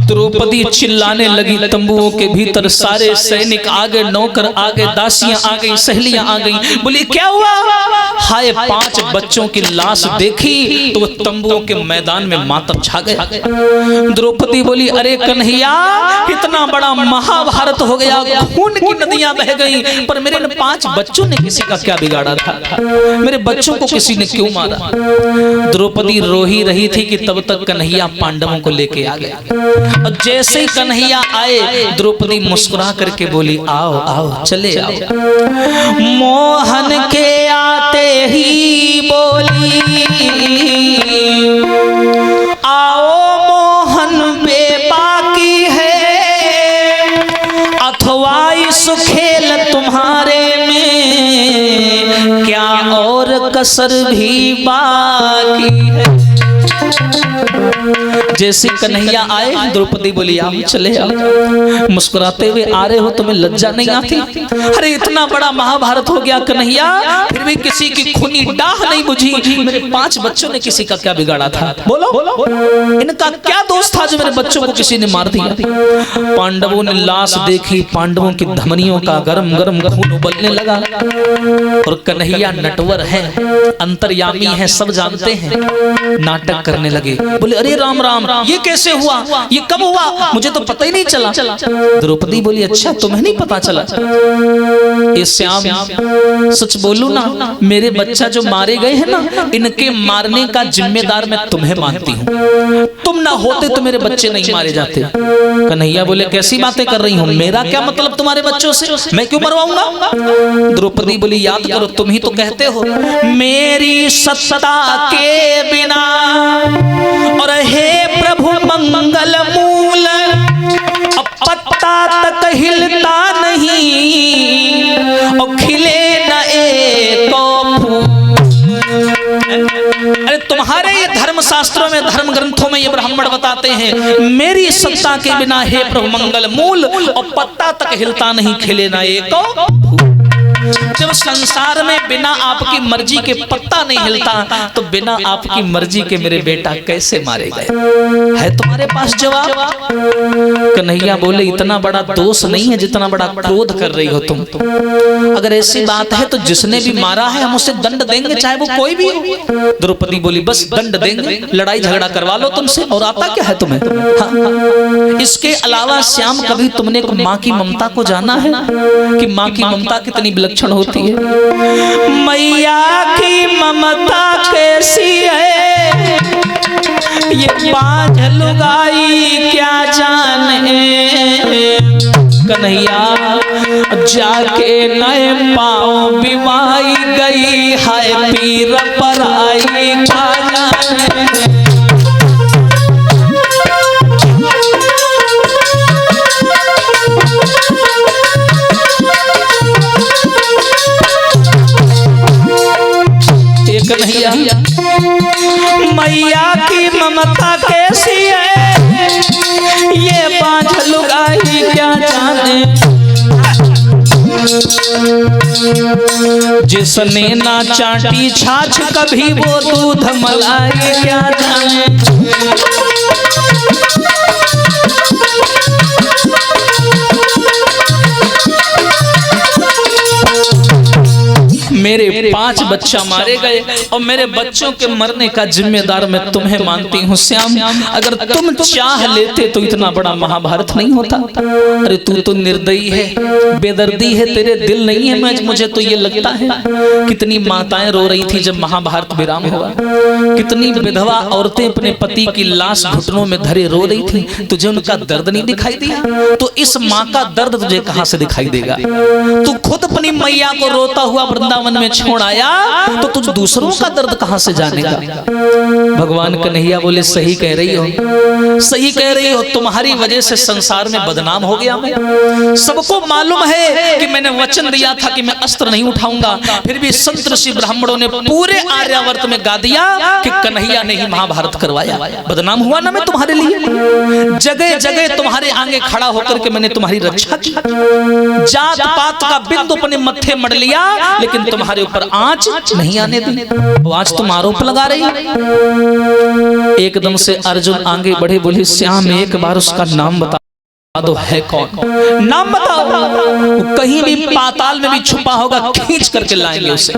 [SPEAKER 1] द्रौपदी चिल्लाने लगी। तंबुओं के भीतर सारे सैनिक आ गए, नौकर आ गए, दासियां आ गई, सहेलियां आ गई। बोली क्या हुआ। हाय, 5 बच्चों की लाश देखी तो वो तंबुओं के मैदान में मातम छा गया। द्रौपदी बोली अरे कन्हैया, इतना बड़ा महाभारत हो गया, खून की नदियां बह गई, पर मेरे 5 बच्चों ने किसी का क्या बिगाड़ा था, मेरे बच्चों को किसी ने क्यों मारा। द्रौपदी रो ही रही थी कि तब तक कन्हैया पांडवों को लेके आ गया। और जैसे ही कन्हैया आए, द्रौपदी मुस्कुरा करके बोली आओ आओ चले आओ। मोहन के आते ही बोली आओ मोहन बेबाकी है, अथवा इस खेल तुम्हारे में क्या और कसर भी बाकी है। जैसे कन्हैया आए, द्रौपदी बोली आओ चले आओ। मुस्कुराते हुए आ रहे हो, तुम्हें लज्जा नहीं आती। अरे इतना बड़ा महाभारत हो गया कन्हैया, फिर भी किसी की खूनी डाह नहीं बुझी। मेरे 5 बच्चों ने किसी का क्या बिगाड़ा था, बोलो इनका क्या दोष था जो मेरे बच्चों को किसी ने मार दिया। पांडवों ने लाश देखी, पांडवों की धमनियों का गरम गरम खून उबलने लगा। और कन्हैया नटवर है, अंतर्यामी है, सब जानते हैं। नाटक करने लगे, बोले अरे राम राम, ये कैसे हुआ, ये कब हुआ, मुझे तो पता ही नहीं चला। द्रौपदी बोली अच्छा तुम्हें नहीं पता चला। ये श्याम, सच बोलू ना, मेरे बच्चा जो मारे गए हैं ना, इनके मारने का जिम्मेदार मैं तुम्हें मानती हूँ। तुम ना होते तो मेरे बच्चे नहीं मारे जाते। कन्हैया बोले कैसी बातें कर रही हूँ, मेरा क्या मतलब तुम्हारे बच्चों से, मैं क्यों मरवाऊंगा। द्रौपदी बोली याद करो, तुम ही तो कहते हो मेरी सत्ता के बिना और हे प्रभु मंगल मूल, अब पत्ता तक हिलता नहीं और खिले न एक फूल। धर्म शास्त्रों में, धर्म ग्रंथों में ये ब्राह्मण बताते हैं, मेरी सत्ता के बिना हे प्रभु मंगल मूल, और पत्ता तक हिलता नहीं, खिले ना एको फूल। जब संसार में बिना आपकी मर्जी के पत्ता नहीं हिलता, तो बिना आपकी मर्जी के मेरे बेटा कैसे मारे गए? है तुम्हारे पास जवाब? कन्हैया बोले, इतना बड़ा दोष नहीं है जितना बड़ा क्रोध कर रही हो तुम। अगर ऐसी बात है तो जिसने भी मारा है हम उसे दंड देंगे, चाहे वो कोई भी हो। द्रौपदी बोली, बस दंड देंगे, लड़ाई झगड़ा करवा लो तुमसे, और आता क्या है तुम्हें? हाँ। इसके अलावा श्याम, कभी तुमने एक माँ की ममता को जाना है कि माँ की ममता कितनी विलक्षण होती है? मैया की ममता कैसी है ये बाँझ लुगाई क्या जाने। कन्हैया जाके नए पाँव बिमाई गई, हाय पीर पराई क्या जाने। कन्हैया मैया की ममता कैसी है ये बाँझ लुगाई क्या जाने। जिसने ना चाटी छाछ कभी वो दूध मलाई क्या जाने। मेरे 5 बच्चा मारे गए और मेरे बच्चों के मरने का जिम्मेदार मैं तुम्हें मानती हूँ श्याम। अगर तुम चाह लेते तो इतना बड़ा महाभारत नहीं होता। अरे तू तो निर्दयी है, बेदर्दी है, तेरे दिल नहीं है। मैं मुझे तो ये लगता है कितनी माताएं रो रही थी जब महाभारत विराम हुआ, कितनी विधवा औरतें अपने पति की लाश घुटनों में धरे रो रही थी। तुझे उनका दर्द नहीं दिखाई दिया? तो इस माँ का दर्द तुझे कहाँ से दिखाई देगा? तू खुद अपनी मैया को रोता हुआ वृंदावन में छोड़ आया तो तुझ दूसरों का दर्द कहां से जानेगा? भगवान कन्हैया बोले, सही कह रही हो, सही कह रही हो। तुम्हारी वजह से संसार में बदनाम हो गया मैं। सबको मालूम है कि मैंने वचन दिया था कि मैं अस्त्र नहीं उठाऊंगा, फिर भी संत ऋषि ब्राह्मणों ने पूरे आर्यावर्त में गा दिया कि कन्हैया ने ही महाभारत करवाया। बदनाम हुआ ना मैं तुम्हारे लिए। जगह जगह तुम्हारे आगे खड़ा होकर के मैंने तुम्हारी रक्षा की। जात पात का बिंदु अपने मत्थे मड़ लिया, लेकिन तुम्हारे ऊपर आंच नहीं आने दी। वो आज तुम आरोप लगा रही। एकदम से अर्जुन आगे बढ़े, बोले, श्याम एक बार उसका नाम बता दो, है कौन? नाम बताओ। वो कहीं भी पाताल में भी छुपा होगा, खींच करके लाएंगे उसे।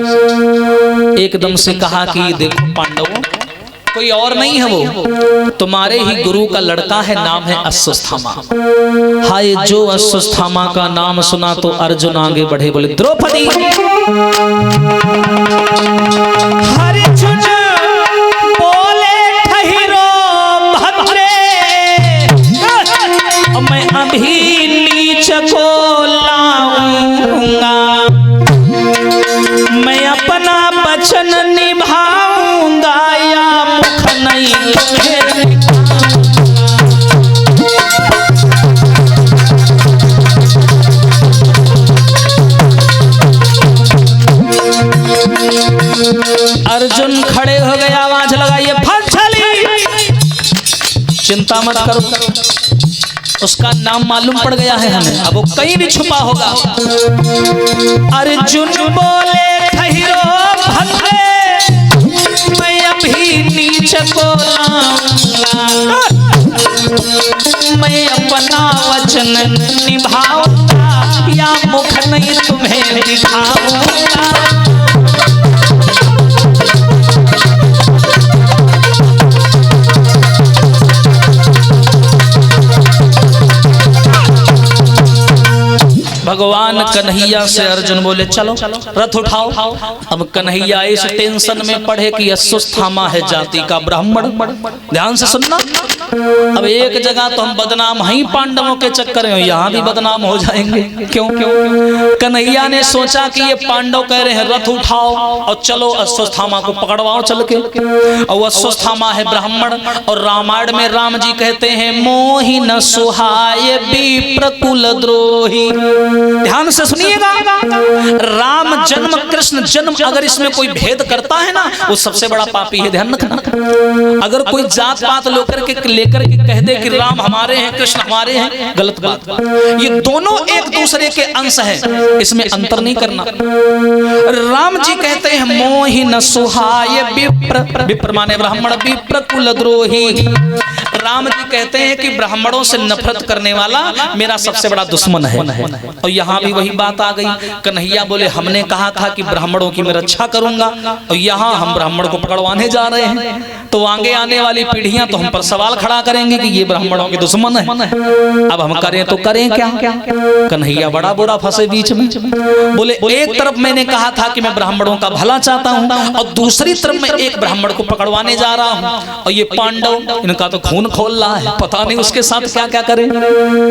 [SPEAKER 1] एकदम से कहा कि देखो पांडवों, कोई और नहीं है, वो तुम्हारे ही गुरु का लड़का है, नाम है अश्वत्थामा। हाय, जो अश्वत्थामा का नाम सुना तो अर्जुन आगे बढ़े, बोले, द्रौपदी अर्जुन बोले, ठहरो भद्रे, मैं अभी नीच को लाऊंगा, मैं अपना वचन निभाऊंगा, या मुख नहीं अर्जुन खड़े हो गए, आवाज लगाइए, फंसली। चिंता मत करो, उसका नाम मालूम पड़ गया है हमें, अब वो कहीं भी छुपा होगा। अर्जुन बोले, ठहरो भद्रे, मैं अभी नीच को लाऊंगा, मैं अपना वचन निभाऊंगा, या मुख नहीं तुम्हें दिखाऊंगा। भगवान कन्हैया से अर्जुन बोले, चलो रथ उठाओ। अब कन्हैया इस टेंशन में पड़े कि अश्वत्थामा है जाति का ब्राह्मण। ध्यान से सुनना, अब एक जगह तो हम बदनाम हैं पांडवों के चक्कर में, यहाँ भी बदनाम हो जाएंगे। क्यों? कन्हैया ने सोचा कि ये पांडव कह रहे हैं रथ उठाओ और चलो अश्वत्थामा को पकड़वाओ चल के। और अश्वत्थामा है ब्राह्मण, और रामायण में राम जी कहते हैं, मोहि न सुहाय विप्र कुल द्रोही। ध्यान से सुनिएगा, राम जन्म कृष्ण जन्म अगर इसमें कोई भेद करता है ना, वो सबसे बड़ा पापी है। ध्यान रखना, अगर कोई जात पात लेकर के कह दे कि राम हमारे हैं कृष्ण हमारे हैं, गलत बात। ये दोनों एक दूसरे के अंश हैं, इसमें अंतर नहीं करना। राम जी कहते हैं मोहि न सुहाय विप्र, विप्र माने ब्राह्मण, विप्र कुल द्रोही। राम जी कहते हैं कि ब्राह्मणों से नफरत करने वाला मेरा सबसे बड़ा दुश्मन है। और यहाँ भी वही बात आ गई। कन्हैया बोले हमने कहा था कि ब्राह्मणों की मैं रक्षा करूंगा, और यहाँ हम ब्राह्मण को पकड़वाने जा रहे हैं, तो आगे आने वाली पीढ़ियां तो हम पर सवाल खड़ा करेंगी कि ये ब्राह्मणों के दुश्मन है। अब हम करें तो करें क्या? कन्हैया बड़ा बुरा फंसे बीच में। बोले एक तरफ मैंने कहा था कि मैं ब्राह्मणों का भला चाहता हूँ, और दूसरी तरफ मैं एक ब्राह्मण को पकड़वाने जा रहा हूँ, और ये पांडव इनका तो खून खोल रहा है, पता नहीं उसके साथ क्या क्या करें,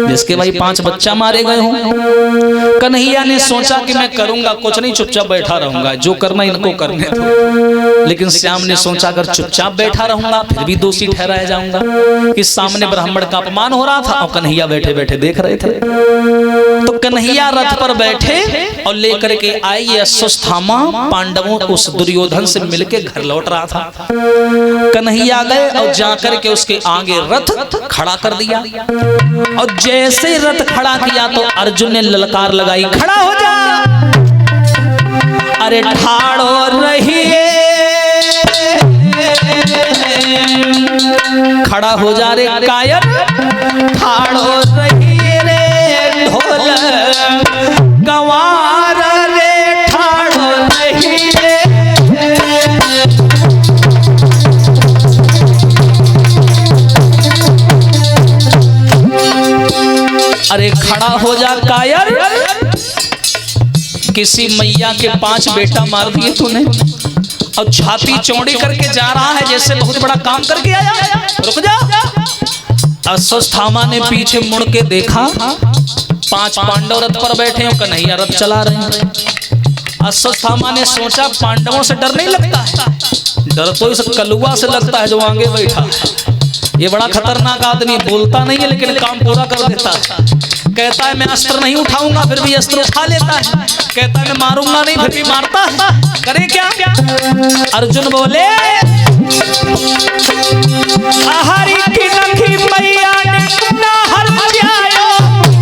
[SPEAKER 1] जिसके भाई 5 बच्चा मारे गए हों। कन्हैया ने सोचा कि मैं करूंगा कुछ नहीं, चुपचाप बैठा रहूंगा, जो करना इनको करने दो। लेकिन श्याम ने सोचा अगर चुपचाप बैठा रहूंगा फिर भी दोषी ठहराया जाऊंगा, कि सामने ब्राह्मण का अपमान हो रहा था और कन्हैया बैठे बैठे देख रहे थे। तो कन्हैया रथ पर बैठे और लेकर के आए ये अश्वत्थामा पांडवों उस दुर्योधन से मिलके घर लौट रहा था। कन्हैया गए और जाकर के उसके आगे रथ खड़ा कर दिया, और जैसे रथ खड़ा किया तो अर्जुन ने ललकार लगाई, खड़ा हो जा। अरे ठाड़ो रहिए, खड़ा हो जा रे कायर, ठाड़ो रहिए रे ढोल गंवार रे, ठाड़ो रहिए। अरे खड़ा हो जा कायर, किसी मैया के 5 बेटा मार दिए तूने, और छाती चौड़ी करके जा रहा है जैसे बहुत बड़ा काम करके आया। रुक जा। अश्वत्थामा ने पीछे मुड़ के देखा, 5 पांडव रथ पर बैठे हैं, कन्हैया रथ चला रहे हैं। अश्वत्थामा ने सोचा पांडवों से डर नहीं लगता है, डर तो इस कलुआ से लगता है जो आगे बैठा है। ये बड़ा खतरनाक आदमी, बोलता नहीं है लेकिन काम पूरा कर देता है। कहता है मैं अस्त्र नहीं उठाऊंगा फिर भी अस्त्र उठा लेता है, कहता है मैं मारूंगा नहीं फिर भी मारता है। करे क्या? अर्जुन बोले हरि की नखी मैया ने ना हर जायो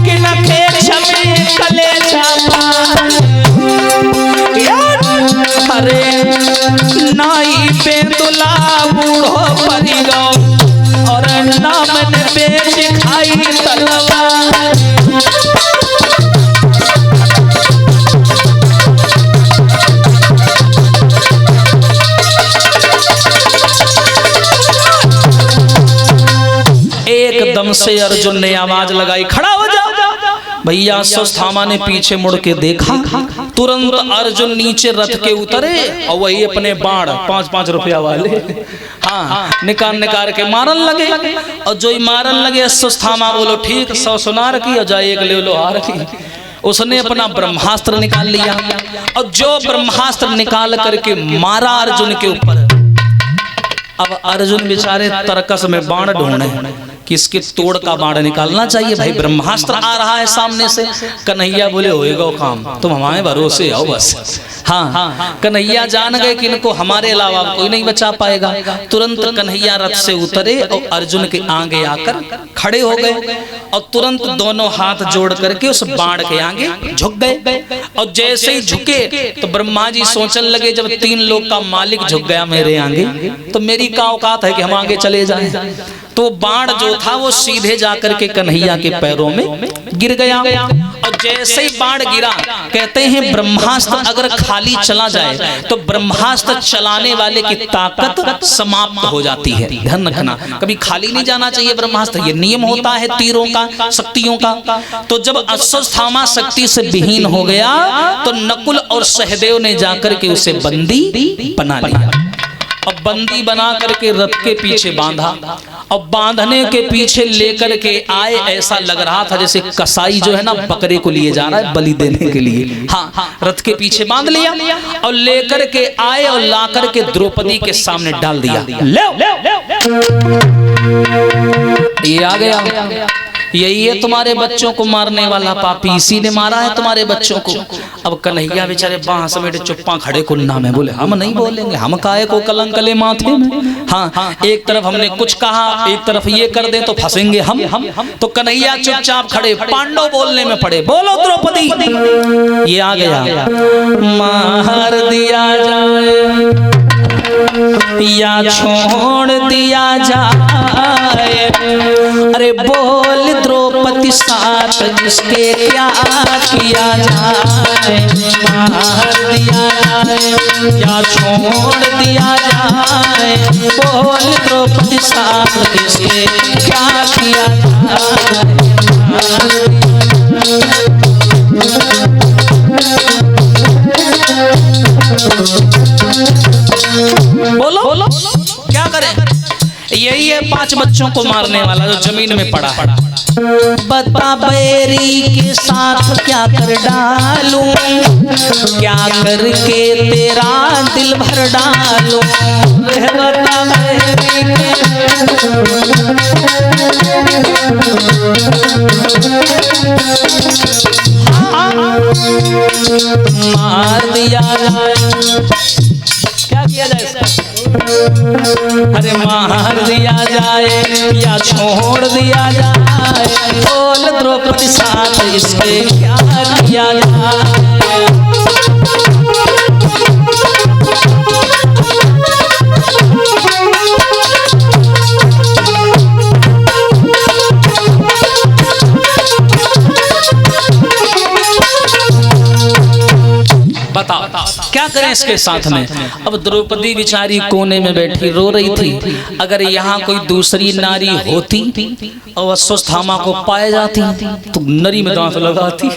[SPEAKER 1] कि नखे छमे कलेजा। अरे नाई पे दुला बूढ़ो परी गो, और नाम ने बेच खाई तलवार। एकदम से अर्जुन ने आवाज लगाई, खड़ा हो जा। भैया अश्वत्थामा ने पीछे मुड़ के देखा, तुरंत अर्जुन नीचे रथ के उतरे और वही अपने बाण 5-5 रुपया वाले निकाल के मारन लगे। और जो ही मारन लगे अश्वत्थामा बोलो ठीक 100 सुनार की और जाए 1 ले लो हार की। उसने अपना ब्रह्मास्त्र निकाल लिया, और जो ब्रह्मास्त्र निकाल करके मारा अर्जुन के ऊपर। अब अर्जुन बेचारे तरकस में बाण ढूंढे, किसके तोड़ का बाण निकालना चाहिए। भाई ब्रह्मास्त्र आ रहा है सामने से। कन्हैया बोले होएगा काम, तुम हमारे भरोसे आओ बस। हाँ, कन्हैया जान गए कि इनको हमारे अलावा कोई नहीं बचा पाएगा। तुरंत कन्हैया रथ से उतरे और अर्जुन के आगे आकर खड़े हो गए, और तुरंत दोनों हाथ जोड़ करके उस बाण के आगे झुक गए। और जैसे ही झुके तो ब्रह्मा जी सोचने लगे जब 3 लोग का मालिक झुक गया मेरे आगे, तो मेरी क्या औकात है कि हम आगे चले जाएं। तो बाण जो था वो सीधे जाकर के कन्हैया के पैरों में गिर गया। और जैसे ही बाण गिरा, कहते हैं ब्रह्मास्त्र अगर खाली चला जाए तो ब्रह्मास्त्र चलाने वाले की ताकत समाप्त हो जाती है। ध्यान रखना, कभी खाली नहीं जाना चाहिए ब्रह्मास्त्र, ये नियम होता है तीरों का, शक्तियों का। तो जब अश्वत्थामा शक्ति से विहीन हो गया तो नकुल और सहदेव ने जाकर के उसे बंदी बना लिया। अब बंदी बना करके रथ के पीछे बांधा, और बांधने के पीछे लेकर के आए। ऐसा लग रहा था जैसे कसाई जो है ना बकरे को लिए जा रहा है बलि देने के लिए। हाँ, रथ के पीछे बांध लिया और लेकर के आए और ला करके द्रौपदी के सामने डाल दिया। ले ये आ गया। यही है तुम्हारे बच्चों को मारने वाला पापी, इसी ने मारा है तुम्हारे बच्चों को। अब कन्हैया बेचारे बांस समेट चुप्पा खड़े कुन्ना में बोले हम नहीं बोलेंगे, हम काहे को कलंक ले माथे में। हाँ, एक तरफ हमने कुछ कहा, एक तरफ ये कर दे तो फंसेंगे हम। तो कन्हैया चुपचाप खड़े, पांडव बोलने में पड़े। बोलो द्रौपदी, ये आ गया। मार दिया जाए या छोड़ दिया जाए, अरे बोल द्रौपदी साथ इसके क्या किया जाए। मार दिया जाए या छोड़ दिया जाए, बोल द्रौपदी साथ इसके क्या किया जाए। बोलो क्या करें। यही है 5 बच्चों को मारने वाला जो जमीन में पड़ा है। बता बैरी के साथ क्या कर डालूं, क्या करके तेरा दिल भर डालूं। बता बैरी मार दिया जाए, क्या किया जाए। अरे मार दिया जाए या छोड़ दिया जाए, बोल द्रौपदी साथ इसके क्या किया जाए। बताओ क्या करें इसके साथ में। अब द्रौपदी बेचारी कोने में बैठी रो रही थी। अगर यहाँ कोई दूसरी नारी होती और अश्वत्थामा को पाए जाती तो नरी में दांत लगाती,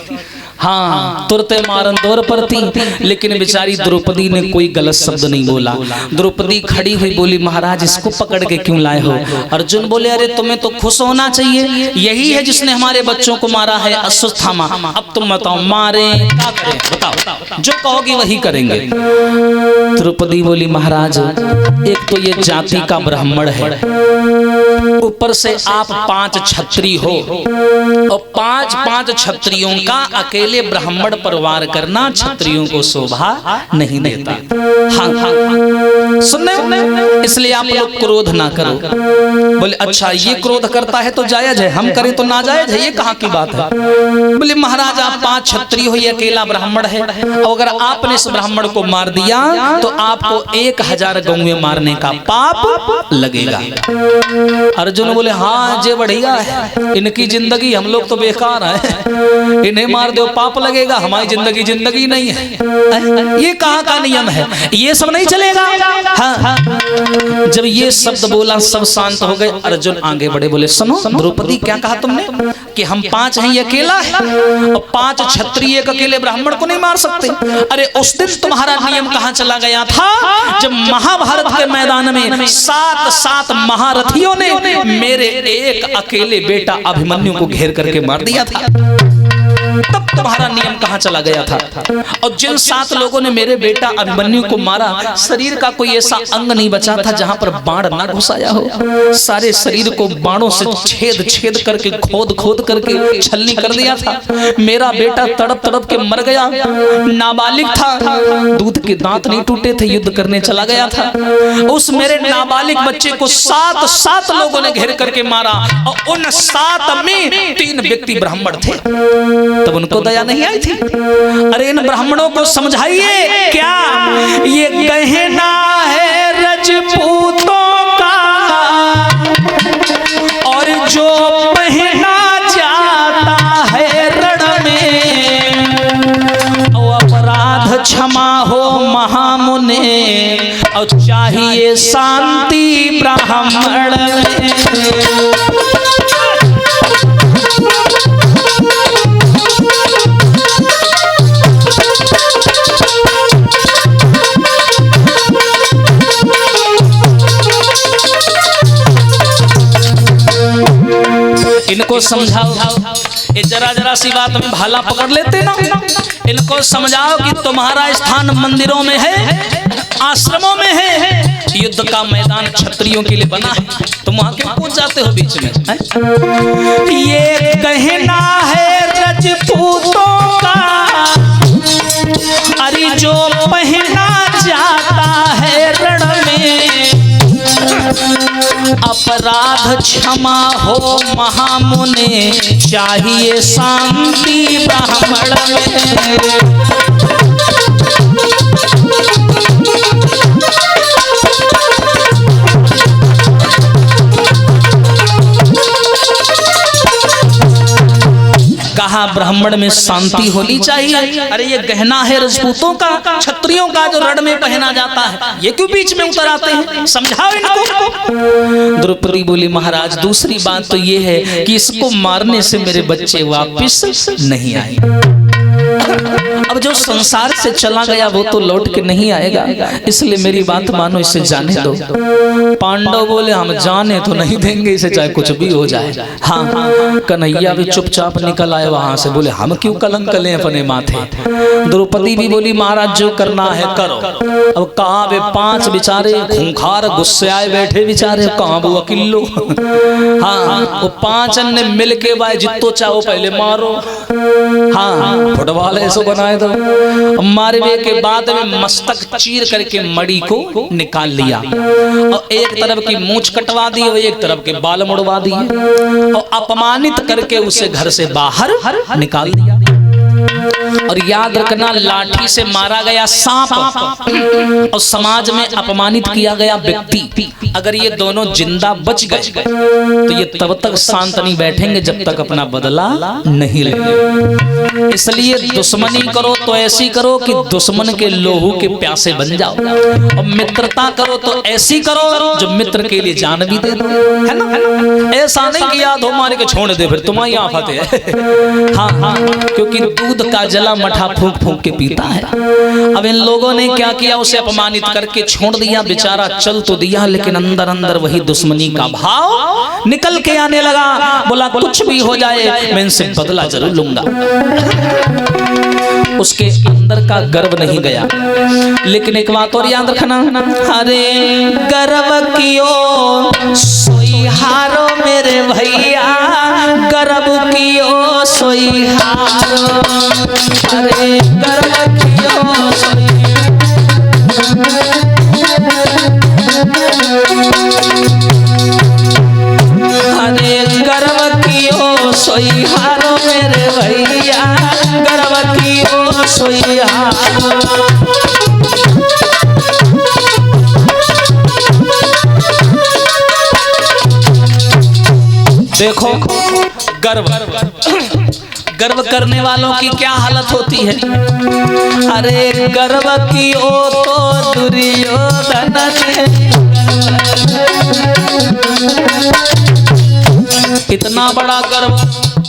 [SPEAKER 1] हाँ तुरते मारन दौर पड़ती। लेकिन बेचारी द्रौपदी ने कोई गलत शब्द नहीं बोला। द्रौपदी खड़ी हुई बोली महाराज इसको पकड़ के क्यों लाए हो। अर्जुन बोले अरे तुम्हें तो खुश होना चाहिए, यही है जिसने हमारे बच्चों को मारा है अश्वत्थामा। अब तुम बताओ मारे क्या करें, बताओ जो कहोगी वही करेंगे। द्रौपदी बोली महाराज एक तो ये जाति का ब्राह्मण है, ऊपर से आप 5 क्षत्रिय हो और 5 क्षत्रियों का अकेले ब्राह्मण पर वार करना क्षत्रियों को शोभा नहीं देता। हाँ सुनने, इसलिए आप लोग क्रोध ना करो। बोले अच्छा ये क्रोध करता है तो जायज है, हम करें तो नाजायज है, ये कहाँ की बात है। बोले महाराज आप 5 क्षत्रिय हो, ये अकेला ब्राह्मण है, और अगर आपने इस ब्राह्मण को मार दिया तो आपको 1000 गौएं मारने का पाप लगेगा। अर्जुन बोले हाँ जे बढ़िया है, इनकी जिंदगी हम लोग तो बेकार है, इन्हें मार दो पाप लगेगा, हमारी जिंदगी नहीं है। ये कहाँ का नियम है, ये सब नहीं चलेगा। हाँ। जब ये शब्द बोला सब शांत हो गए। अर्जुन आगे बढ़े बोले सुनो द्रौपदी क्या कहा तुमने कि हम 5 हैं ये अकेला है और 5 क्षत्रिय अकेले ब्राह्मण को नहीं मार सकते। अरे उस दिन तुम्हारा नियम कहाँ चला गया था जब महाभारत के मैदान में 7 महारथियों ने मेरे एक अकेले बेटा अभिमन्यु को घेर करके मार दिया था। तब तुम्हारा नियम कहाँ चला गया था। और जिन 7 लोगों ने मेरे बेटा अभिमन्यु को मारा, शरीर का कोई ऐसा अंग नहीं बचा था जहां पर बाण ना घुसाया हो। सारे शरीर को बाणों से छेद करके खोद करके छलनी कर दिया था। मेरा बेटा तड़प के मर गया, नाबालिग था, दूध के दांत नहीं टूटे थे, युद्ध करने चला गया था। उस मेरे नाबालिग बच्चे को 7 लोगों ने घेर करके मारा और उन 7 में 3 व्यक्ति ब्राह्मण थे। तब उनको दया नहीं आई थी। अरे इन ब्राह्मणों को समझाइए क्या ये गहना है रजपूतों का और जो पहना जाता है रण में, अपराध क्षमा हो महामुने और चाहिए शांति ब्राह्मण में। इनको समझाओ ये जरा जरा सी बात में भाला पकड़ लेते ना। इनको समझाओ कि तुम्हारा स्थान मंदिरों में है, आश्रमों में है, युद्ध का मैदान क्षत्रियों के लिए बना है, तुम वहां क्यों कूद जाते हो बीच में है? ये कहना है रजपूतों का, अरे जो पहना जाता है रण में, अपराध क्षमा हो महामुने, चाहिए शांति ब्राह्मण में। कहा ब्राह्मण में शांति होनी चाहिए। अरे ये गहना है राजपूतों का, क्षत्रियों का, जो रण में पहना जाता है, ये क्यों बीच में उतर आते हैं? समझाओ इनको। द्रौपदी बोली महाराज दूसरी बात तो ये है कि इसको मारने से मेरे बच्चे वापिस नहीं आए। अब जो संसार से चला गया वो तो लौट के नहीं आएगा, इसलिए मेरी बात मानो, इसे जाने दो। पांडव बोले हम जाने तो नहीं देंगे इसे, चाहे कुछ भी हो जाए। हाँ, कन्हैया भी चुपचाप निकल आए वहां से, बोले हम क्यों कलंक लें अपने माथे। द्रौपदी भी बोली महाराज जो करना है करो। अब कहाँ वे 5 बेचारे खूंखार गुस्से आए बैठे बेचारे, कहाँ वो अकिल्लो। हाँ, वो 5 ने मिल के भाई जितो चाहो पहले मारो। हाँ, फुटबॉल ऐसो बनाए तो मारे के बाद में मस्तक चीर करके मड़ी को निकाल लिया, और एक तरफ की मूंछ कटवा दी और एक तरफ के बाल मुड़वा दिए, और अपमानित करके उसे घर से बाहर निकाल दिया। और याद रखना लाठी से मारा गया सांप और समाज में अपमानित किया गया व्यक्ति, अगर ये दोनों जिंदा बच गए तो ये तब तक शांत नहीं बैठेंगे जब तक अपना बदला नहीं लेंगे। इसलिए दुश्मनी करो तो ऐसी करो कि दुश्मन के लोहू के प्यासे बन जाओ, और मित्रता करो तो ऐसी करो जो मित्र के लिए जान भी दे दो, है ना? ऐसा नहीं किया तो मारे के छोड़ दे, फिर तुम्हारी आफत है। हाँ, क्योंकि दूध का जला मठा फूंक फूंक के पीता है। अब इन लोगों ने क्या किया, उसे अपमानित करके छोड़ दिया, बेचारा चल तो दिया, लेकिन अंदर अंदर वही दुश्मनी का भाव निकल के आने लगा। बोला कुछ भी हो जाए मैं इनसे बदला जरूर लूंगा। उसके अंदर का गर्व नहीं गया, लेकिन एक बात और याद रखना, अरे गर्व कियो सोई हारो मेरे भैया, गर्व कियो सोई हारो, अरे गर्व कियो सोई, अरे गर्व कियो सोई हारो मेरे भैया, गर्व कियो सोई हारो। देखो गर्व करने वालों की क्या हालत होती है। अरे गर्व की ओ तो दुर्योधन ने, इतना बड़ा गर्व,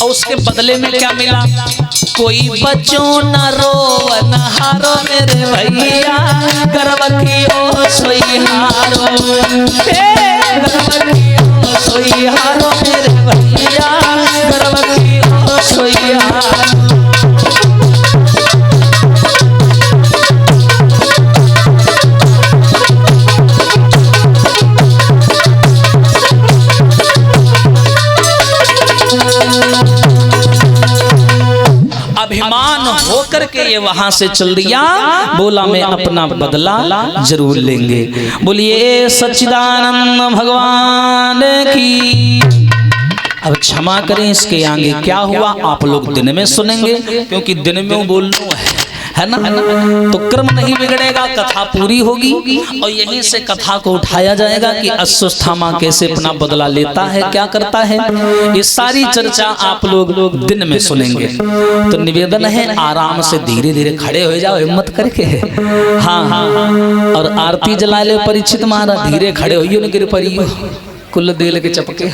[SPEAKER 1] और उसके बदले में क्या मिला? कोई बच्चों न रो न हारो मेरे भैया, गर्व की ओ सोई हारो, गर्व की ओ सोई हारो मेरे भैया, गर्व की ओ सोई हारो। अभिमान होकर के ये वहां से चल दिया, बोला मैं अपना बदला जरूर लेंगे। बोलिए सच्चिदानंद भगवान की। अब क्षमा करें, इसके आगे क्या हुआ आप लोग दिन में सुनेंगे, क्योंकि दिन में बोलना है ना, तो क्रम नहीं बिगड़ेगा, कथा पूरी होगी और यहीं से कथा को उठाया जाएगा कि अश्वत्थामा कैसे अपना बदला लेता है, क्या करता है। ये सारी चर्चा आप लोग दिन में सुनेंगे। तो निवेदन है आराम से धीरे धीरे खड़े हो जाओ हिम्मत करके। हाँ, और आरती जला ले परीक्षित महाराज, धीरे खड़े हो गिर परियो कुल देल के चपके।